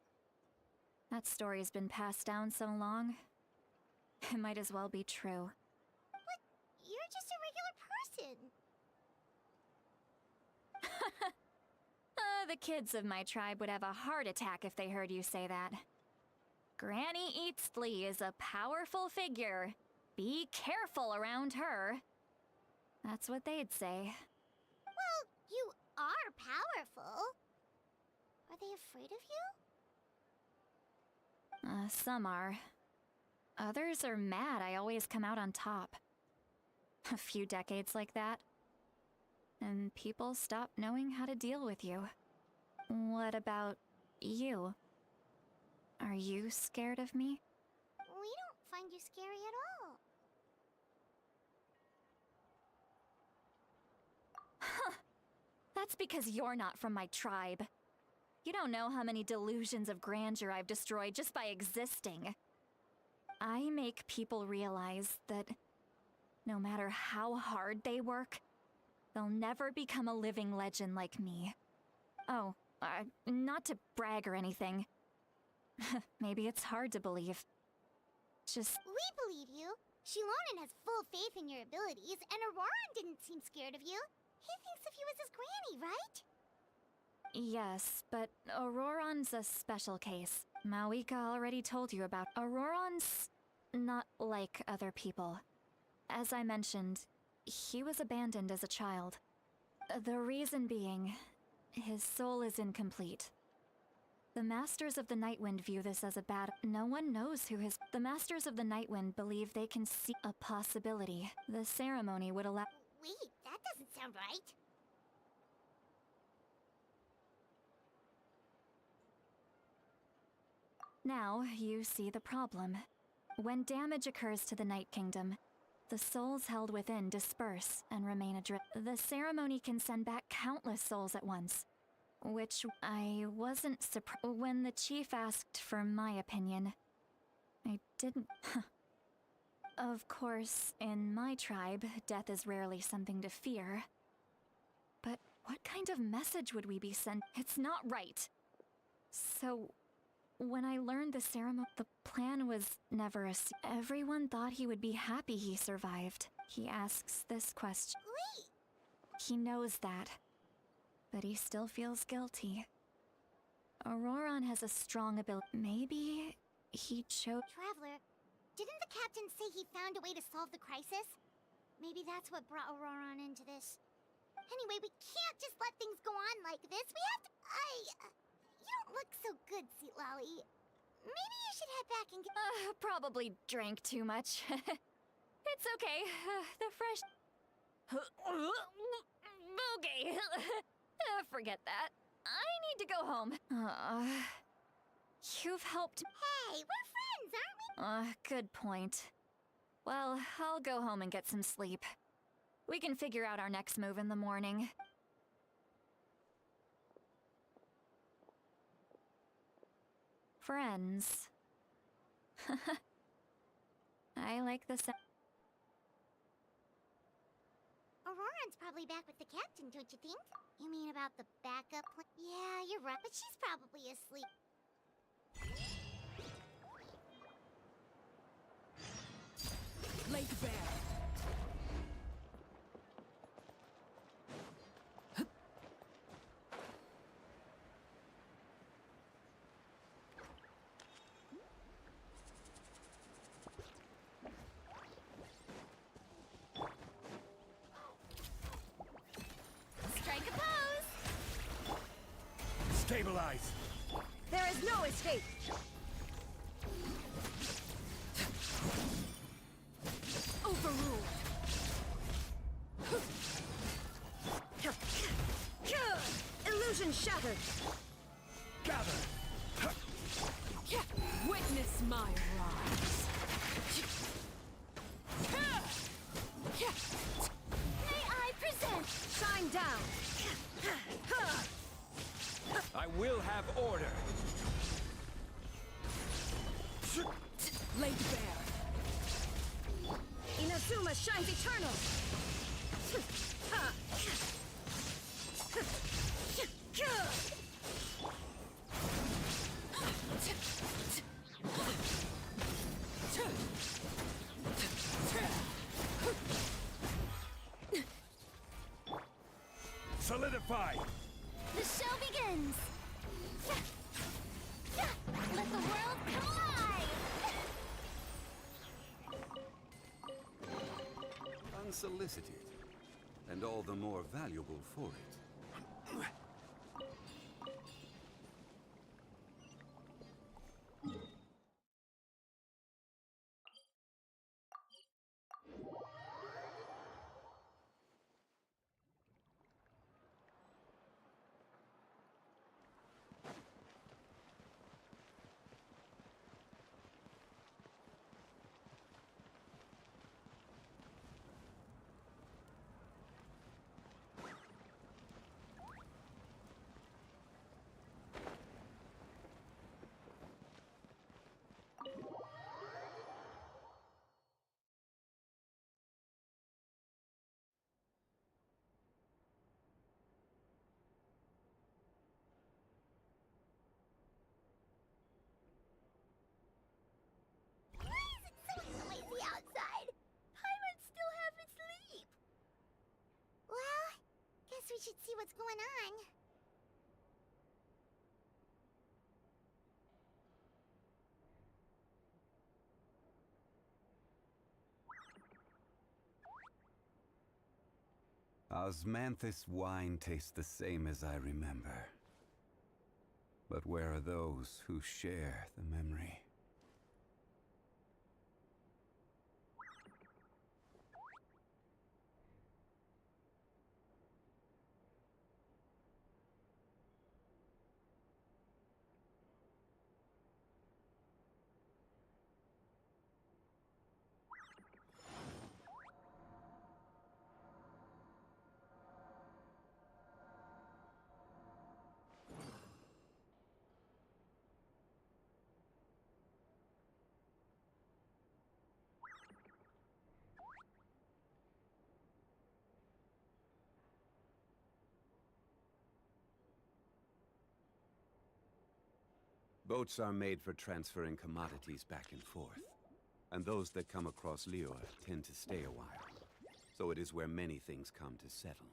That story's been passed down so long, it might as well be true. But you're just a regular captain. The kids of my tribe would have a heart attack if they heard you say that. Granny Eatsley is a powerful figure. Be careful around her. That's what they'd say. Well, you are powerful. Are they afraid of you? Some are. Others are mad I always come out on top. A few decades like that, and people stop knowing how to deal with you. What about you? Are you scared of me? We don't find you scary at all. Huh. That's because you're not from my tribe. You don't know how many delusions of grandeur I've destroyed just by existing. I make people realize that no matter how hard they work, they'll never become a living legend like me. Oh, not to brag or anything. Maybe it's hard to believe. Just... We believe you. Shilonen has full faith in your abilities, and Auroran didn't seem scared of you. He thinks of you as his granny, right? Yes, but Auroran's a special case. Mawika already told you about. Auroran's not like other people. As I mentioned, he was abandoned as a child. The reason being, his soul is incomplete. The Masters of the Nightwind view this as a bad... No one knows who his... The Masters of the Nightwind believe they can see a possibility. The ceremony would allow... Wait, that doesn't sound right. Now, you see the problem. When damage occurs to the Night Kingdom, the souls held within disperse and remain adrift. The ceremony can send back countless souls at once, which I wasn't surprised. When the chief asked for my opinion, I didn't... Of course, in my tribe, death is rarely something to fear. But what kind of message would we be sent? It's not right. So, when I learned the ceremony, the plan was never everyone thought he would be happy he survived. He asks this question. Wait! He knows that, but he still feels guilty. Auroran has a strong ability. Maybe he chose... Traveler, didn't the captain say he found a way to solve the crisis? Maybe that's what brought Auroran into this. Anyway, we can't just let things go on like this. We have to... You don't look so good, Seatlolly. Maybe you should head back and get... Probably drank too much. It's okay. The fresh... Okay. Forget that. I need to go home. You've helped... Hey, we're friends, aren't we? Good point. Well, I'll go home and get some sleep. We can figure out our next move in the morning. Friends. I like the sound. Auroran's probably back with the captain, don't you think? You mean about the backup plan? Yeah, you're right, but she's probably asleep. Lake Bear. Strike a pose! Stabilize. There is no escape. Overruled. Illusion shattered. Gather. Witness my rise. May I present? Shine down. I will have order. Lake Bear. Inazuma shines eternal. Solidify! The show begins! Let the world come alive! Unsolicited, and all the more valuable for it. Noisy outside. Pirates still haven't sleep. Well, guess we should see what's going on. Osmanthus wine tastes the same as I remember. But where are those who share the memory? Boats are made for transferring commodities back and forth. And those that come across Liyue tend to stay a while. So it is where many things come to settle.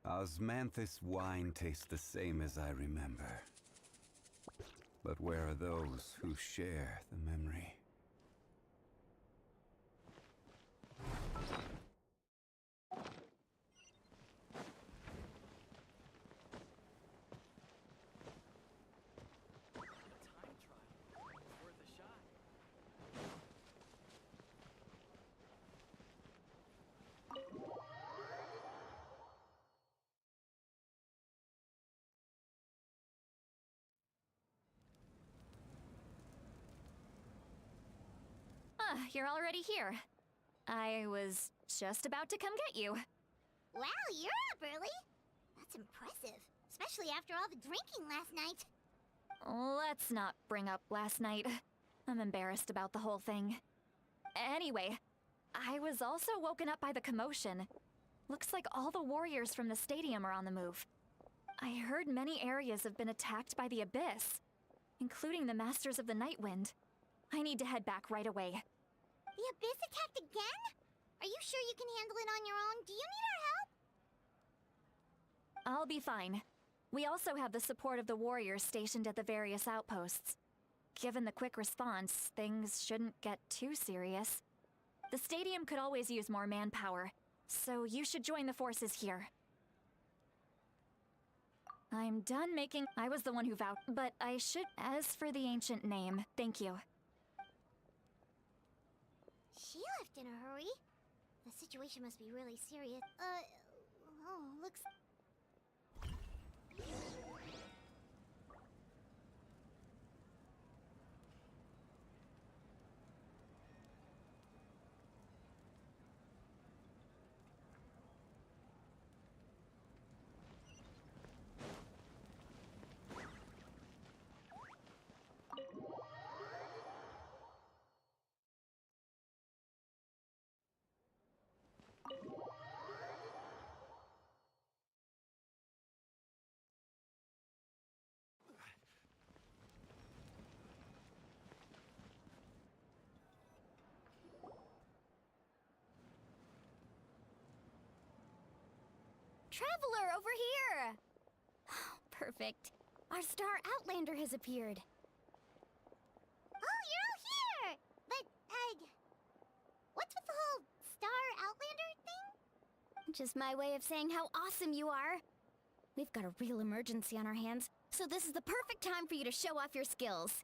Osmanthus wine tastes the same as I remember. But where are those who share the memory? You're already here. I was just about to come get you. Wow, you're up early. That's impressive, especially after all the drinking last night. Let's not bring up last night. I'm embarrassed about the whole thing. Anyway, I was also woken up by the commotion. Looks like all the warriors from the stadium are on the move. I heard many areas have been attacked by the Abyss, including the Masters of the Nightwind. I need to head back right away. The Abyss attacked again? Are you sure you can handle it on your own? Do you need our help? I'll be fine. We also have the support of the warriors stationed at the various outposts. Given the quick response, things shouldn't get too serious. The stadium could always use more manpower, so you should join the forces here. I'm done making— I was the one who vowed, but I should— As for the ancient name, thank you. She left in a hurry. The situation must be really serious. Oh, looks... Traveler, over here! Perfect. Our star Outlander has appeared. Oh, you're all here! But, what's with the whole Star Outlander thing? Just my way of saying how awesome you are. We've got a real emergency on our hands, so this is the perfect time for you to show off your skills.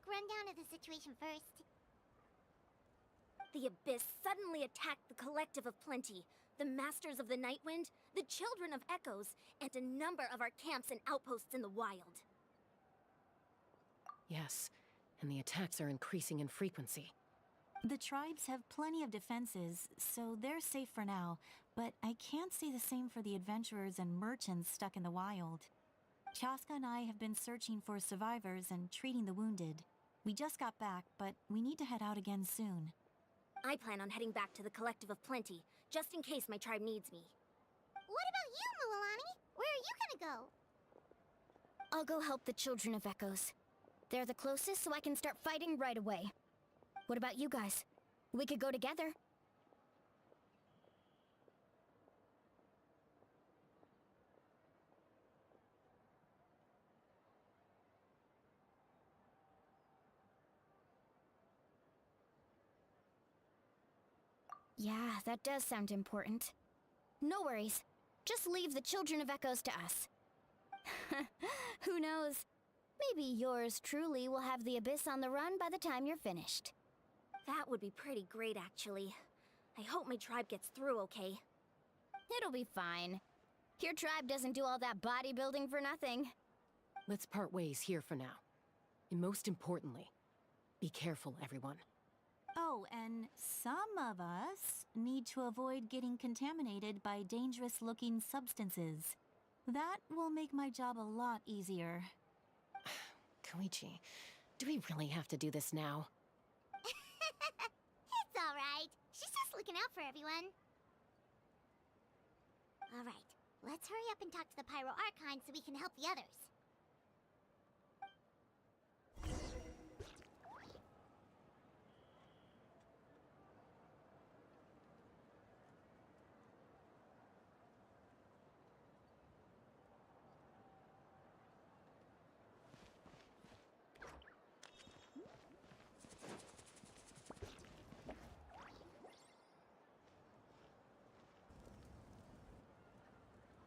quick rundown of the situation first. The Abyss suddenly attacked the Collective of Plenty, the Masters of the Nightwind, the Children of Echoes, and a number of our camps and outposts in the wild. Yes, and the attacks are increasing in frequency. The tribes have plenty of defenses, so they're safe for now, but I can't say the same for the adventurers and merchants stuck in the wild. Chaska and I have been searching for survivors and treating the wounded. We just got back, but we need to head out again soon. I plan on heading back to the Collective of Plenty, just in case my tribe needs me. What about you, Mualani? Where are you gonna go? I'll go help the Children of Echoes. They're the closest, so I can start fighting right away. What about you guys? We could go together. Yeah, that does sound important. No worries. Just leave the Children of Echoes to us. Who knows? Maybe yours truly will have the Abyss on the run by the time you're finished. That would be pretty great, actually. I hope my tribe gets through okay. It'll be fine. Your tribe doesn't do all that bodybuilding for nothing. Let's part ways here for now. And most importantly, be careful, everyone. Oh, and some of us need to avoid getting contaminated by dangerous-looking substances. That will make my job a lot easier. Koichi, do we really have to do this now? It's alright. She's just looking out for everyone. Alright, let's hurry up and talk to the Pyro Archon so we can help the others.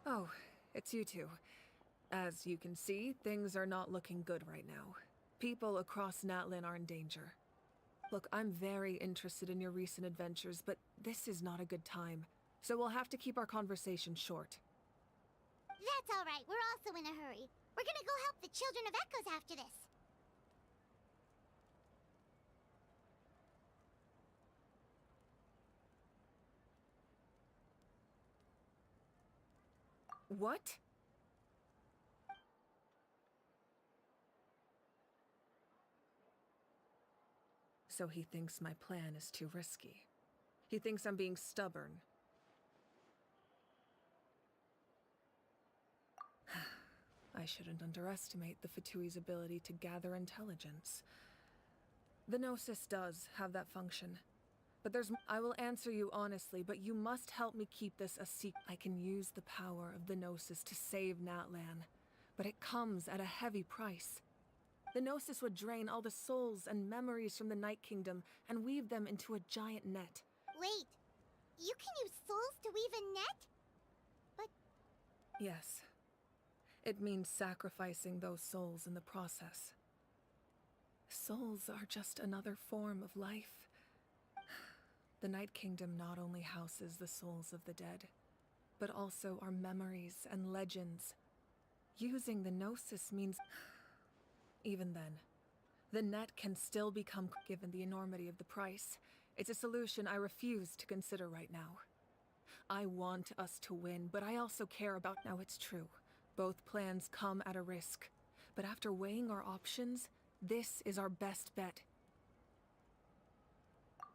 Oh, it's you two. As you can see, things are not looking good right now. People across Natlan are in danger. Look, I'm very interested in your recent adventures, but this is not a good time. So we'll have to keep our conversation short. That's alright, we're also in a hurry. We're gonna go help the Children of Echoes after this. What? So he thinks my plan is too risky. He thinks I'm being stubborn. I shouldn't underestimate the Fatui's ability to gather intelligence. The Gnosis does have that function. But I will answer you honestly, but you must help me keep this a secret. I can use the power of the Gnosis to save Natlan, but it comes at a heavy price. The Gnosis would drain all the souls and memories from the Night Kingdom and weave them into a giant net. Wait, you can use souls to weave a net? But... Yes. It means sacrificing those souls in the process. Souls are just another form of life. The Night Kingdom not only houses the souls of the dead, but also our memories and legends. Using the Gnosis means... Even then, the net can still become... Given the enormity of the price, it's a solution I refuse to consider right now. I want us to win, but I also care about... Now it's true, both plans come at a risk. But after weighing our options, this is our best bet.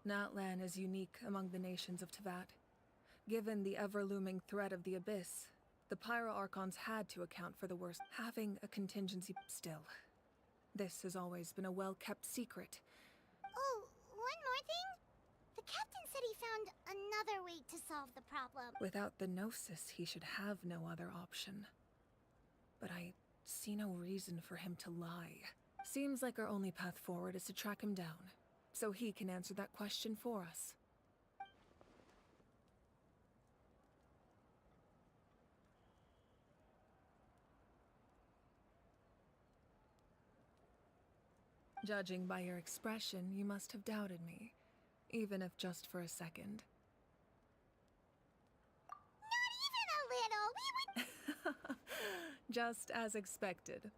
Natlan is unique among the nations of Teyvat. Given the ever-looming threat of the Abyss, the Pyro Archons had to account for the worst, having a contingency still. This has always been a well-kept secret. Oh, one more thing? The captain said he found another way to solve the problem. Without the Gnosis, he should have no other option. But I see no reason for him to lie. Seems like our only path forward is to track him down, so he can answer that question for us. Judging by your expression, you must have doubted me, even if just for a second. Not even a little. Just as expected.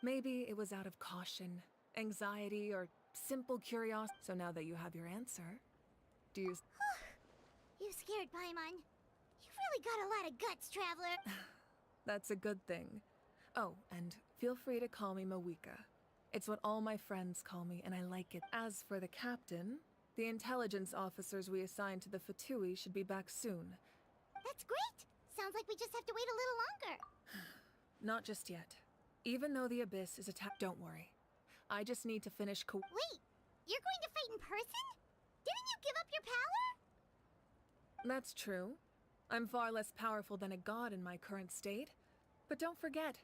Maybe it was out of caution, anxiety, or simple curiosity. So now that you have your answer, do you... You scared Paimon. You really got a lot of guts, Traveler. That's a good thing. Oh, and feel free to call me Mawika. It's what all my friends call me, and I like it. As for the captain, the intelligence officers we assigned to the Fatui should be back soon. That's great. Sounds like we just have to wait a little longer. Not just yet. Even though the Abyss is attacked, don't worry. I just need to finish Wait, you're going to fight in person? Didn't you give up your power? That's true. I'm far less powerful than a god in my current state. But don't forget,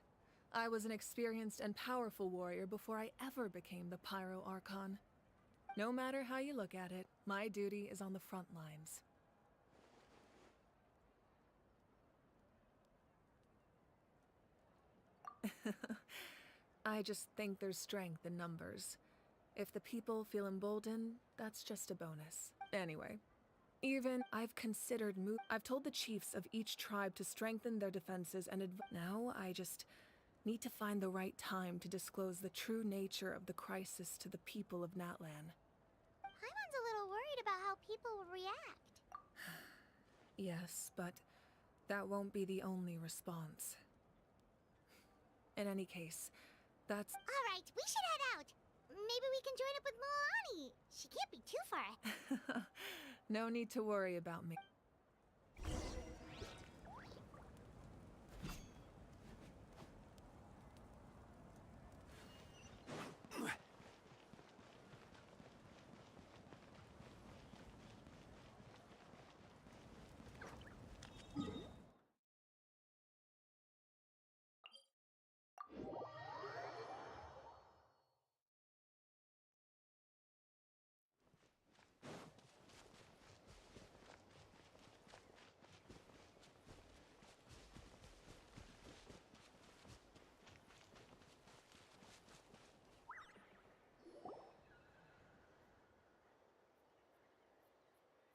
I was an experienced and powerful warrior before I ever became the Pyro Archon. No matter how you look at it, my duty is on the front lines. I just think there's strength in numbers. If the people feel emboldened, that's just a bonus. Anyway, I've told the chiefs of each tribe to strengthen their defenses and now I just need to find the right time to disclose the true nature of the crisis to the people of Natlan. Paimon's a little worried about how people will react. Yes, but that won't be the only response. In any case, that's... Alright, we should head out. Maybe we can join up with Moani. She can't be too far. No need to worry about me.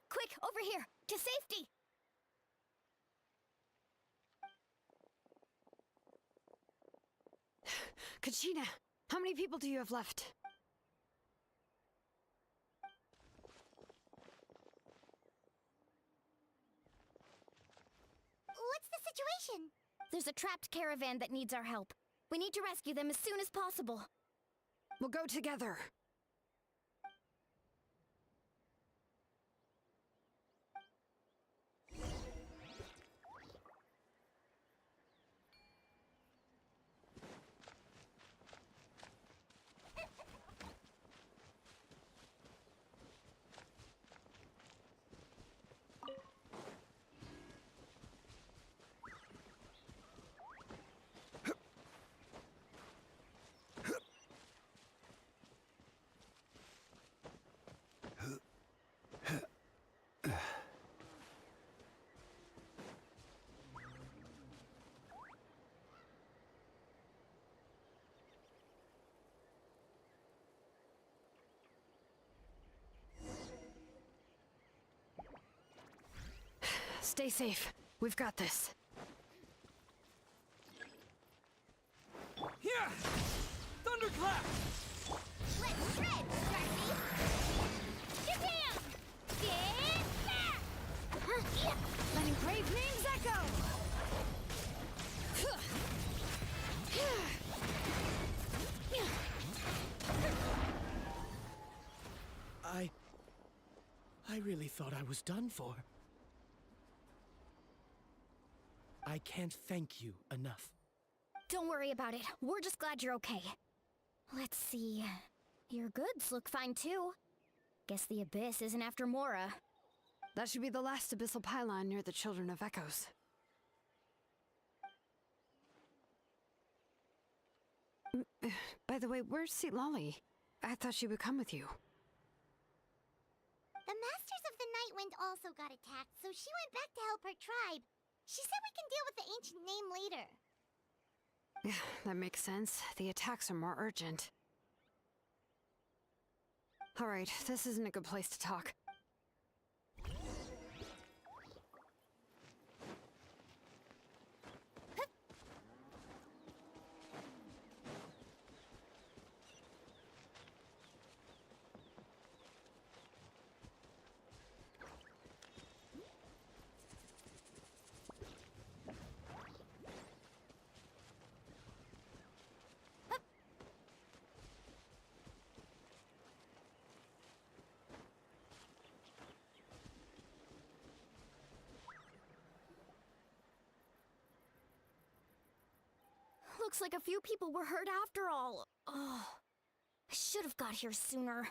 Quick, over here! To safety! Kachina, how many people do you have left? What's the situation? There's a trapped caravan that needs our help. We need to rescue them as soon as possible. We'll go together. Stay safe. We've got this. Yeah! Thunderclap! Let's shred, Darcy! Get down! Get back! Letting brave names echo! I really thought I was done for. I can't thank you enough. Don't worry about it. We're just glad you're okay. Let's see. Your goods look fine too. Guess the Abyss isn't after Mora. That should be the last abyssal pylon near the Children of Echoes. By the way, where's Citlali? I thought she would come with you. The Masters of the Night Wind also got attacked, so she went back to help her tribe. She said we can deal with the ancient name later. Yeah, that makes sense. The attacks are more urgent. Alright, this isn't a good place to talk. Looks like a few people were hurt after all. Oh, I should have got here sooner.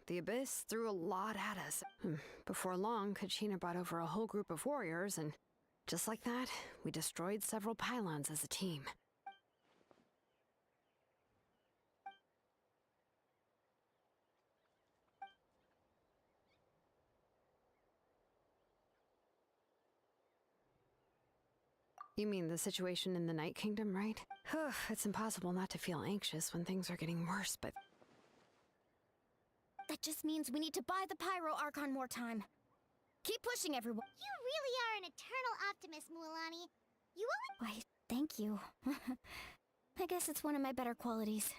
The Abyss threw a lot at us. Before long, Kachina brought over a whole group of warriors, and just like that, we destroyed several pylons as a team. You mean the situation in the Night Kingdom, right? It's impossible not to feel anxious when things are getting worse, but... That just means we need to buy the Pyro Archon more time. Keep pushing, everyone. You really are an eternal optimist, Mualani. You always— Why, thank you. I guess it's one of my better qualities.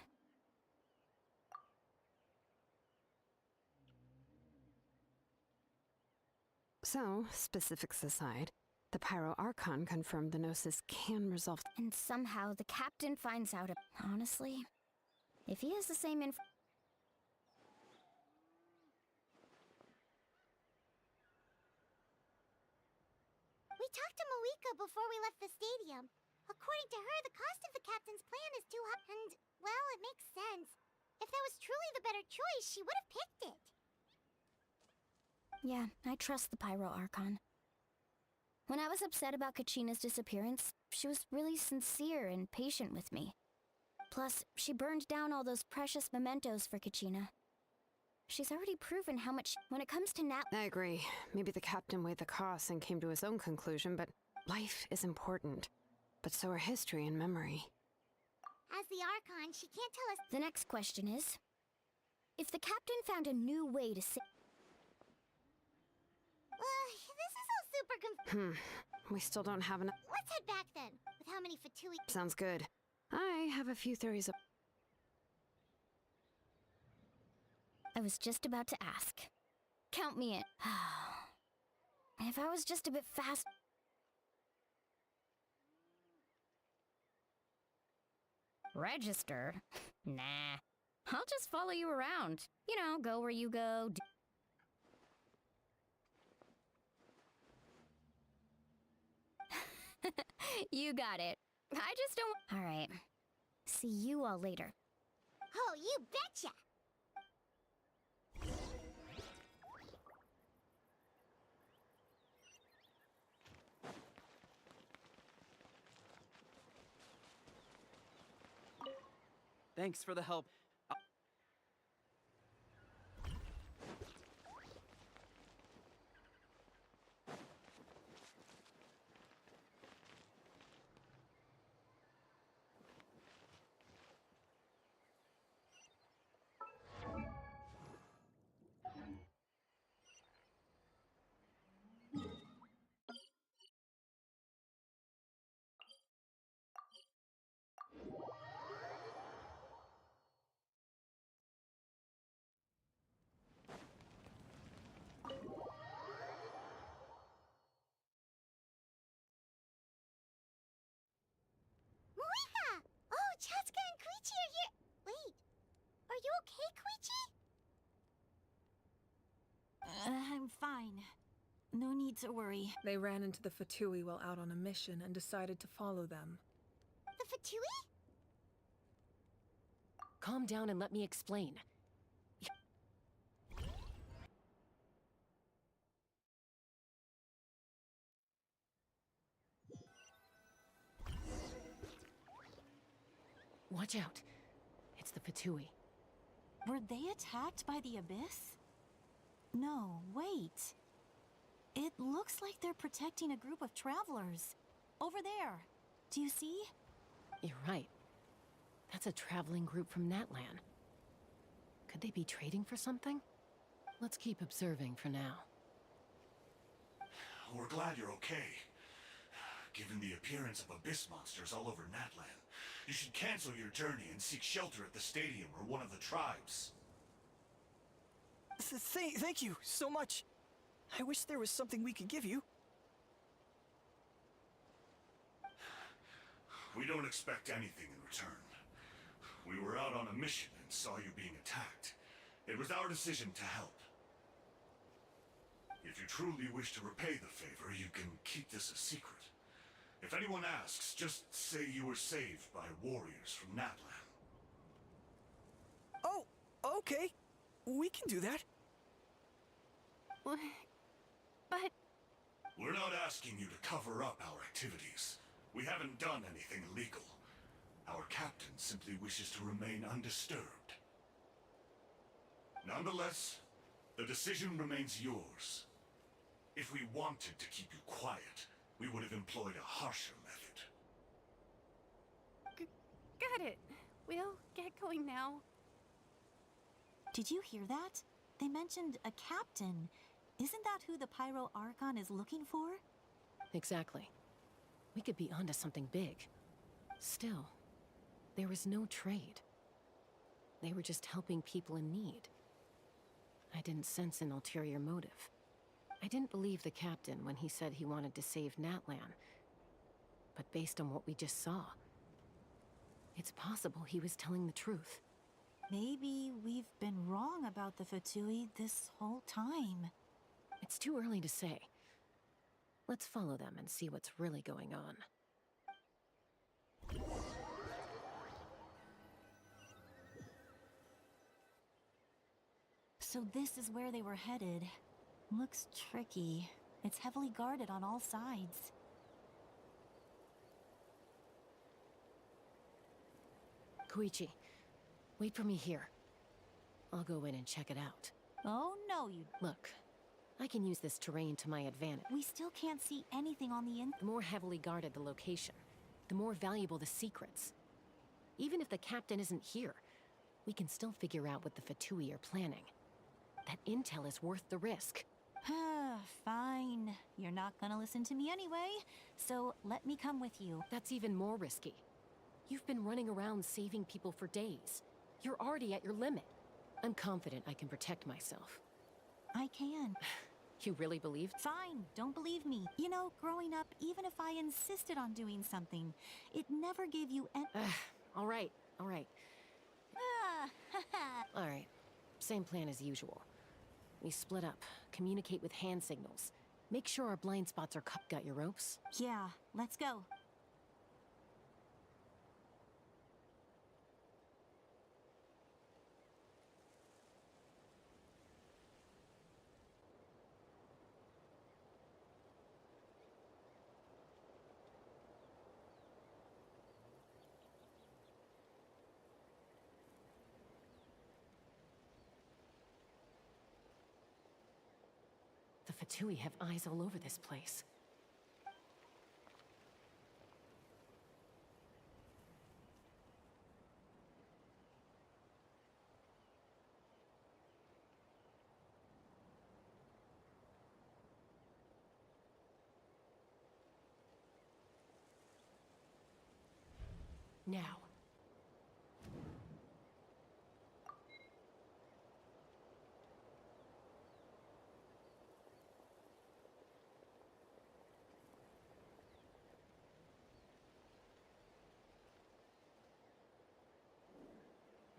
So, specifics aside, the Pyro Archon confirmed the Gnosis can resolve— And somehow the captain finds out. Honestly, if he has the same info. We talked to Malika before we left the stadium. According to her, the cost of the captain's plan is too high. And, well, it makes sense. If that was truly the better choice, she would have picked it. Yeah, I trust the Pyro Archon. When I was upset about Kachina's disappearance, she was really sincere and patient with me. Plus, she burned down all those precious mementos for Kachina. She's already proven how much— When it comes to Nat— I agree. Maybe the captain weighed the costs and came to his own conclusion, but life is important. But so are history and memory. As the Archon, she can't tell us— The next question is, if the captain found a new way to say— this is all super We still don't have enough— Let's head back then, with how many Fatui— Sounds good. I have a few theories of— I was just about to ask. Count me in. If I was just a bit fast— Register? Nah. I'll just follow you around. You know, go where you go. You got it. I just don't— Alright. See you all later. Oh, you betcha! Thanks for the help. Malika! Oh, Chaska and Koichi are here! Wait, are you okay, Koichi? I'm fine. No need to worry. They ran into the Fatui while out on a mission and decided to follow them. The Fatui? Calm down and let me explain. Watch out. It's the Fatui. Were they attacked by the Abyss? No, wait. It looks like they're protecting a group of travelers. Over there. Do you see? You're right. That's a traveling group from Natlan. Could they be trading for something? Let's keep observing for now. We're glad you're okay. Given the appearance of abyss monsters all over Natlan, you should cancel your journey and seek shelter at the stadium or one of the tribes. Thank you so much. I wish there was something we could give you. We don't expect anything in return. We were out on a mission and saw you being attacked. It was our decision to help. If you truly wish to repay the favor, you can keep this a secret. If anyone asks, just say you were saved by warriors from Natlan. Oh, okay. We can do that. But... We're not asking you to cover up our activities. We haven't done anything illegal. Our captain simply wishes to remain undisturbed. Nonetheless, the decision remains yours. If we wanted to keep you quiet, we would have employed a harsher method. Got it. We'll get going now. Did you hear that? They mentioned a captain. Isn't that who the Pyro Archon is looking for? Exactly. We could be onto something big. Still, there was no trade. They were just helping people in need. I didn't sense an ulterior motive. I didn't believe the captain when he said he wanted to save Natlan. But based on what we just saw, it's possible he was telling the truth. Maybe we've been wrong about the Fatui this whole time. It's too early to say. Let's follow them and see what's really going on. So this is where they were headed. Looks tricky. It's heavily guarded on all sides. Koichi, wait for me here. I'll go in and check it out. Oh no, you... Look, I can use this terrain to my advantage. We still can't see anything on the The more heavily guarded the location, the more valuable the secrets. Even if the captain isn't here, we can still figure out what the Fatui are planning. That intel is worth the risk. Fine. You're not gonna listen to me anyway, so let me come with you. That's even more risky. You've been running around saving people for days. You're already at your limit. I'm confident I can protect myself. I can. You really believe? Fine, don't believe me. You know, growing up, even if I insisted on doing something, it never gave you any... All right. All right. Same plan as usual. We split up, communicate with hand signals. Make sure our blind spots are cut. Got your ropes? Yeah, let's go. The Fatui have eyes all over this place. Now.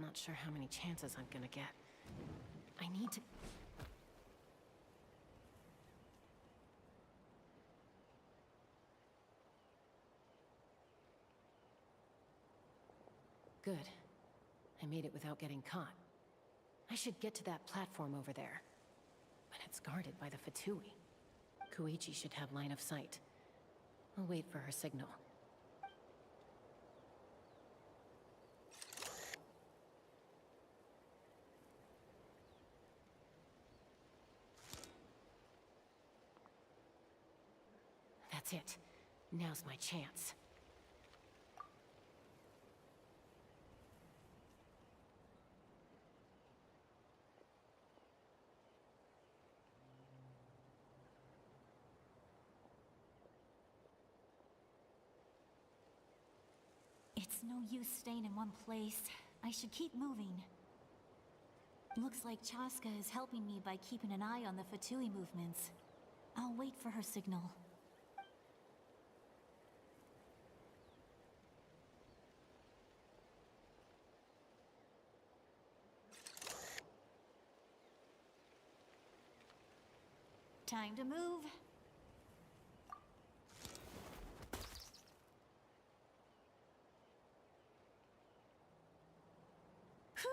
Not sure how many chances I'm gonna get. I need to... Good. I made it without getting caught. I should get to that platform over there. But it's guarded by the Fatui. Koichi should have line of sight. I'll wait for her signal. That's it. Now's my chance. It's no use staying in one place. I should keep moving. Looks like Chaska is helping me by keeping an eye on the Fatui movements. I'll wait for her signal. Time to move. Whew!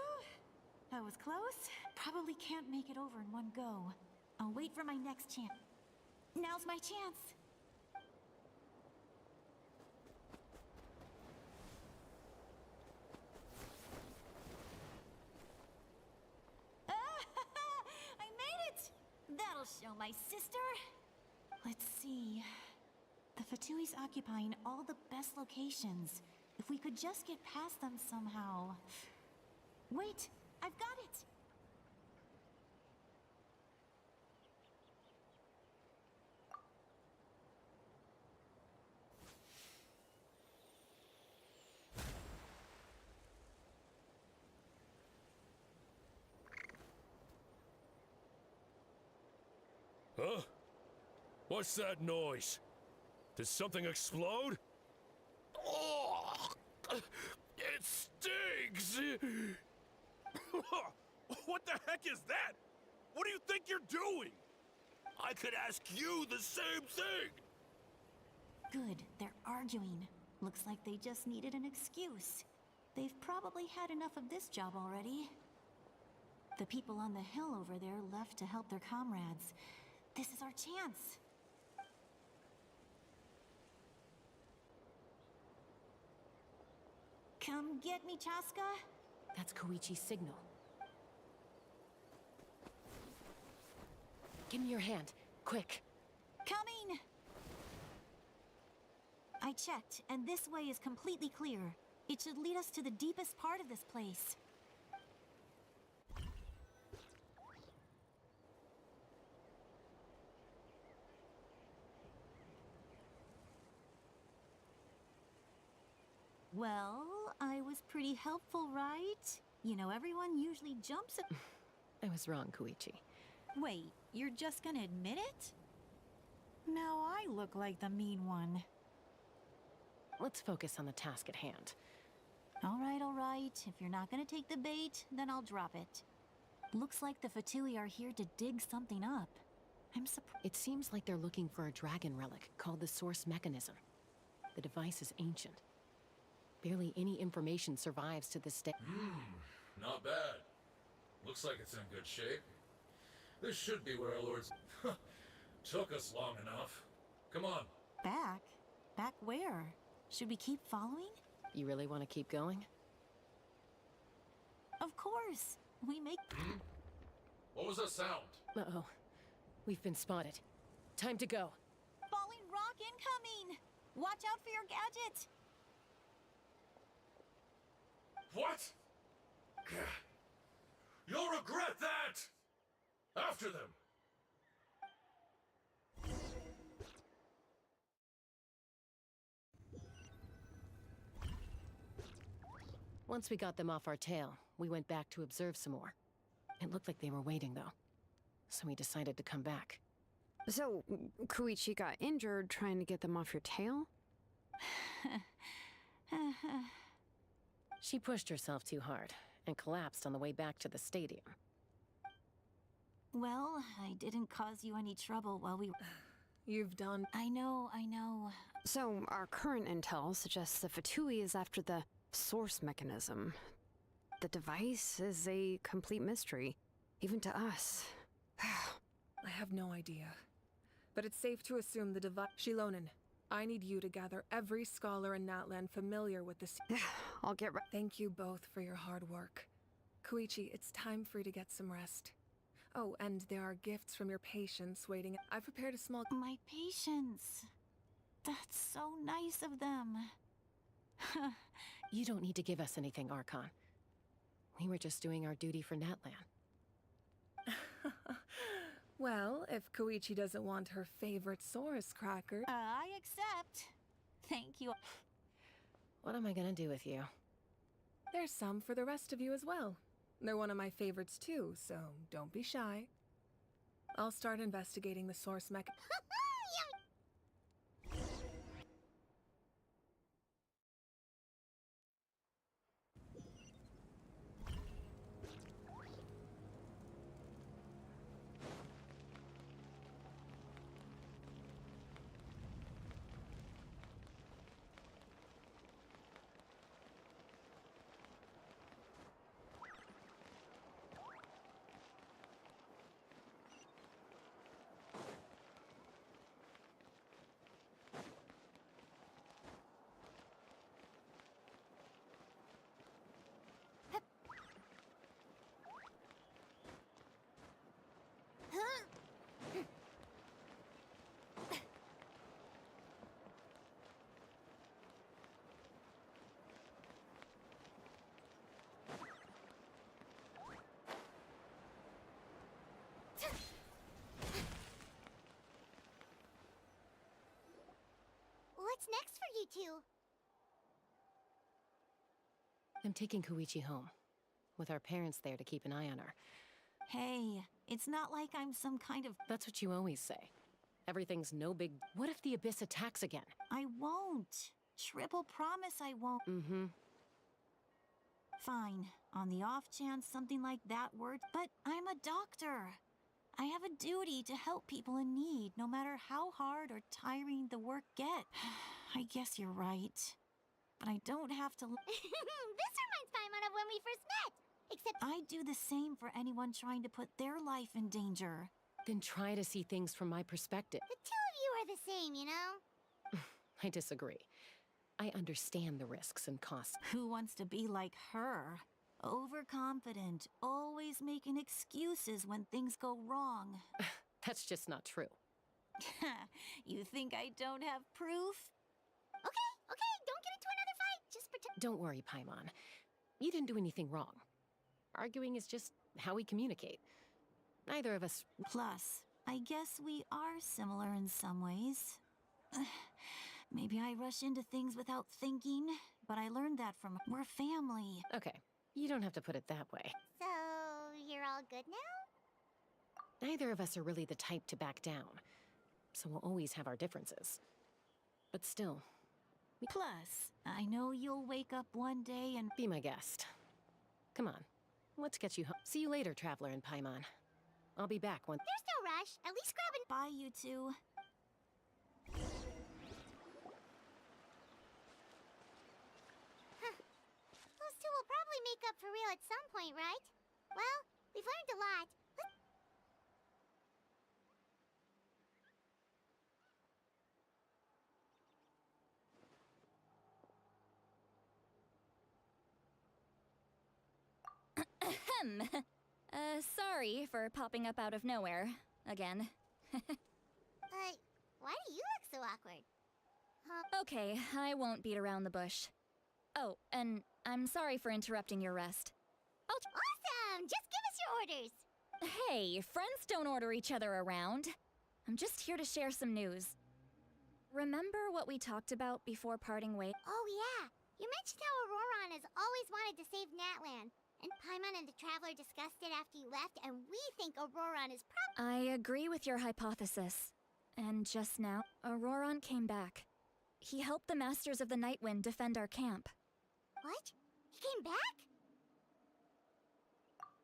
That was close. Probably can't make it over in one go. I'll wait for my next chance. Now's my chance. I made it! That'll show my sister. Let's see. The Fatui's occupying all the best locations. If we could just get past them somehow. Wait, I've got it! Huh? What's that noise? Did something explode? Oh! It stinks! What the heck is that? What do you think you're doing? I could ask you the same thing! Good, they're arguing. Looks like they just needed an excuse. They've probably had enough of this job already. The people on the hill over there left to help their comrades. This is our chance. Come get me, Chaska. That's Koichi's signal. Give me your hand, quick. Coming! I checked, and this way is completely clear. It should lead us to the deepest part of this place. Well, I was pretty helpful, right? You know, everyone usually jumps at... I was wrong, Koichi. Wait, you're just gonna admit it? Now I look like the mean one. Let's focus on the task at hand. All right. If you're not gonna take the bait, then I'll drop it. Looks like the Fatui are here to dig something up. I'm surprised. It seems like they're looking for a dragon relic called the Source Mechanism. The device is ancient. Barely any information survives to this day. Not bad. Looks like it's in good shape. This should be where our lords... Took us long enough. Come on. Back? Back where? Should we keep following? You really want to keep going? Of course. We make... What was that sound? Uh-oh. We've been spotted. Time to go. Falling rock incoming! Watch out for your gadget! What? You'll regret that! After them! Once we got them off our tail, we went back to observe some more. It looked like they were waiting, though. So we decided to come back. So, Koichi got injured trying to get them off your tail? She pushed herself too hard and collapsed on the way back to the stadium. Well, I didn't cause you any trouble while we... You've done... I know. So, our current intel suggests the Fatui is after the Source Mechanism. The device is a complete mystery, even to us. I have no idea. But it's safe to assume the device... Shilonen, I need you to gather every scholar in Natlan familiar with this... I'll get right... Thank you both for your hard work. Koichi, it's time for you to get some rest. Oh, and there are gifts from your patients waiting. I've prepared a small... My patients. That's so nice of them. You don't need to give us anything, Archon. We were just doing our duty for Natlan. Well, if Koichi doesn't want her favorite Saurus cracker... I accept. Thank you. What am I gonna do with you? There's some for the rest of you as well. They're one of my favorites too, so don't be shy. I'll start investigating the source mechanism. What's next for you two? I'm taking Koichi home, with our parents there to keep an eye on her. Hey, it's not like I'm some kind of... That's what you always say. Everything's no big... What if the Abyss attacks again? I won't. Triple promise I won't. Mm-hmm. Fine. On the off chance something like that word, but I'm a doctor. I have a duty to help people in need, no matter how hard or tiring the work gets. I guess you're right. But I don't have to... This reminds Paimon of when we first met! Except I do the same for anyone trying to put their life in danger. Then try to see things from my perspective. the two of you are the same, you know? I disagree. I understand the risks and costs. Who wants to be like her? Overconfident, always making excuses when things go wrong. That's just not true. You think I don't have proof? Okay, don't get into another fight. Just pretend. Don't worry, Paimon. You didn't do anything wrong. Arguing is just how we communicate. Neither of us... Plus, I guess we are similar in some ways. Maybe I rush into things without thinking, but I learned that from... We're family. Okay, you don't have to put it that way. So, you're all good now? Neither of us are really the type to back down, so we'll always have our differences. But still... Plus, I know you'll wake up one day and... Be my guest. Come on, let's get you home. See you later, Traveler and Paimon. I'll be back when... There's no rush. At least grab an... Bye, you two. Those two will probably make up for real at some point, right? Well, we've learned a lot. Ahem. Sorry for popping up out of nowhere. Again. Why do you look so awkward? Huh? Okay, I won't beat around the bush. Oh, and I'm sorry for interrupting your rest. Awesome! Just give us your orders! Hey, friends don't order each other around. I'm just here to share some news. Remember what we talked about before parting ways? Oh yeah! You mentioned how Auroron has always wanted to save Natlan. And Paimon and the Traveler discussed it after you left, and we think Auroron is I agree with your hypothesis. And just now, Auroron came back. He helped the Masters of the Nightwind defend our camp. What? He came back?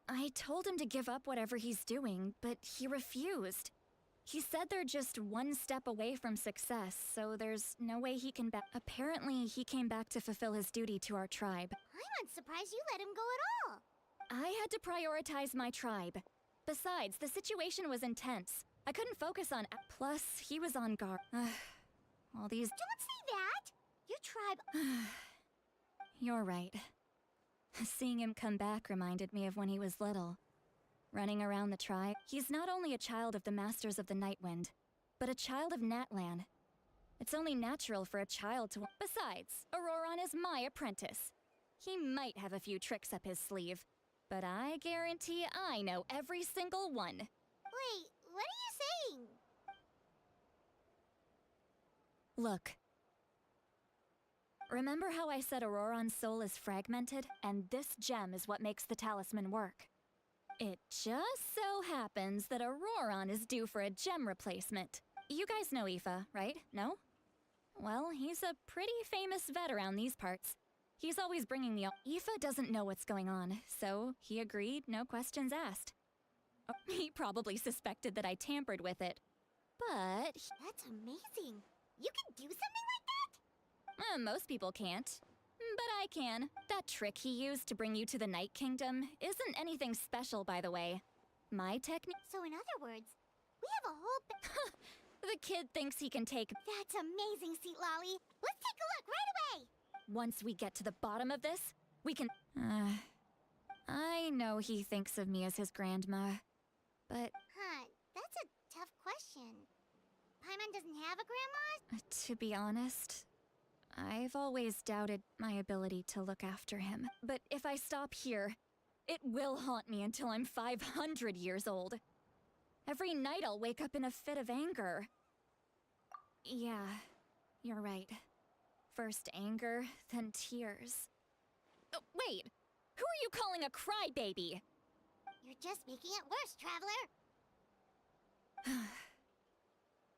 I told him to give up whatever he's doing, but he refused. He said they're just one step away from success, so there's no way he can Apparently, he came back to fulfill his duty to our tribe. I'm unsurprised you let him go at all. I had to prioritize my tribe. Besides, the situation was intense. I couldn't focus on... Plus, he was on guard. All these... Don't say that! Your tribe... You're right. Seeing him come back reminded me of when he was little. Running around the tribe. He's not only a child of the Masters of the Nightwind, but a child of Natlan. It's only natural for a child to... Besides, Auroron is my apprentice. He might have a few tricks up his sleeve, but I guarantee I know every single one. Wait, what are you saying? Look. Remember how I said Auroron's soul is fragmented? And this gem is what makes the talisman work. It just so happens that Auroron is due for a gem replacement. You guys know Aoife, right? No? Well, he's a pretty famous vet around these parts. He's always bringing the... Aoife doesn't know what's going on, so he agreed, no questions asked. Oh, he probably suspected that I tampered with it. But... That's amazing. You can do something like that? Most people can't. But I can. That trick he used to bring you to the Night Kingdom isn't anything special, by the way. My technique... So in other words, we have a whole... The kid thinks he can take... That's amazing, Seat Lolly. Let's take a look right away. Once we get to the bottom of this, we can... I know he thinks of me as his grandma, but... Huh, that's a tough question. Paimon doesn't have a grandma? To be honest, I've always doubted my ability to look after him. But if I stop here, it will haunt me until I'm 500 years old. Every night I'll wake up in a fit of anger. Yeah, you're right. First anger, then tears. Oh, wait! Who are you calling a crybaby? You're just making it worse, Traveler.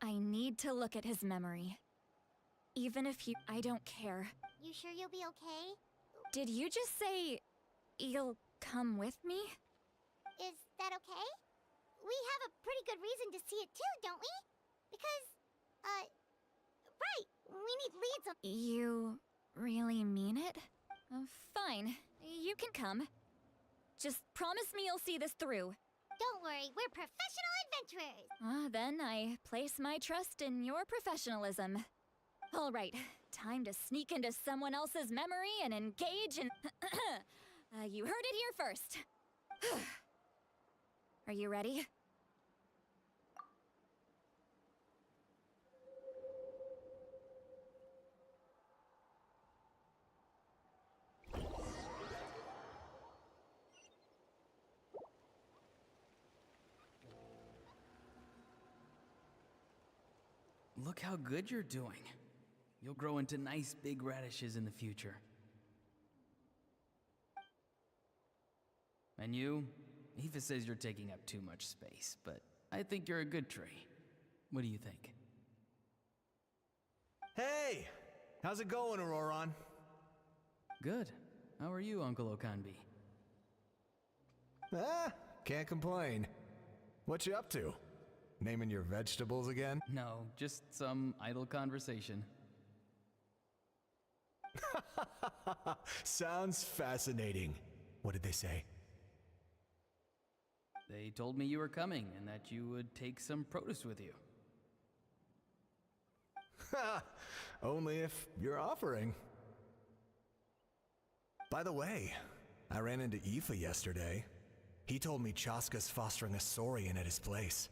I need to look at his memory. Even if you... I don't care. You sure you'll be okay? Did you just say... you'll come with me? Is that okay? We have a pretty good reason to see it too, don't we? Because, right, we need leads on... You really mean it? Fine, you can come. Just promise me you'll see this through. Don't worry, we're professional adventurers! Then I place my trust in your professionalism. All right, time to sneak into someone else's memory and engage in... you heard it here first. Are you ready? Look how good you're doing. You'll grow into nice big radishes in the future. And you? Aoife says you're taking up too much space, but I think you're a good tree. What do you think? Hey! How's it going, Auroron? Good. How are you, Uncle Okanbi? Can't complain. What you up to? Naming your vegetables again? No, just some idle conversation. Sounds fascinating. What did they say? They told me you were coming and that you would take some produce with you. Only if you're offering. By the way, I ran into Aoife yesterday. He told me Chaska's fostering a Saurian at his place.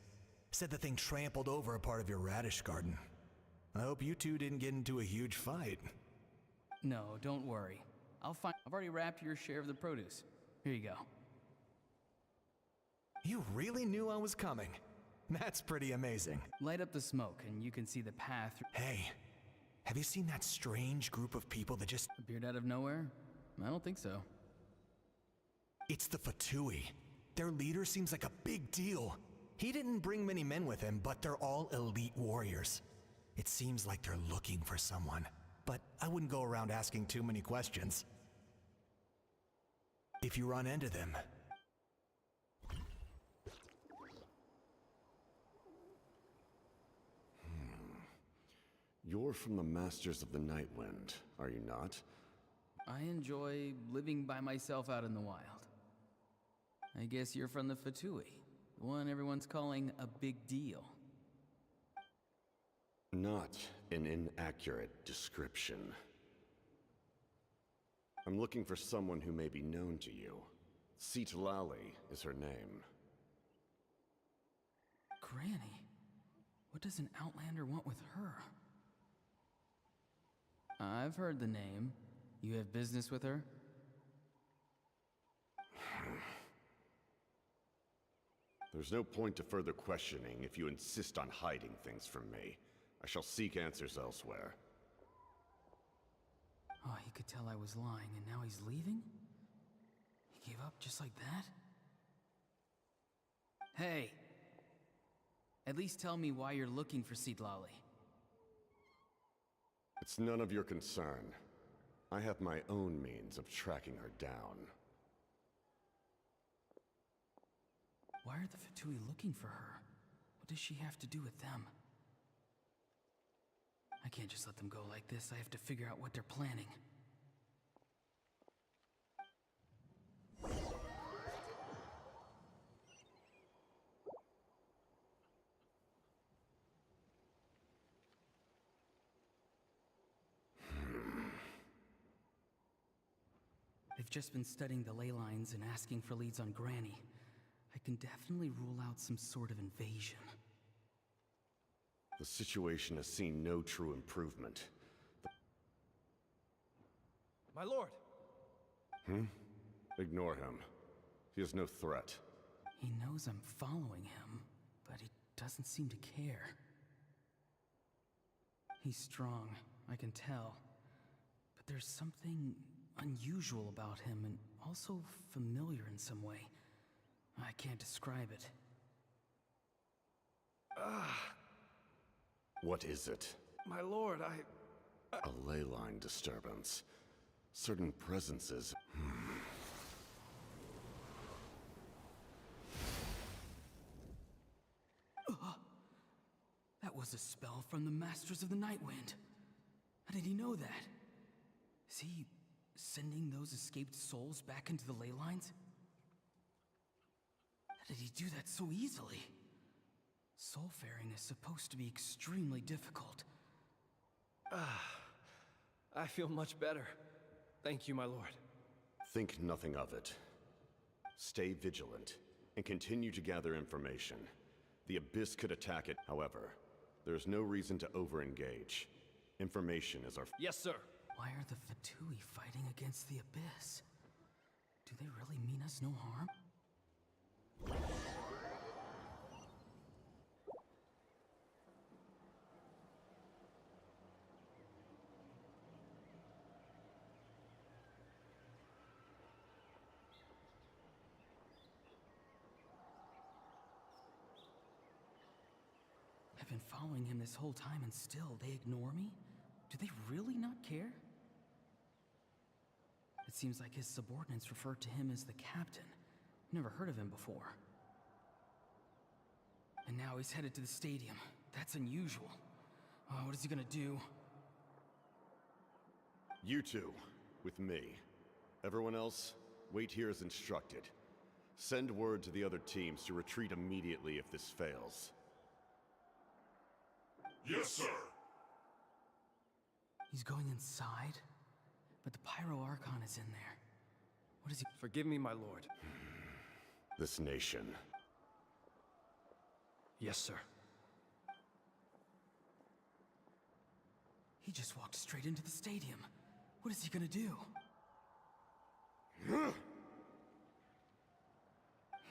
Said the thing trampled over a part of your radish garden. I hope you two didn't get into a huge fight. No, don't worry. I've already wrapped your share of the produce. Here you go. You really knew I was coming. That's pretty amazing. Light up the smoke and you can see the path through. Hey, have you seen that strange group of people that just appeared out of nowhere? I don't think so. It's the Fatui. Their leader seems like a big deal. He didn't bring many men with him, but they're all elite warriors. It seems like they're looking for someone, but I wouldn't go around asking too many questions. If you run into them... You're from the Masters of the Nightwind, are you not? I enjoy living by myself out in the wild. I guess you're from the Fatui. The one everyone's calling a big deal. Not an inaccurate description. I'm looking for someone who may be known to you. Citlali is her name. Granny? What does an Outlander want with her? I've heard the name. You have business with her? There's no point to further questioning if you insist on hiding things from me. I shall seek answers elsewhere. Oh, he could tell I was lying, and now he's leaving? He gave up just like that? Hey! At least tell me why you're looking for Citlali. It's none of your concern. I have my own means of tracking her down. Why are the Fatui looking for her? What does she have to do with them? I can't just let them go like this. I have to figure out what they're planning. They've just been studying the ley lines and asking for leads on Granny. I can definitely rule out some sort of invasion. The situation has seen no true improvement. My lord! Ignore him. He is no threat. He knows I'm following him, but he doesn't seem to care. He's strong, I can tell. But there's something unusual about him and also familiar in some way. I can't describe it. What is it? My lord, A ley line disturbance. Certain presences. That was a spell from the Masters of the Nightwind. How did he know that? Is he sending those escaped souls back into the ley lines? How did he do that so easily? Soulfaring is supposed to be extremely difficult. I feel much better. Thank you, my lord. Think nothing of it. Stay vigilant, and continue to gather information. The Abyss could attack it, however. There's no reason to over-engage. Information is our... Yes, sir. Why are the Fatui fighting against the Abyss? Do they really mean us no harm? I've been following him this whole time and still they ignore me? Do they really not care? It seems like his subordinates refer to him as the captain. Never heard of him before. And now he's headed to the stadium. That's unusual. Oh, what is he gonna do? You two, with me. Everyone else, wait here as instructed. Send word to the other teams to retreat immediately if this fails. Yes, sir. He's going inside? But the Pyro Archon is in there. What is he— Forgive me, my lord. This nation. Yes, sir. He just walked straight into the stadium. What is he gonna do?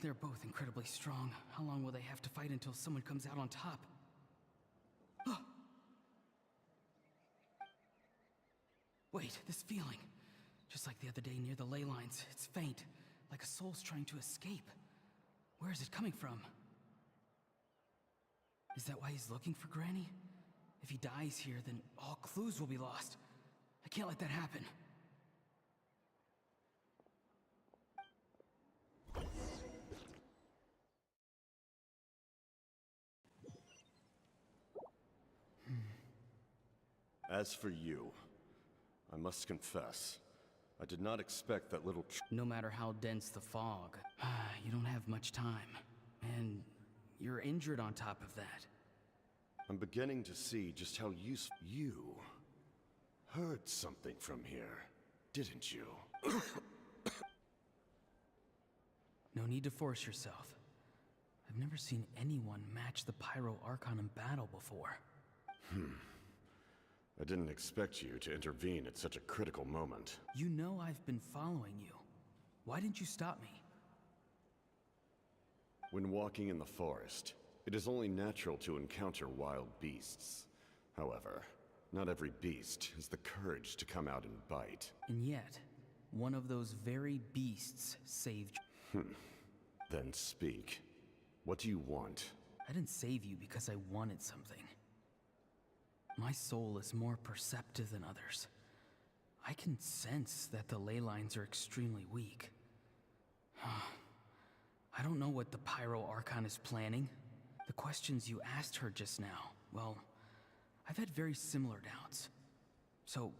They're both incredibly strong. How long will they have to fight until someone comes out on top? Wait, this feeling. Just like the other day near the ley lines, it's faint, like a soul's trying to escape. Where is it coming from? Is that why he's looking for Granny? If he dies here, then all clues will be lost. I can't let that happen. As for you, I must confess, I did not expect that little No matter how dense the fog, you don't have much time. And you're injured on top of that. I'm beginning to see just how useful you heard something from here, didn't you? No need to force yourself. I've never seen anyone match the Pyro Archon in battle before. I didn't expect you to intervene at such a critical moment. You know I've been following you. Why didn't you stop me? When walking in the forest, it is only natural to encounter wild beasts. However, Not every beast has the courage to come out and bite. And yet, one of those very beasts saved. Then speak. What do you want? I didn't save you because I wanted something. My soul is more perceptive than others. I can sense that the ley lines are extremely weak. I don't know what the Pyro Archon is planning. The questions you asked her just now, well, I've had very similar doubts. So...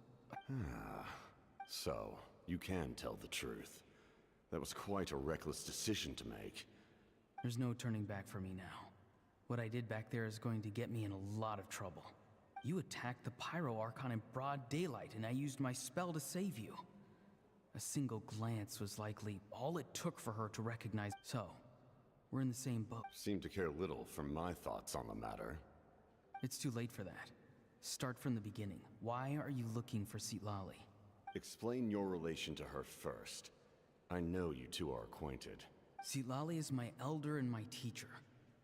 So, you can tell the truth. That was quite a reckless decision to make. There's no turning back for me now. What I did back there is going to get me in a lot of trouble. You attacked the Pyro Archon in broad daylight, and I used my spell to save you. A single glance was likely all it took for her to recognize. So, we're in the same boat. Seem to care little for my thoughts on the matter. It's too late for that. Start from the beginning. Why are you looking for Citlali? Explain your relation to her first. I know you two are acquainted. Citlali is my elder and my teacher.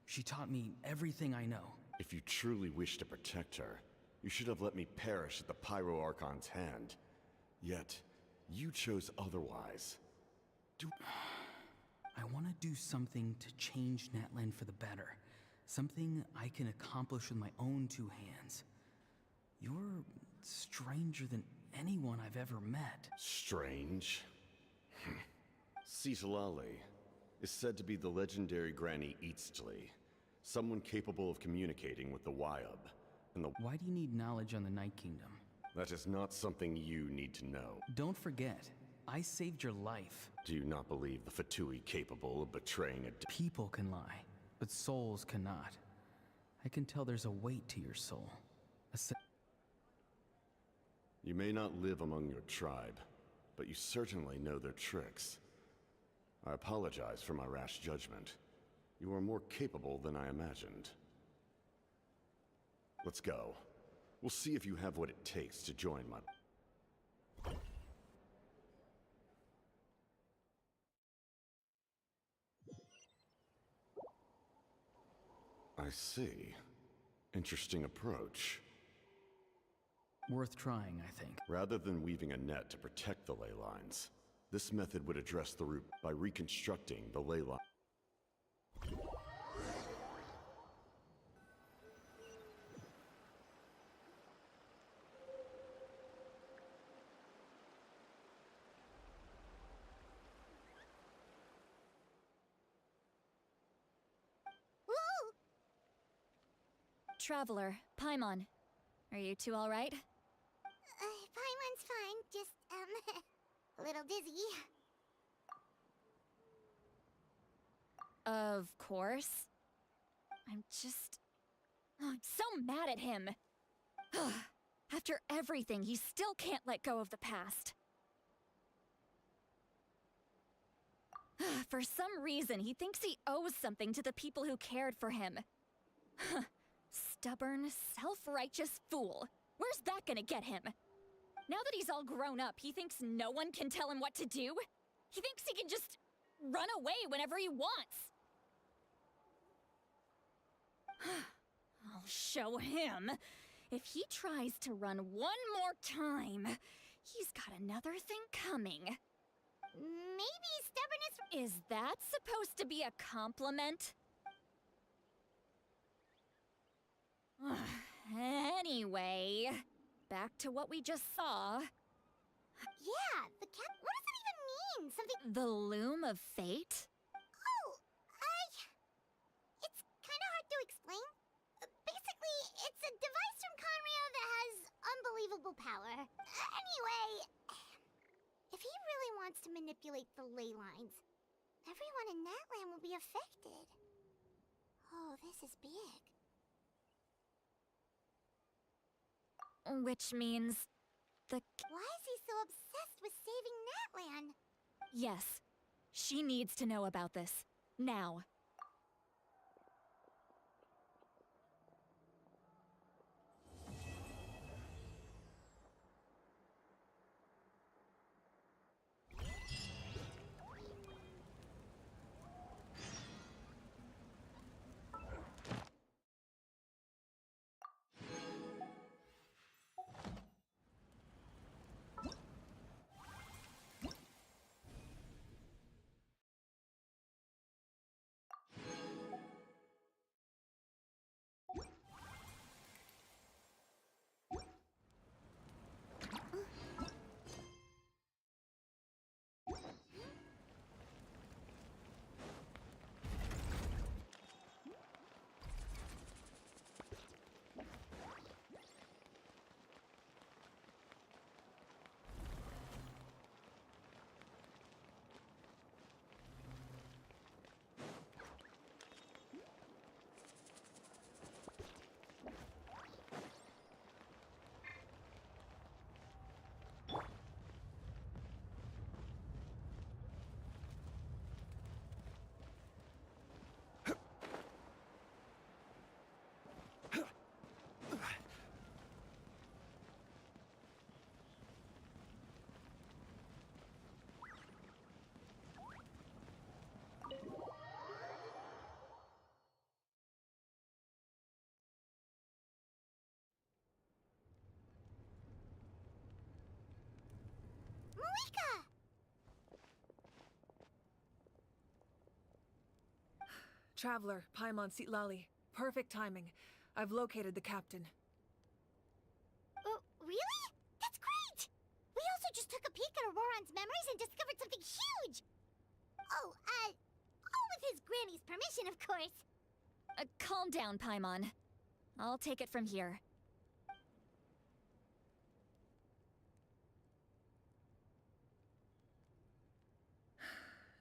She taught me everything I know. If you truly wish to protect her, you should have let me perish at the Pyro Archon's hand. Yet, you chose otherwise. I want to do something to change Natlan for the better. Something I can accomplish with my own two hands. You're stranger than anyone I've ever met. Strange? Citlali is said to be the legendary Granny Eastly, someone capable of communicating with the Wyub. And the... Why do you need knowledge on the Night Kingdom? That is not something you need to know. Don't forget, I saved your life. Do you not believe the Fatui capable of betraying a... People can lie, but souls cannot. I can tell there's a weight to your soul. You may not live among your tribe, but you certainly know their tricks. I apologize for my rash judgment. You are more capable than I imagined. Let's go. We'll see if you have what it takes to join my... I see. Interesting approach. Worth trying, I think. Rather than weaving a net to protect the ley lines, this method would address the root by reconstructing the ley line. Traveler, Paimon. Are you two all right? Paimon's fine, just, a little dizzy. Of course. I'm so mad at him. After everything, he still can't let go of the past. For some reason, he thinks he owes something to the people who cared for him. Stubborn, self-righteous fool. Where's that gonna get him? Now that he's all grown up, he thinks no one can tell him what to do? He thinks he can just run away whenever he wants. I'll show him. If he tries to run one more time, he's got another thing coming. Maybe stubbornness... Is that supposed to be a compliment? Anyway, back to what we just saw. Yeah, the cat... What does that even mean? Something... The Loom of Fate? Oh, it's kind of hard to explain. Basically, it's a device from Conrio that has unbelievable power. Anyway, if he really wants to manipulate the ley lines, everyone in Natlan will be affected. Oh, this is big. Which means the... Why is he so obsessed with saving Natlan? Yes, she needs to know about this. Now. Sheikah! Traveler, Paimon Sitlali. Perfect timing. I've located the captain. Oh, really? That's great! We also just took a peek at Auroran's memories and discovered something huge! Oh, all with his granny's permission, of course. Calm down, Paimon. I'll take it from here.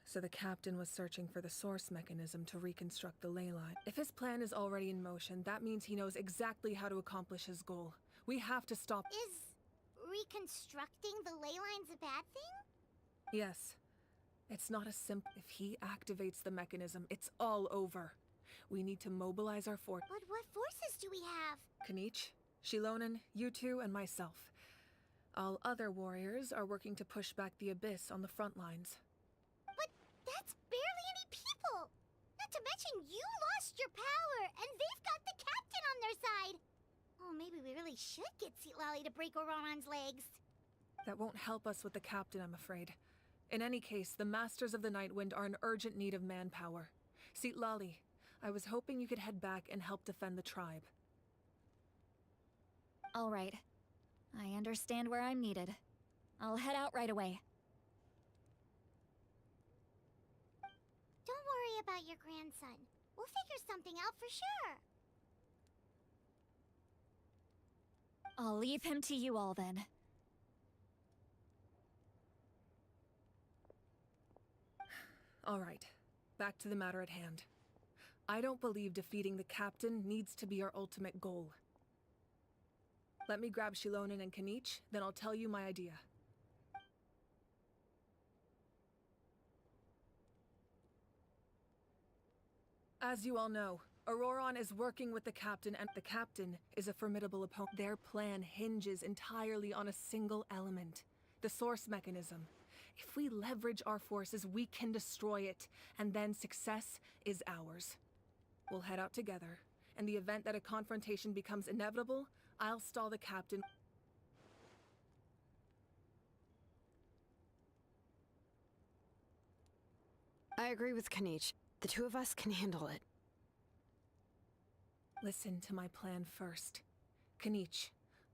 So the captain was searching for the source mechanism to reconstruct the ley line. If his plan is already in motion, that means he knows exactly how to accomplish his goal. We have to stop— Is reconstructing the ley lines a bad thing? Yes. It's not as simple. If he activates the mechanism, it's all over. We need to mobilize our force. But what forces do we have? Kanich, Shilonen, you two, and myself. All other warriors are working to push back the Abyss on the front lines. But that's barely any people! Not to mention you lost your power, and they've got the captain on their side! Oh, maybe we really should get Sitlali to break Auroran's legs. That won't help us with the captain, I'm afraid. In any case, the Masters of the Nightwind are in urgent need of manpower. Sitlali, I was hoping you could head back and help defend the tribe. All right. I understand where I'm needed. I'll head out right away. Don't worry about your grandson. We'll figure something out for sure. I'll leave him to you all then. All right. Back to the matter at hand. I don't believe defeating the captain needs to be our ultimate goal. Let me grab Shilonen and Kanich, then I'll tell you my idea. As you all know, Auroran is working with the captain, and the captain is a formidable opponent. Their plan hinges entirely on a single element, the source mechanism. If we leverage our forces, we can destroy it, and then success is ours. We'll head out together. In the event that a confrontation becomes inevitable, I'll stall the captain. I agree with Kanich. The two of us can handle it. Listen to my plan first. Kanich,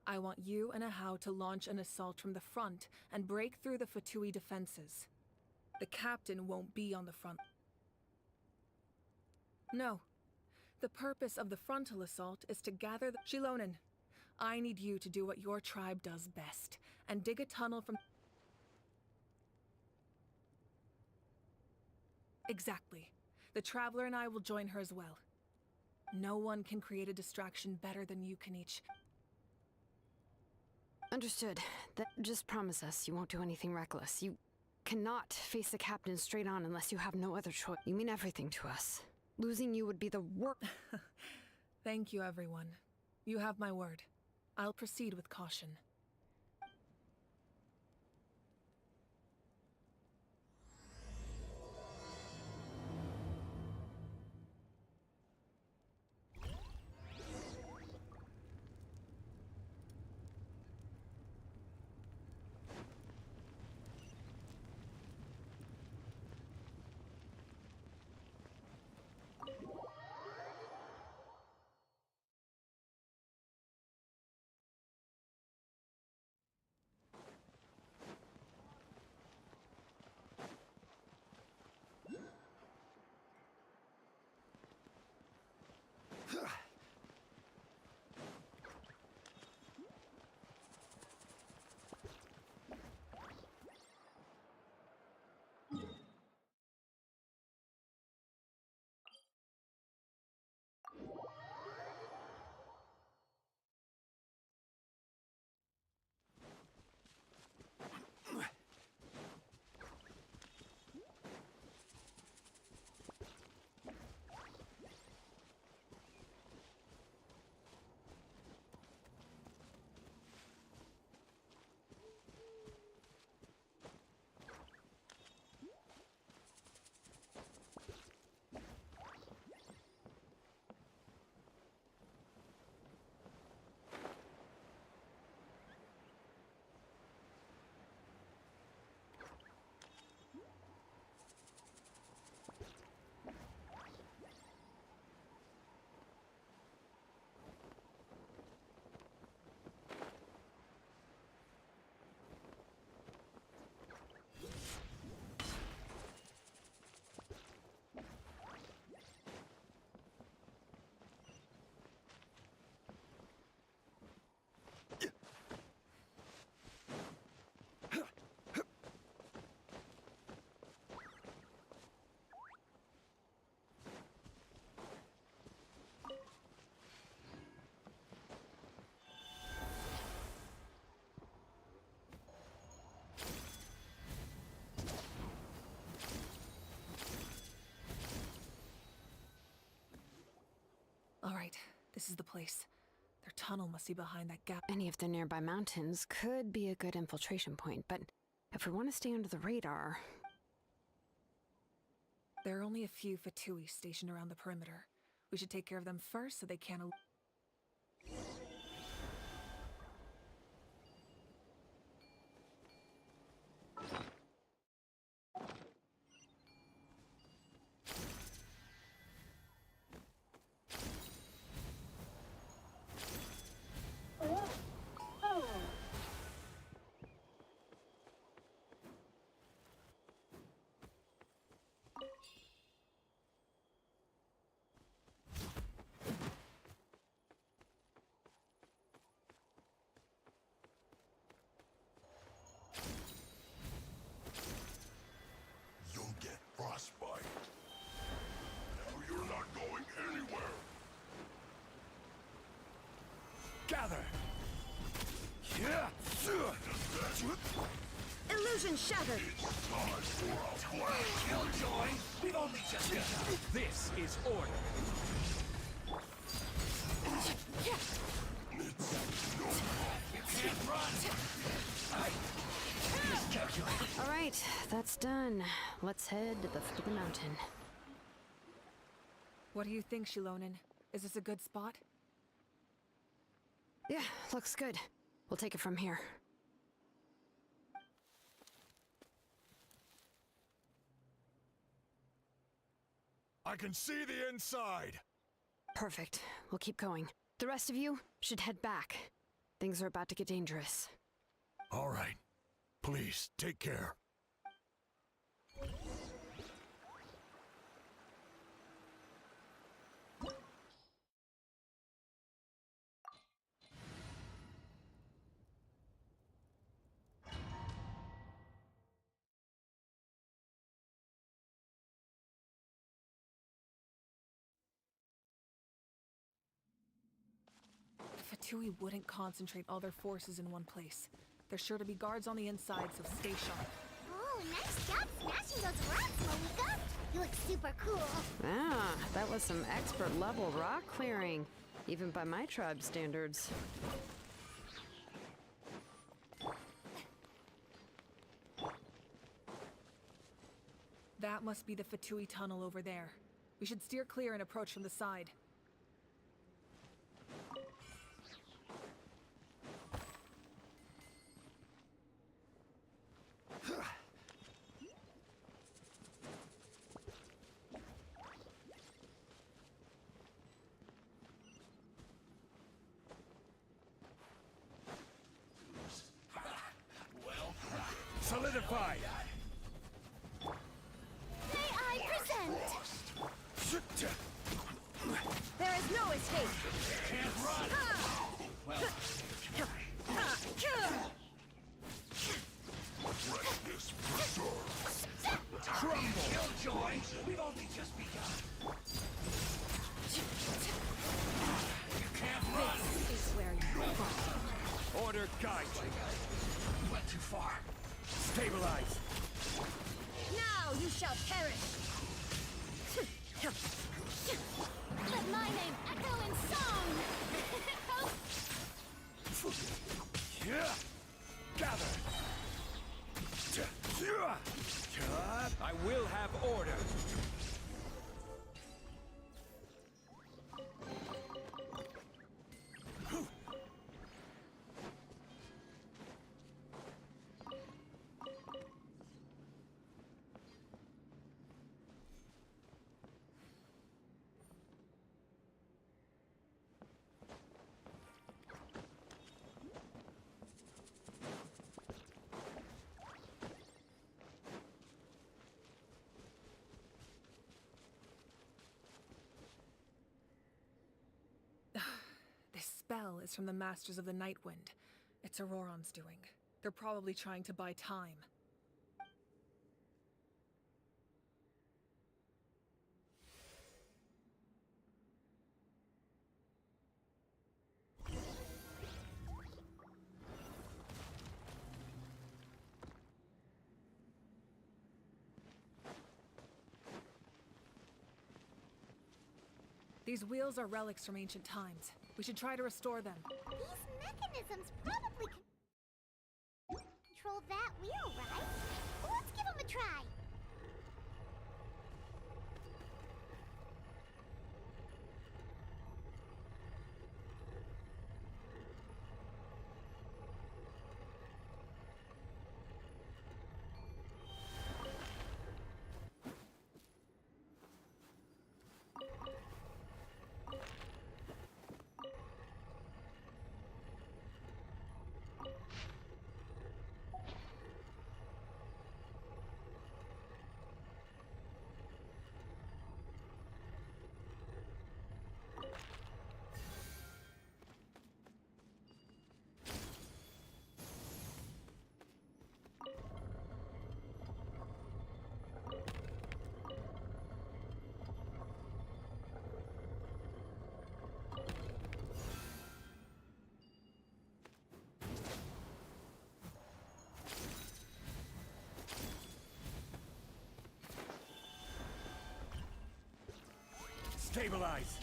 I want you and Ahau to launch an assault from the front and break through the Fatui defenses. The captain won't be on the front. No. The purpose of the frontal assault is to gather the— Shilonen, I need you to do what your tribe does best, and dig a tunnel from— Exactly. The Traveler and I will join her as well. No one can create a distraction better than you, Kanich. Understood. Just promise us you won't do anything reckless. You cannot face the captain straight on unless you have no other choice. You mean everything to us. Losing you would be the worst. Thank you, everyone. You have my word. I'll proceed with caution. This is the place. Their tunnel must be behind that gap. Any of the nearby mountains could be a good infiltration point, but if we want to stay under the radar... There are only a few Fatui stationed around the perimeter. We should take care of them first so they can't... You'll get frostbite. Now you're not going anywhere. Gather! Illusion shattered! Killjoy! We've only just begun. This is order. All right, that's done. Let's head to the foot of the mountain. What do you think, Shilonen? Is this a good spot? Yeah, looks good. We'll take it from here. I can see the inside. Perfect. We'll keep going. The rest of you should head back. Things are about to get dangerous. All right. Please, take care. The Fatui wouldn't concentrate all their forces in one place. There's sure to be guards on the inside, so stay sharp. Oh, nice job smashing those rocks, Malika. You look super cool. Ah, that was some expert level rock clearing, even by my tribe standards. That must be the Fatui tunnel over there. We should steer clear and approach from the side. Solidified! May I present? There is no escape! Can't run! Freshness preserved. Crumble! Killjoy! We've only just begun. You can't run! This is where you fall. Order guide! You went too far. Stabilize! Now you shall perish! Let my name echo in song! Gather! I will have order! This spell is from the Masters of the Nightwind. It's Auroron's doing. They're probably trying to buy time. These wheels are relics from ancient times. We should try to restore them. These mechanisms probably control that wheel, right? Let's give them a try. Stabilize!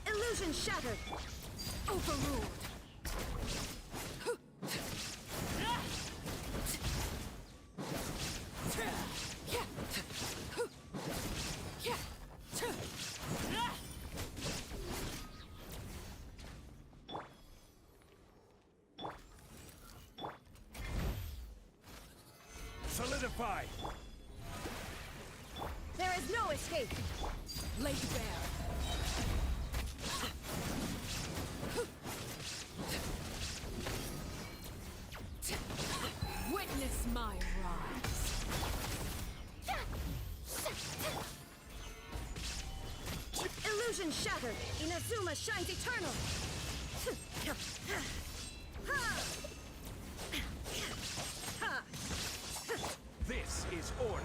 Illusion shattered! Overruled! Solidify! There is no escape! Laid bare! Witness my rise! Illusion shattered! Inazuma shines eternal! This is order!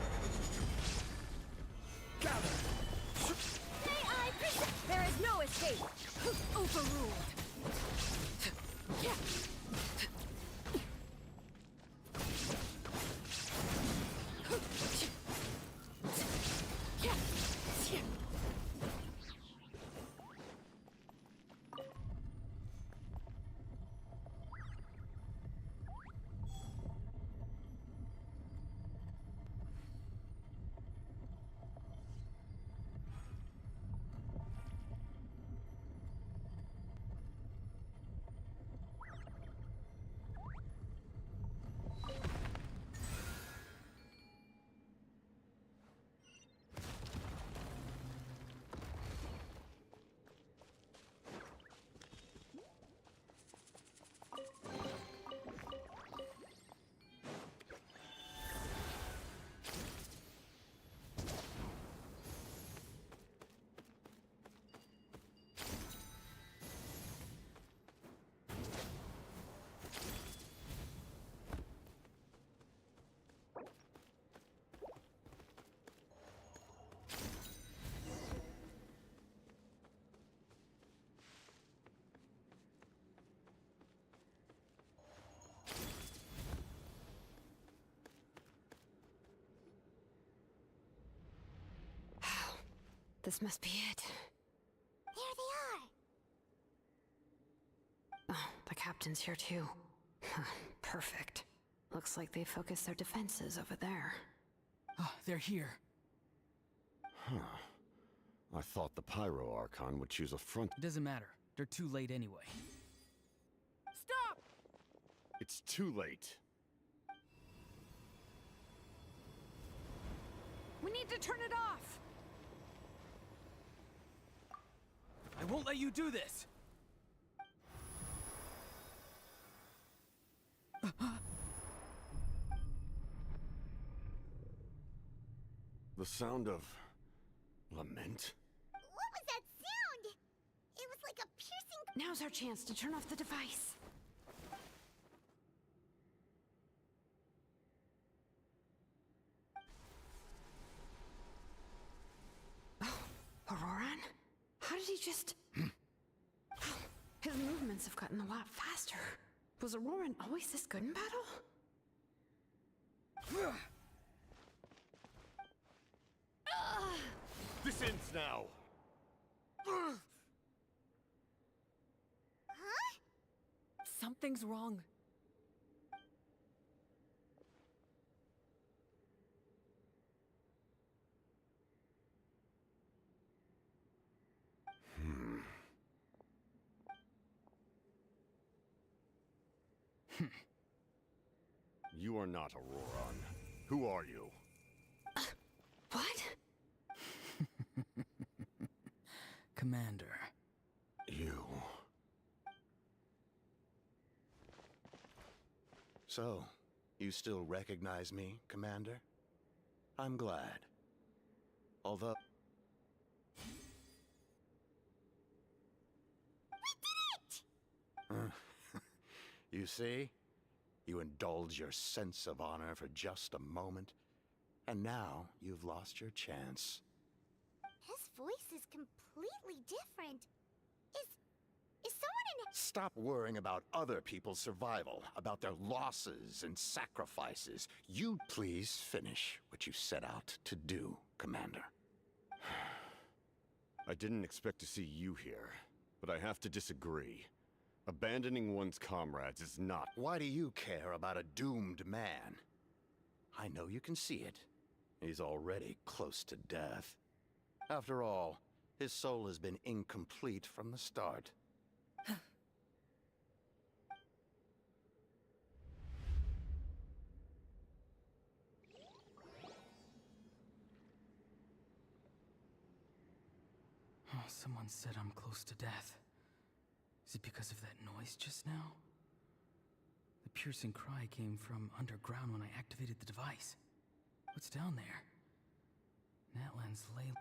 Gather! May I present? There is no escape! Overruled! This must be it. There they are. Oh, the captain's here too. Perfect. Looks like they focused their defenses over there. Oh, they're here. Huh. I thought the Pyro Archon would choose a front. It doesn't matter. They're too late anyway. Stop! It's too late. We need to turn it off! I won't let you do this! The sound of lament? What was that sound? It was like a piercing. Now's our chance to turn off the device. Oh, Auroran? How did he just... His movements have gotten a lot faster. Was Auroran always this good in battle? This ends now. Huh? Something's wrong. You are not Auroron. Who are you? What? Commander. You. So, you still recognize me, Commander? I'm glad. Although... We did it! You see? You indulge your sense of honor for just a moment, and now you've lost your chance. His voice is completely different. Is someone in... Stop worrying about other people's survival, about their losses and sacrifices. You please finish what you set out to do, Commander. I didn't expect to see you here, but I have to disagree. Abandoning one's comrades is not... Why do you care about a doomed man? I know you can see it. He's already close to death. After all, his soul has been incomplete from the start. Oh, someone said I'm close to death. Is it because of that noise just now? The piercing cry came from underground when I activated the device. What's down there? Natlan's ley...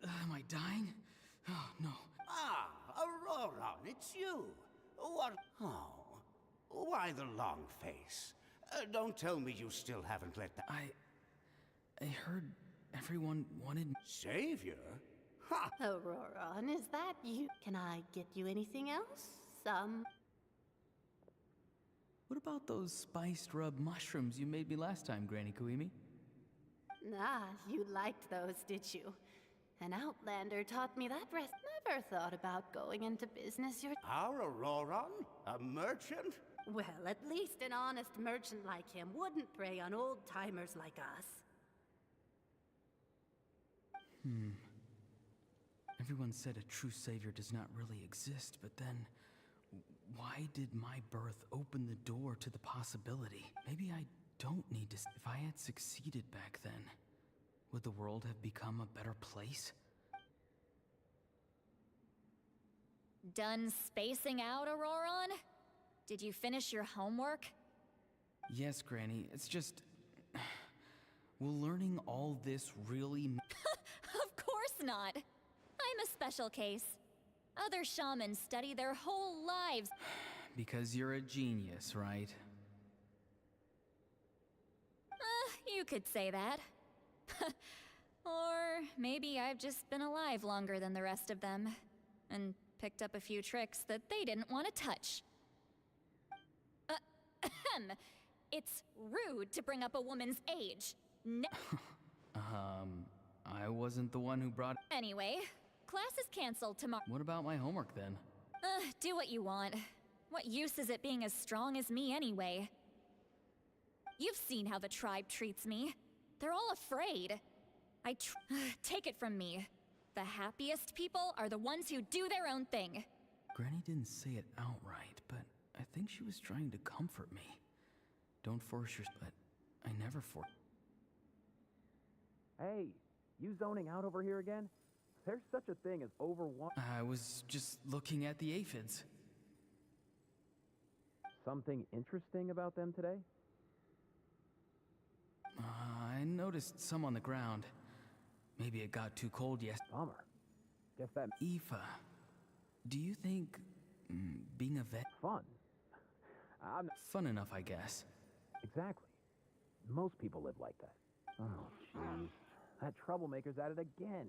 Am I dying? Oh, no. Ah, Auroron, it's you. What? Oh, why the long face? Don't tell me you still haven't let that... I heard everyone wanted... Savior? Ha! Auroron, is that you? Can I get you anything else? Some... What about those spiced rub mushrooms you made me last time, Granny Kuimi? Ah, you liked those, did you? An outlander taught me that rest. Never thought about going into business Our Auroron? A merchant? Well, at least an honest merchant like him wouldn't prey on old-timers like us. Everyone said a true savior does not really exist, but then... Why did my birth open the door to the possibility? Maybe I don't need to... If I had succeeded back then, would the world have become a better place? Done spacing out, Auroron? Did you finish your homework? Yes, Granny. It's just... Will learning all this really... Of course not. I'm a special case. Other shamans study their whole lives. Because you're a genius, right? You could say that. Or maybe I've just been alive longer than the rest of them, and picked up a few tricks that they didn't want to touch. It's rude to bring up a woman's age. I wasn't the one who brought... Anyway, class is canceled tomorrow. What about my homework, then? Do what you want. What use is it being as strong as me anyway? You've seen how the tribe treats me. They're all afraid. Take it from me. The happiest people are the ones who do their own thing. Granny didn't say it outright, but I think she was trying to comfort me. Don't force your... But I never force... Hey, you zoning out over here again? There's such a thing as I was just looking at the aphids. Something interesting about them today? I noticed some on the ground. Maybe it got too cold yesterday. Bummer. Guess that... Aoife, do you think being a vet... Fun. Fun enough, I guess. Exactly. Most people live like that. Oh, jeez. That troublemaker's at it again.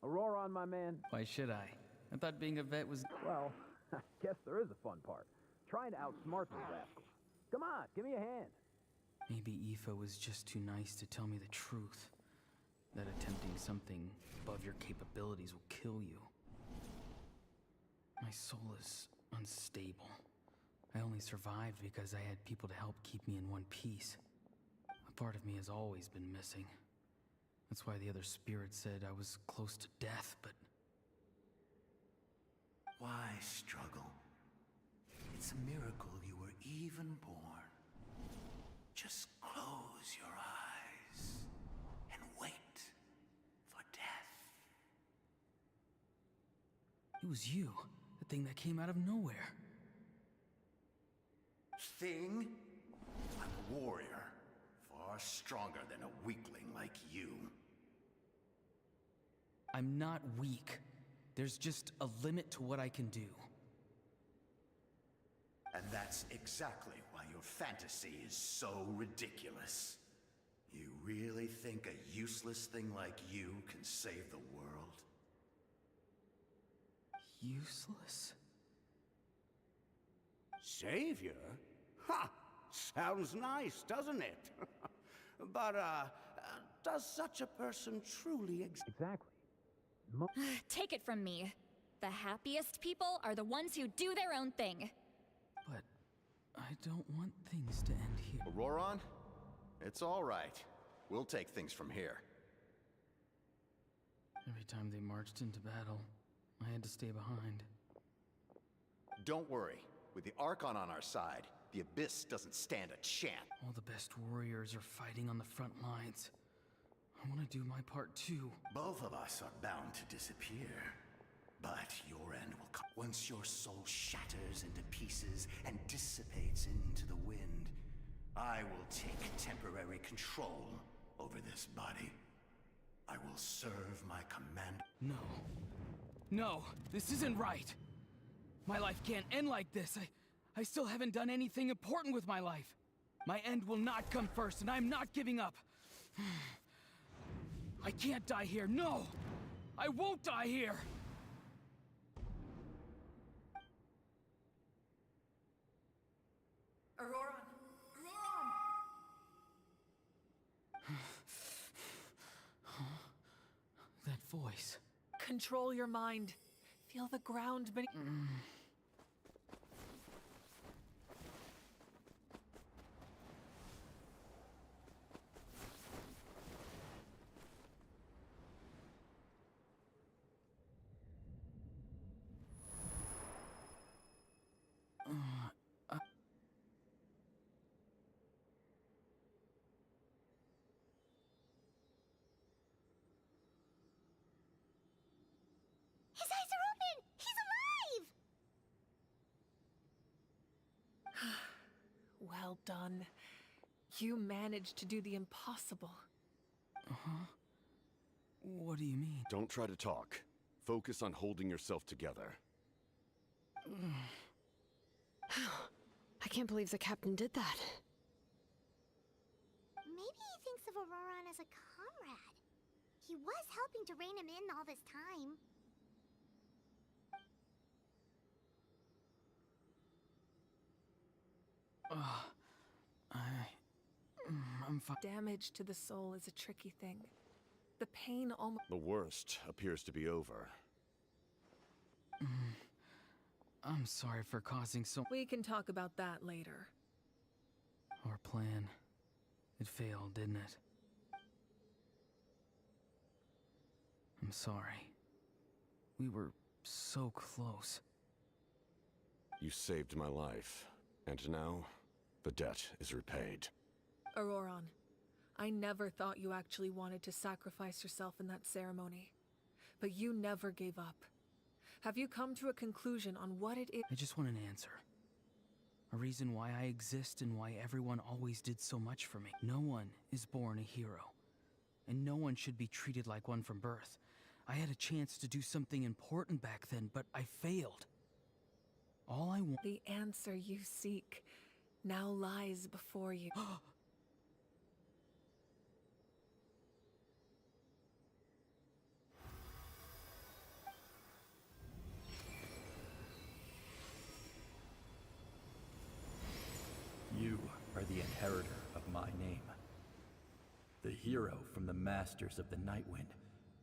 Auroron, my man. Why should I? I thought being a vet was... Well, I guess there is a fun part. Trying to outsmart these rascals. Come on, give me a hand. Maybe Aoife was just too nice to tell me the truth. That attempting something above your capabilities will kill you. My soul is unstable. I only survived because I had people to help keep me in one piece. A part of me has always been missing. That's why the other spirits said I was close to death, but... Why struggle? It's a miracle you were even born. Just close your eyes and wait for death. It was you, the thing that came out of nowhere. Thing? I'm a warrior, far stronger than a weakling like you. I'm not weak. There's just a limit to what I can do. And that's exactly why your fantasy is so ridiculous. You really think a useless thing like you can save the world? Useless? Savior? Ha! Sounds nice, doesn't it? But, does such a person truly exist? Exactly. Take it from me. The happiest people are the ones who do their own thing. But I don't want things to end here. Auroron? It's all right. We'll take things from here. Every time they marched into battle, I had to stay behind. Don't worry. With the Archon on our side, the Abyss doesn't stand a chance. All the best warriors are fighting on the front lines. I want to do my part too. Both of us are bound to disappear. But your end will come once your soul shatters into pieces and dissipates into the wind. I will take temporary control over this body. I will serve my command. No. No, this isn't right. My life can't end like this. I still haven't done anything important with my life. My end will not come first, and I'm not giving up. I can't die here. No! I won't die here! Auroron! That voice. Control your mind. Feel the ground beneath. His eyes are open! He's alive! Well done. You managed to do the impossible. Uh-huh. What do you mean? Don't try to talk. Focus on holding yourself together. I can't believe the captain did that. Maybe he thinks of Auroron as a comrade. He was helping to rein him in all this time. I'm fine. Damage to the soul is a tricky thing. The pain almost... The worst appears to be over. I'm sorry for causing so... We can talk about that later. Our plan. It failed, didn't it? I'm sorry. We were so close. You saved my life, and now the debt is repaid. Auroron, I never thought you actually wanted to sacrifice yourself in that ceremony. But you never gave up. Have you come to a conclusion on what it is? I just want an answer. A reason why I exist and why everyone always did so much for me. No one is born a hero. And no one should be treated like one from birth. I had a chance to do something important back then, but I failed. All I want... The answer you seek now lies before you. You inheritor of my name. The hero from the Masters of the Nightwind,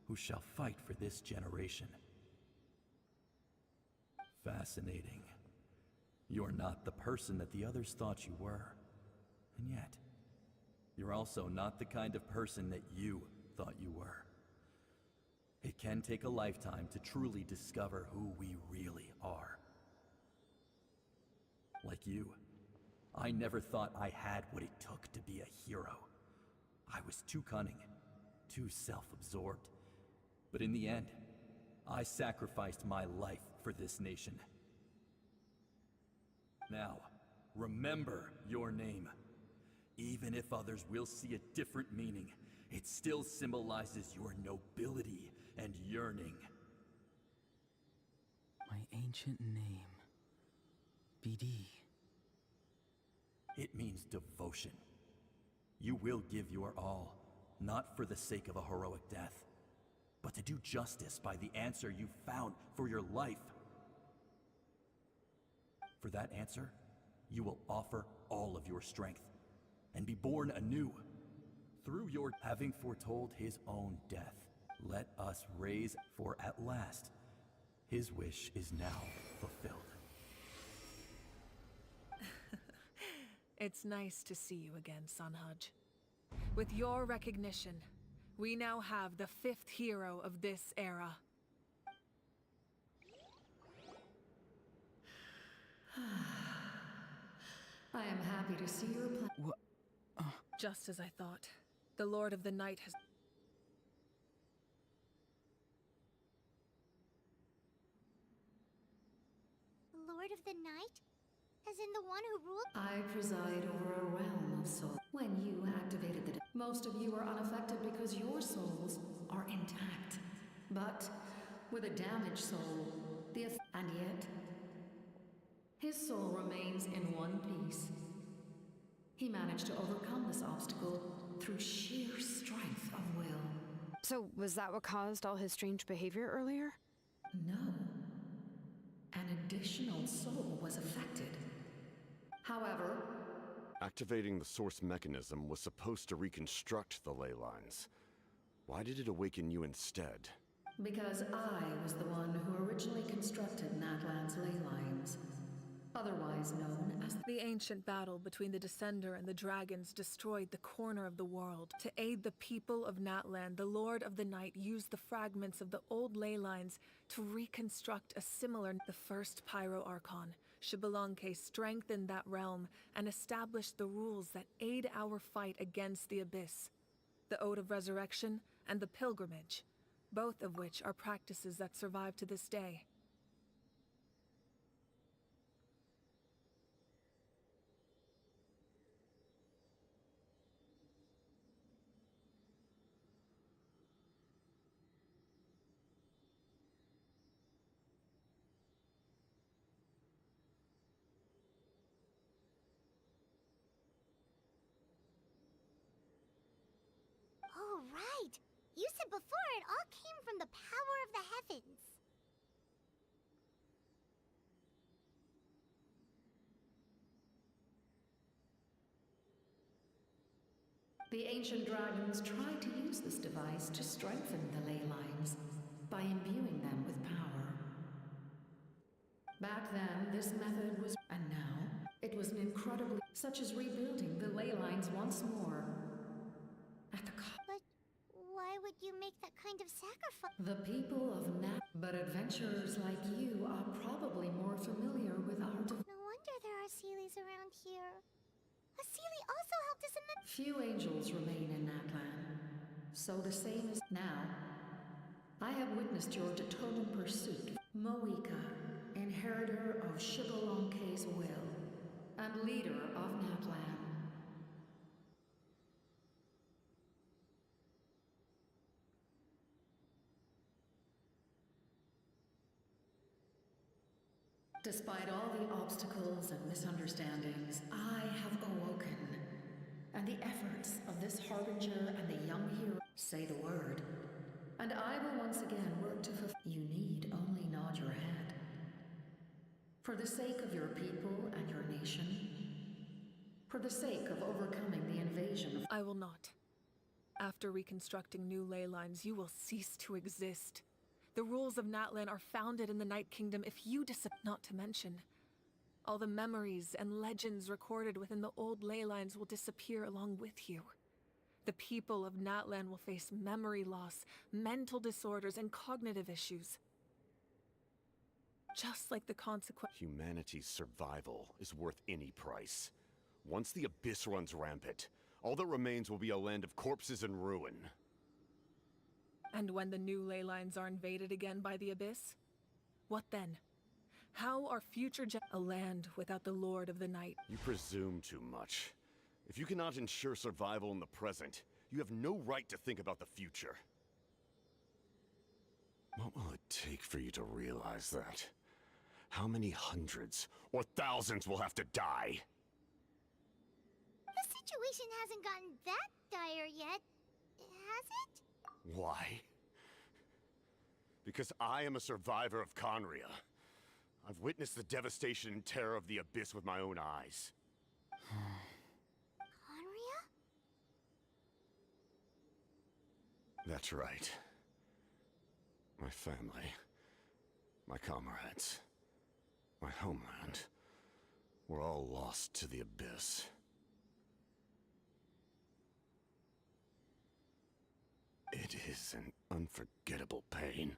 who shall fight for this generation. Fascinating. You're not the person that the others thought you were. And yet, you're also not the kind of person that you thought you were. It can take a lifetime to truly discover who we really are. Like you, I never thought I had what it took to be a hero. I was too cunning, too self-absorbed. But in the end, I sacrificed my life for this nation. Now, remember your name. Even if others will see a different meaning, it still symbolizes your nobility and yearning. My ancient name. BD. It means devotion. You will give your all, not for the sake of a heroic death, but to do justice by the answer you found for your life. For that answer, you will offer all of your strength and be born anew. Through your having foretold his own death, let us raise, for at last, his wish is now fulfilled. It's nice to see you again, Sanhaj. With your recognition, we now have the 5th hero of this era. I am happy to see your plan. What? Just as I thought. The Lord of the Night has... Lord of the Night? As in the one who ruled? I preside over a realm of souls. When you activated the... Most of you are unaffected because your souls are intact. But with a damaged soul, and yet, his soul remains in one piece. He managed to overcome this obstacle through sheer strength of will. So, was that what caused all his strange behavior earlier? No. An additional soul was affected. However... Activating the source mechanism was supposed to reconstruct the ley lines. Why did it awaken you instead? Because I was the one who originally constructed Natlan's ley lines. Otherwise known as... The ancient battle between the Descender and the dragons destroyed the corner of the world. To aid the people of Natlan, the Lord of the Night used the fragments of the old ley lines to reconstruct a similar... The first Pyro Archon, Xbalanque, strengthened that realm and established the rules that aid our fight against the Abyss. The Ode of Resurrection and the Pilgrimage, both of which are practices that survive to this day. Oh, right! You said before it all came from the power of the heavens. The ancient dragons tried to use this device to strengthen the ley lines by imbuing them with power. Back then, this method was... And now, it was an incredibly... Such as rebuilding the ley lines once more. At the cost... But why would you make that kind of sacrifice? The people of But adventurers like you are probably more familiar with our... No wonder there are Seelies around here. A Seelie also helped us in the... Few angels remain in Natlan. So the same as now. I have witnessed your determined pursuit. Moika, inheritor of Xbalanque's will, and leader of Natlan. Despite all the obstacles and misunderstandings, I have awoken. And the efforts of this Harbinger and the young hero say the word. And I will once again work to fulfill. You need only nod your head. For the sake of your people and your nation, For the sake of overcoming the invasion of... I will not. After reconstructing new ley lines, you will cease to exist. The rules of Natlan are founded in the Night Kingdom if you not to mention. All the memories and legends recorded within the old ley lines will disappear along with you. The people of Natlan will face memory loss, mental disorders, and cognitive issues. Just like the consequence. Humanity's survival is worth any price. Once the Abyss runs rampant, all that remains will be a land of corpses and ruin. And when the new ley lines are invaded again by the Abyss? What then? How are future a land without the Lord of the Night? You presume too much. If you cannot ensure survival in the present, you have no right to think about the future. What will it take for you to realize that? How many hundreds or thousands will have to die? The situation hasn't gotten that dire yet, has it? Why? Because I am a survivor of Conria. I've witnessed the devastation and terror of the Abyss with my own eyes. Conria? That's right. My family, my comrades, my homeland, were all lost to the Abyss. It is an unforgettable pain.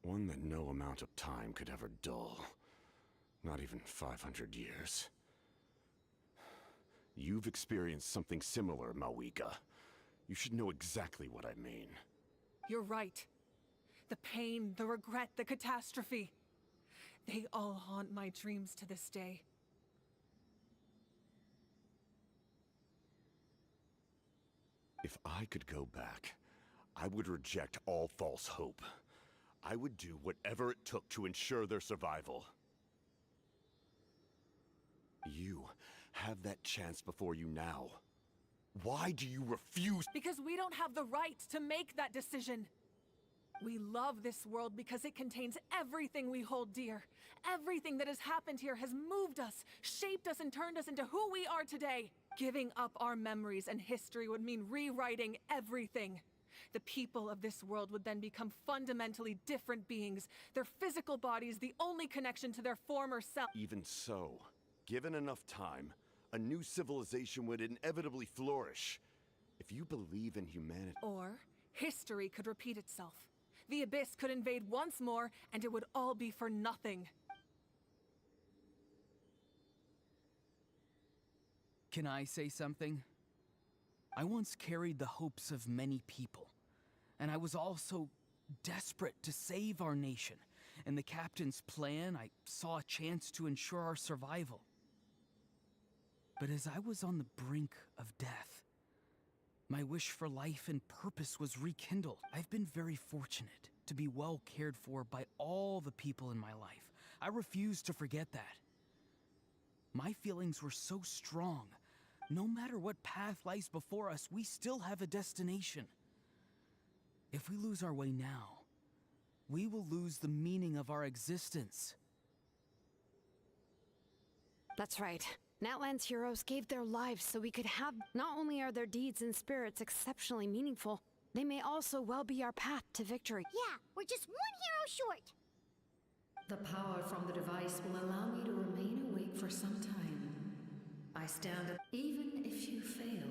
One that no amount of time could ever dull. Not even 500 years. You've experienced something similar, Mawika. You should know exactly what I mean. You're right. The pain, the regret, the catastrophe. They all haunt my dreams to this day. If I could go back, I would reject all false hope. I would do whatever it took to ensure their survival. You have that chance before you now. Why do you refuse? Because we don't have the right to make that decision. We love this world because it contains everything we hold dear. Everything that has happened here has moved us, shaped us, and turned us into who we are today. Giving up our memories and history would mean rewriting everything. The people of this world would then become fundamentally different beings, their physical bodies the only connection to their former self. Even so, given enough time, a new civilization would inevitably flourish. If you believe in humanity... Or, history could repeat itself. The Abyss could invade once more, and it would all be for nothing. Can I say something? I once carried the hopes of many people, and I was also desperate to save our nation. In the captain's plan, I saw a chance to ensure our survival. But as I was on the brink of death, my wish for life and purpose was rekindled. I've been very fortunate to be well cared for by all the people in my life. I refuse to forget that. My feelings were so strong. No matter what path lies before us, we still have a destination. If we lose our way now, we will lose the meaning of our existence. That's right. Natlan's heroes gave their lives so we could have... Not only are their deeds and spirits exceptionally meaningful, they may also well be our path to victory. Yeah, we're just one hero short. The power from the device will allow me to remain awake for some time. I stand at... Even if you fail,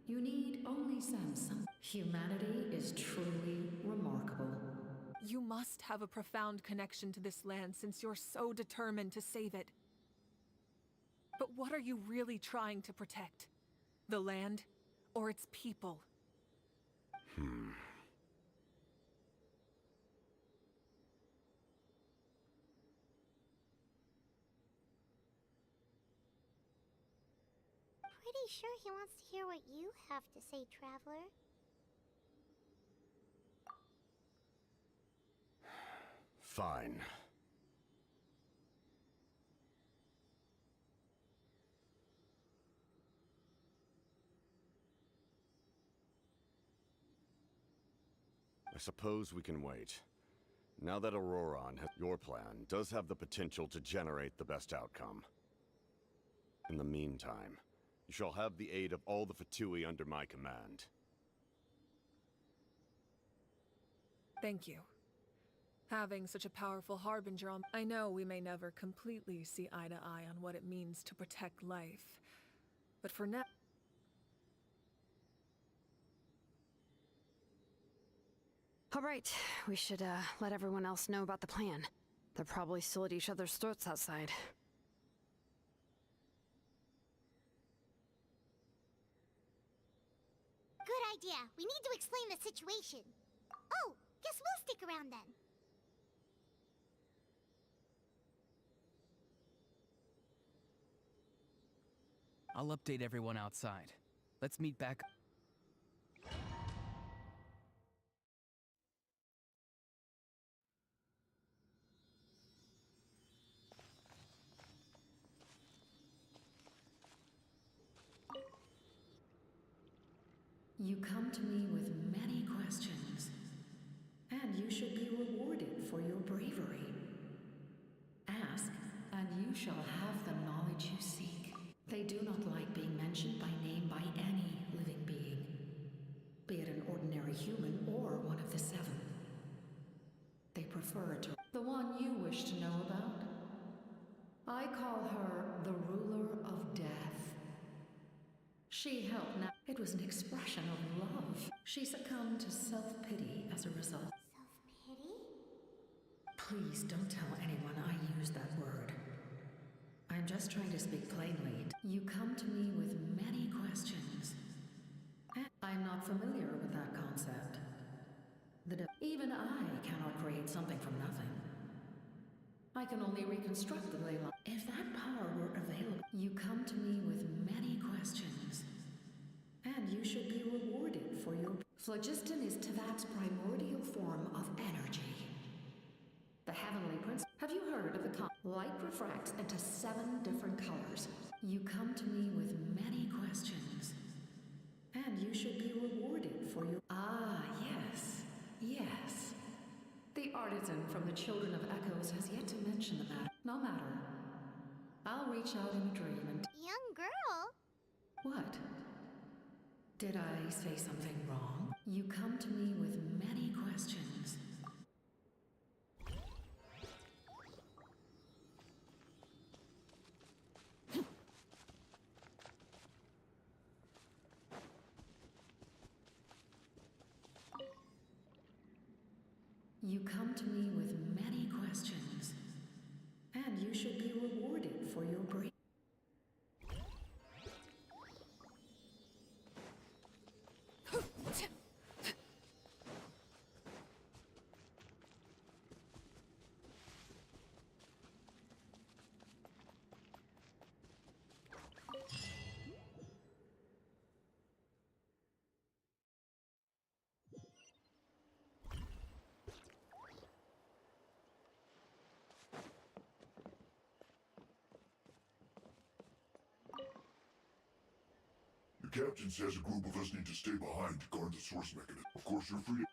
you need only some. Humanity is truly remarkable. You must have a profound connection to this land since you're so determined to save it. But what are you really trying to protect? The land or its people? Pretty sure he wants to hear what you have to say, Traveler. Fine. I suppose we can wait. Now that Auroron has... Your plan does have the potential to generate the best outcome. In the meantime, you shall have the aid of all the Fatui under my command. Thank you. Having such a powerful harbinger on... I know we may never completely see eye to eye on what it means to protect life, but for now... All right, we should, let everyone else know about the plan. They're probably still at each other's throats outside. Good idea. We need to explain the situation. Oh, guess we'll stick around then. I'll update everyone outside. Let's meet back. You come to me with many questions, and you should be rewarded for your bravery. Ask, and you shall have the knowledge you seek. They do not like being mentioned by name by any living being, be it an ordinary human or one of the seven. They prefer to... The one you wish to know about? I call her the ruler of death. She helped now. It was an expression of love. She succumbed to self-pity as a result. Self-pity? Please don't tell anyone I used that word. I'm just trying to speak plainly. You come to me with many questions. I'm not familiar with that concept. Even I cannot create something from nothing. I can only reconstruct the ley line. If that power were available, you come to me with many questions. And you should be rewarded for your... Phlogiston is Teyvat's primordial form of energy. The heavenly prince... Have you heard of the light refracts into 7 different colors. You come to me with many questions. And you should be rewarded for your... Ah, yes. Yes. The artisan from the Children of Echoes has yet to mention the matter. No matter. I'll reach out in a dream and... Young girl? What? Did I say something wrong? You come to me with many questions. You come to me with many questions, and you should be rewarded for your bravery. The captain says a group of us need to stay behind to guard the source mechanism. Of course, you're free to...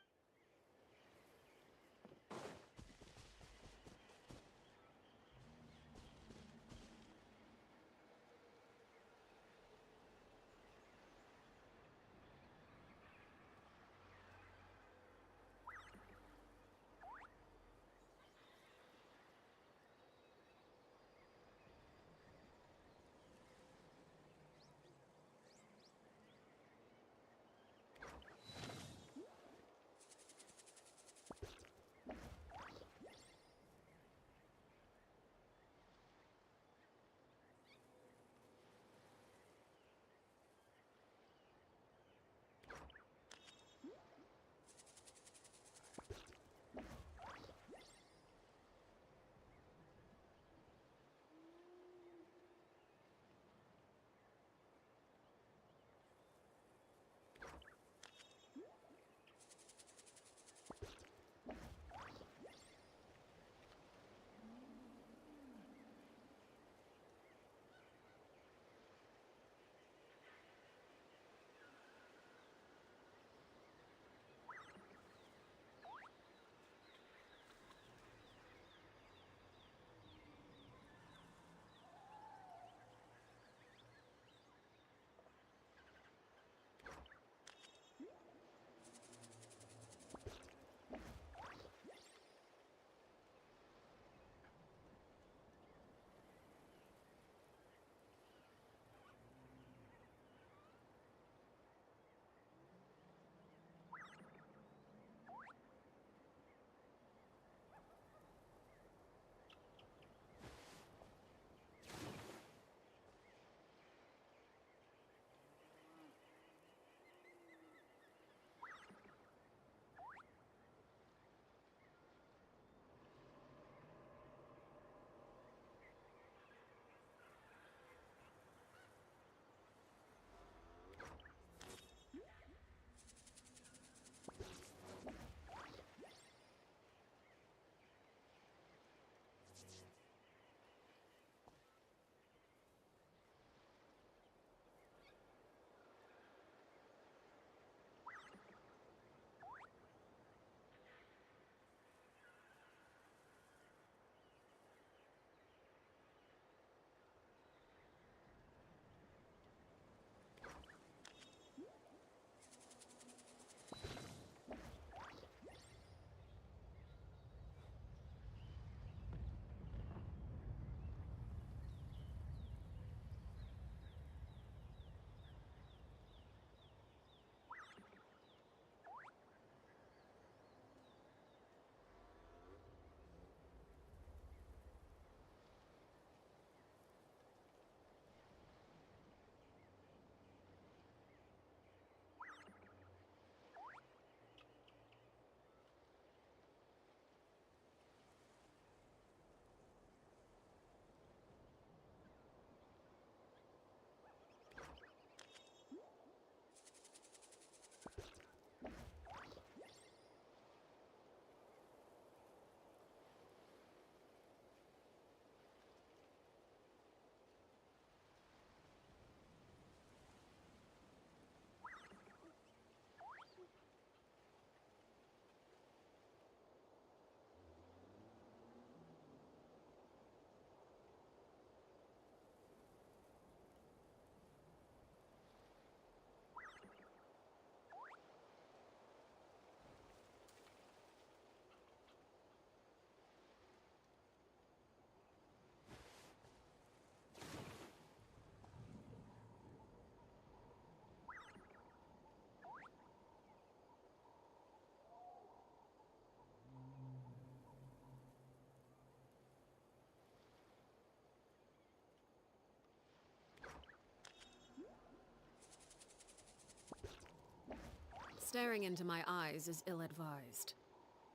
Staring into my eyes is ill-advised.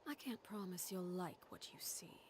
I can't promise you'll like what you see.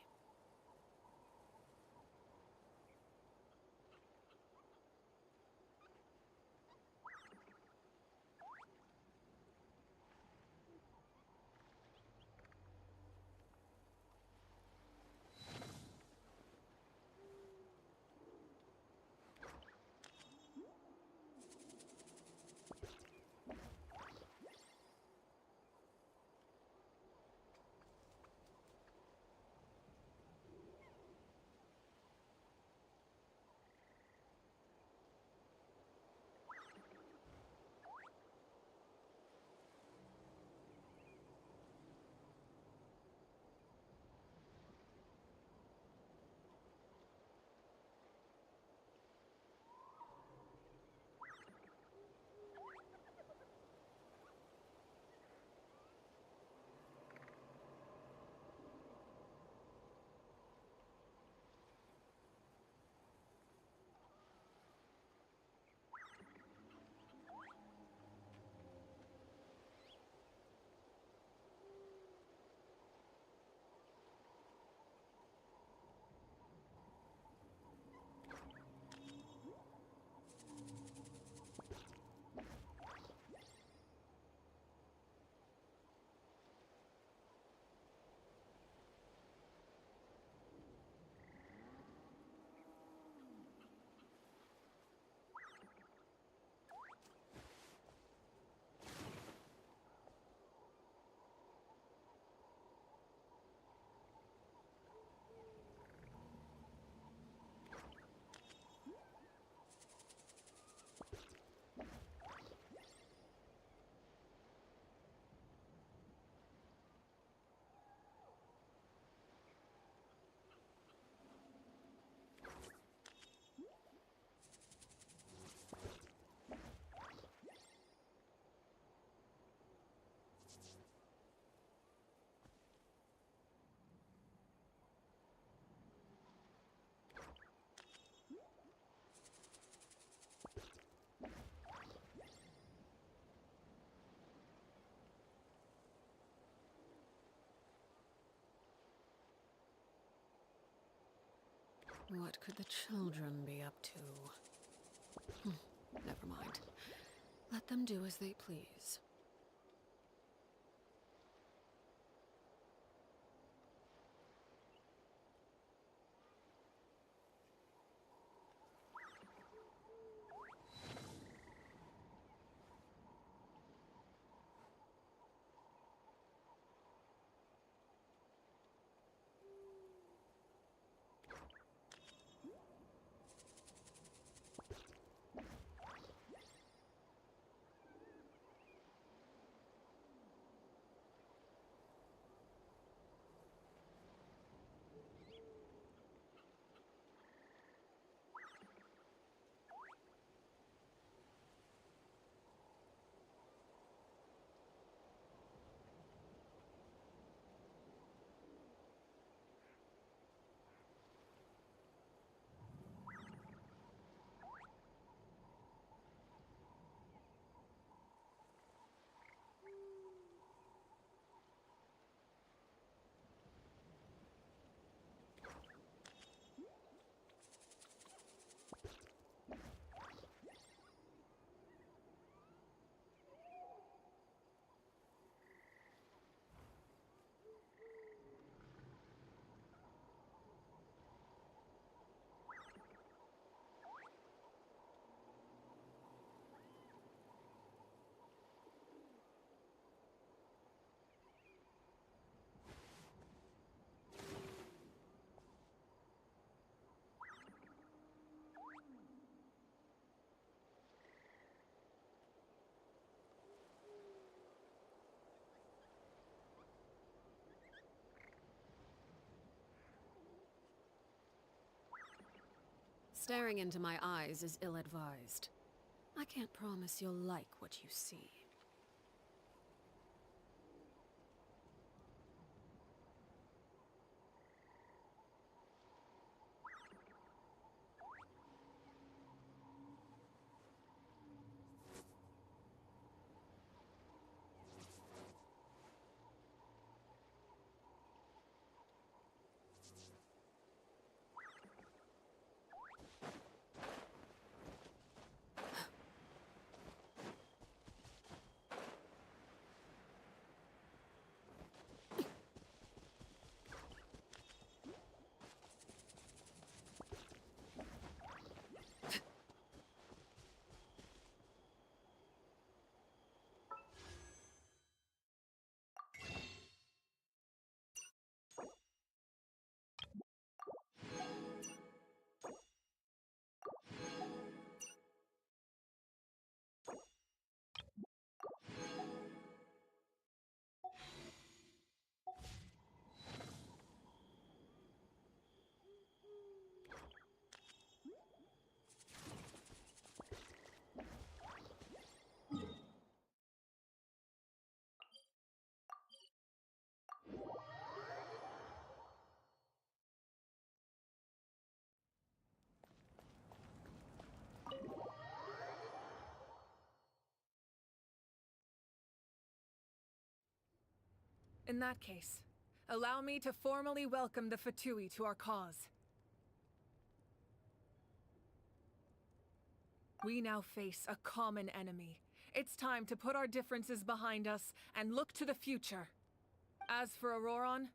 What could the children be up to? Never mind. Let them do as they please. Staring into my eyes is ill-advised. I can't promise you'll like what you see. In that case, allow me to formally welcome the Fatui to our cause. We now face a common enemy. It's time to put our differences behind us and look to the future. As for Auroron,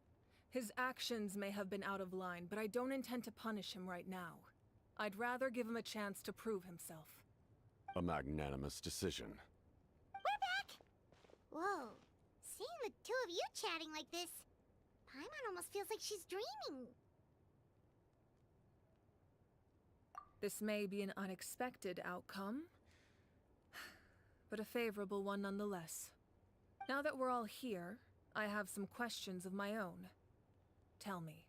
his actions may have been out of line, but I don't intend to punish him right now. I'd rather give him a chance to prove himself. A magnanimous decision. We're back! Whoa. Seeing the two of you chatting like this, Paimon almost feels like she's dreaming. This may be an unexpected outcome, but a favorable one nonetheless. Now that we're all here, I have some questions of my own. Tell me,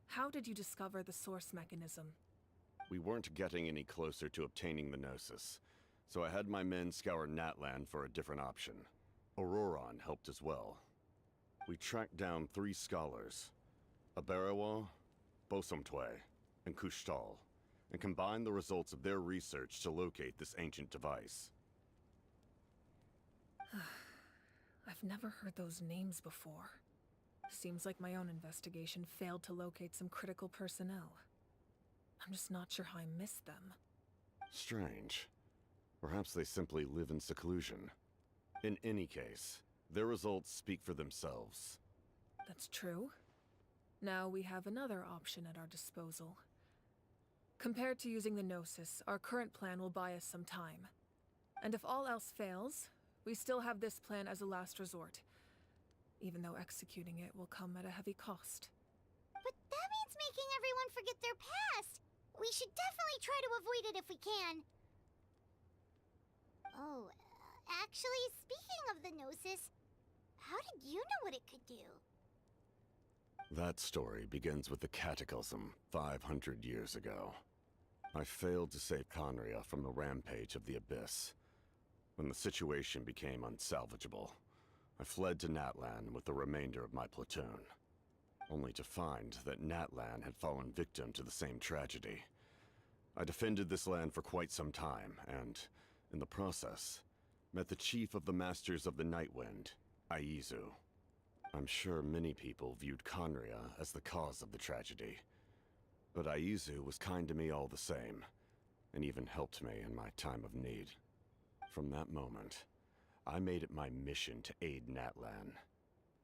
how did you discover the source mechanism? We weren't getting any closer to obtaining the Gnosis, so I had my men scour Natlan for a different option. Auroron helped as well. We tracked down 3 scholars, Aberawa, Bosomtwe, and Kushtal, and combined the results of their research to locate this ancient device. I've never heard those names before. Seems like my own investigation failed to locate some critical personnel. I'm just not sure how I missed them. Strange. Perhaps they simply live in seclusion. In any case, their results speak for themselves. That's true. Now we have another option at our disposal. Compared to using the Gnosis, our current plan will buy us some time. And if all else fails, we still have this plan as a last resort, even though executing it will come at a heavy cost. But that means making everyone forget their past! We should definitely try to avoid it if we can. Oh, actually, speaking of the Gnosis, how did you know what it could do? That story begins with the Cataclysm 500 years ago. I failed to save Conria from the rampage of the Abyss. When the situation became unsalvageable, I fled to Natlan with the remainder of my platoon, only to find that Natlan had fallen victim to the same tragedy. I defended this land for quite some time, and, in the process, met the chief of the Masters of the Nightwind, Aizu. I'm sure many people viewed Conria as the cause of the tragedy, but Aizu was kind to me all the same, and even helped me in my time of need. From that moment, I made it my mission to aid Natlan.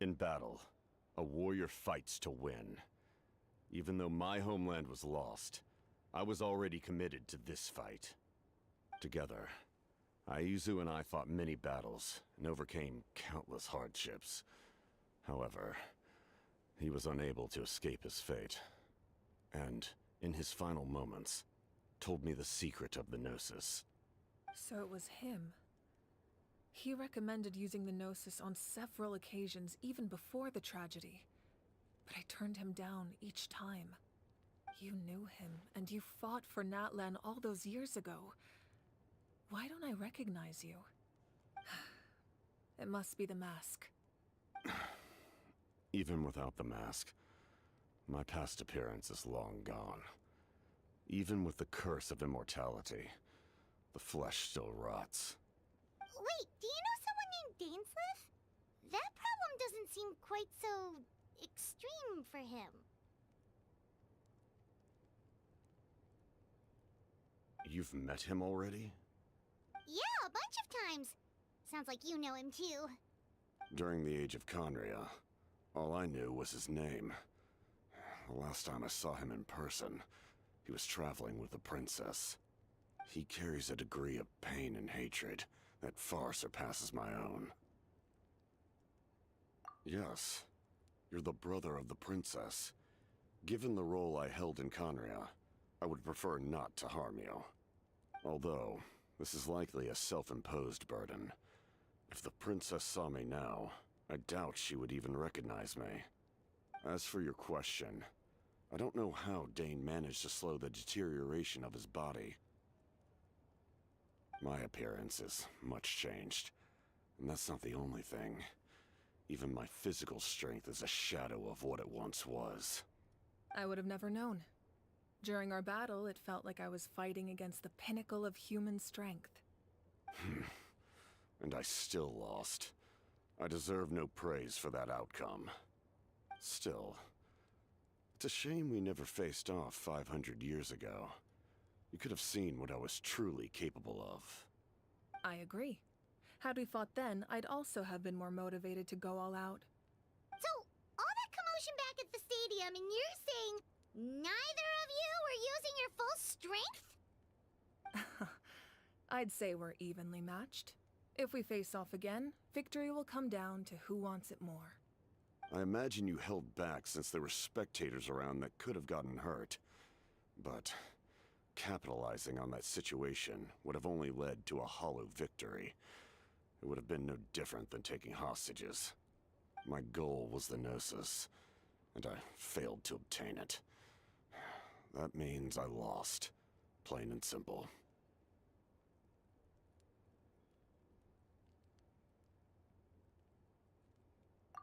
In battle, a warrior fights to win. Even though my homeland was lost, I was already committed to this fight. Together, Aizu and I fought many battles and overcame countless hardships. However, he was unable to escape his fate, and, in his final moments, told me the secret of the Gnosis. So it was him. He recommended using the Gnosis on several occasions, even before the tragedy. But I turned him down each time. You knew him, and you fought for Natlan all those years ago. Why don't I recognize you? It must be the mask. Even without the mask, my past appearance is long gone. Even with the curse of immortality, the flesh still rots. Wait, do you know someone named Dainsleif? That problem doesn't seem quite so extreme for him. You've met him already? Yeah, a bunch of times. Sounds like you know him too. During the Age of Conria, all I knew was his name. The last time I saw him in person, he was traveling with the princess. He carries a degree of pain and hatred that far surpasses my own. Yes, you're the brother of the princess. Given the role I held in Conria, I would prefer not to harm you. Although, this is likely a self-imposed burden. If the princess saw me now, I doubt she would even recognize me. As for your question, I don't know how Dane managed to slow the deterioration of his body. My appearance is much changed, and that's not the only thing. Even my physical strength is a shadow of what it once was. I would have never known. During our battle, it felt like I was fighting against the pinnacle of human strength. And I still lost. I deserve no praise for that outcome. Still, it's a shame we never faced off 500 years ago. You could have seen what I was truly capable of. I agree. Had we fought then, I'd also have been more motivated to go all out. So, all that commotion back at the stadium, and you're saying neither of you were using your full strength? I'd say we're evenly matched. If we face off again, victory will come down to who wants it more. I imagine you held back since there were spectators around that could have gotten hurt. But capitalizing on that situation would have only led to a hollow victory. It would have been no different than taking hostages. My goal was the Gnosis, and I failed to obtain it. That means I lost, plain and simple.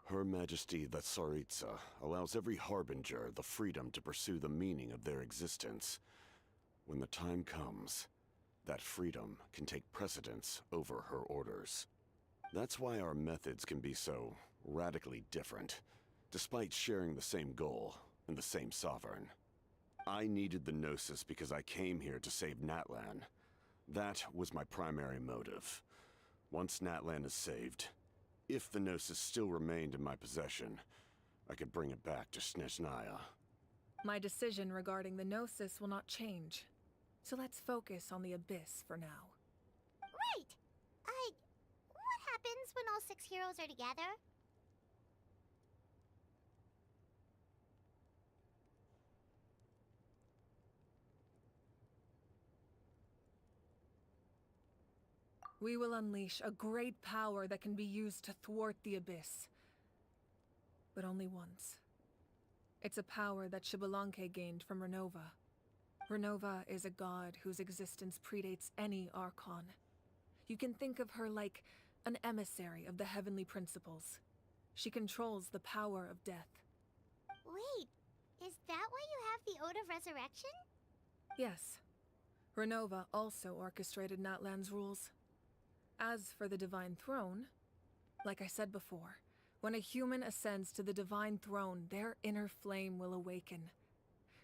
Her Majesty the Tsaritsa allows every Harbinger the freedom to pursue the meaning of their existence. When the time comes, that freedom can take precedence over her orders. That's why our methods can be so radically different, despite sharing the same goal and the same sovereign. I needed the Gnosis because I came here to save Natlan. That was my primary motive. Once Natlan is saved, if the Gnosis still remained in my possession, I could bring it back to Snezhnaya. My decision regarding the Gnosis will not change. So let's focus on the Abyss for now. Right! What happens when all 6 heroes are together? We will unleash a great power that can be used to thwart the Abyss. But only once. It's a power that Xbalanque gained from Renova. Renova is a god whose existence predates any Archon. You can think of her like an emissary of the heavenly principles. She controls the power of death. Wait, is that why you have the Ode of Resurrection? Yes. Renova also orchestrated Natlan's rules. As for the Divine Throne, like I said before, when a human ascends to the Divine Throne, their inner flame will awaken.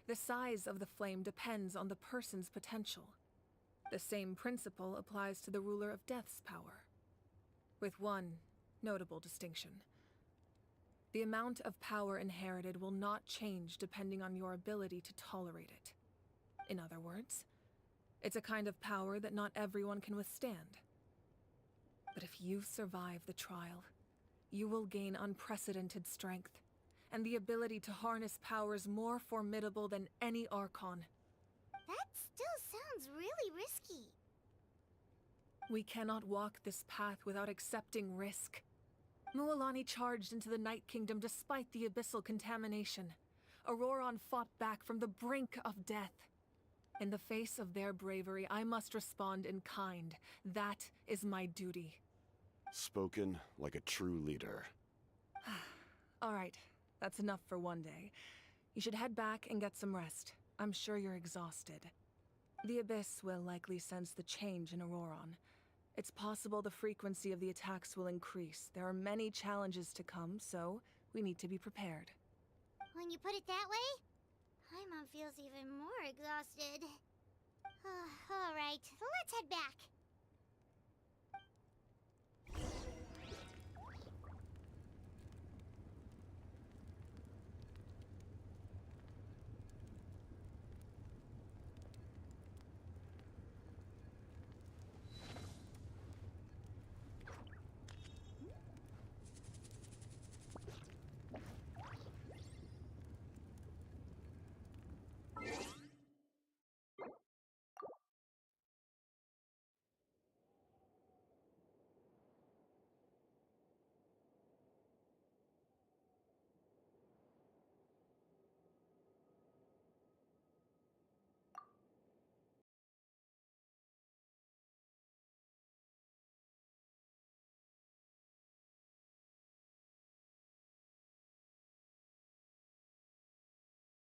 The size of the flame depends on the person's potential. The same principle applies to the Ruler of Death's power, with one notable distinction. The amount of power inherited will not change depending on your ability to tolerate it. In other words, it's a kind of power that not everyone can withstand. But if you survive the trial, you will gain unprecedented strength, and the ability to harness powers more formidable than any Archon. That still sounds really risky. We cannot walk this path without accepting risk. Mualani charged into the Night Kingdom despite the abyssal contamination. Auroron fought back from the brink of death. In the face of their bravery, I must respond in kind. That is my duty. Spoken like a true leader. All right, that's enough for one day. You should head back and get some rest. I'm sure you're exhausted. The Abyss will likely sense the change in Auroron. It's possible the frequency of the attacks will increase. There are many challenges to come, so we need to be prepared. When you put it that way, Paimon feels even more exhausted. All right, let's head back.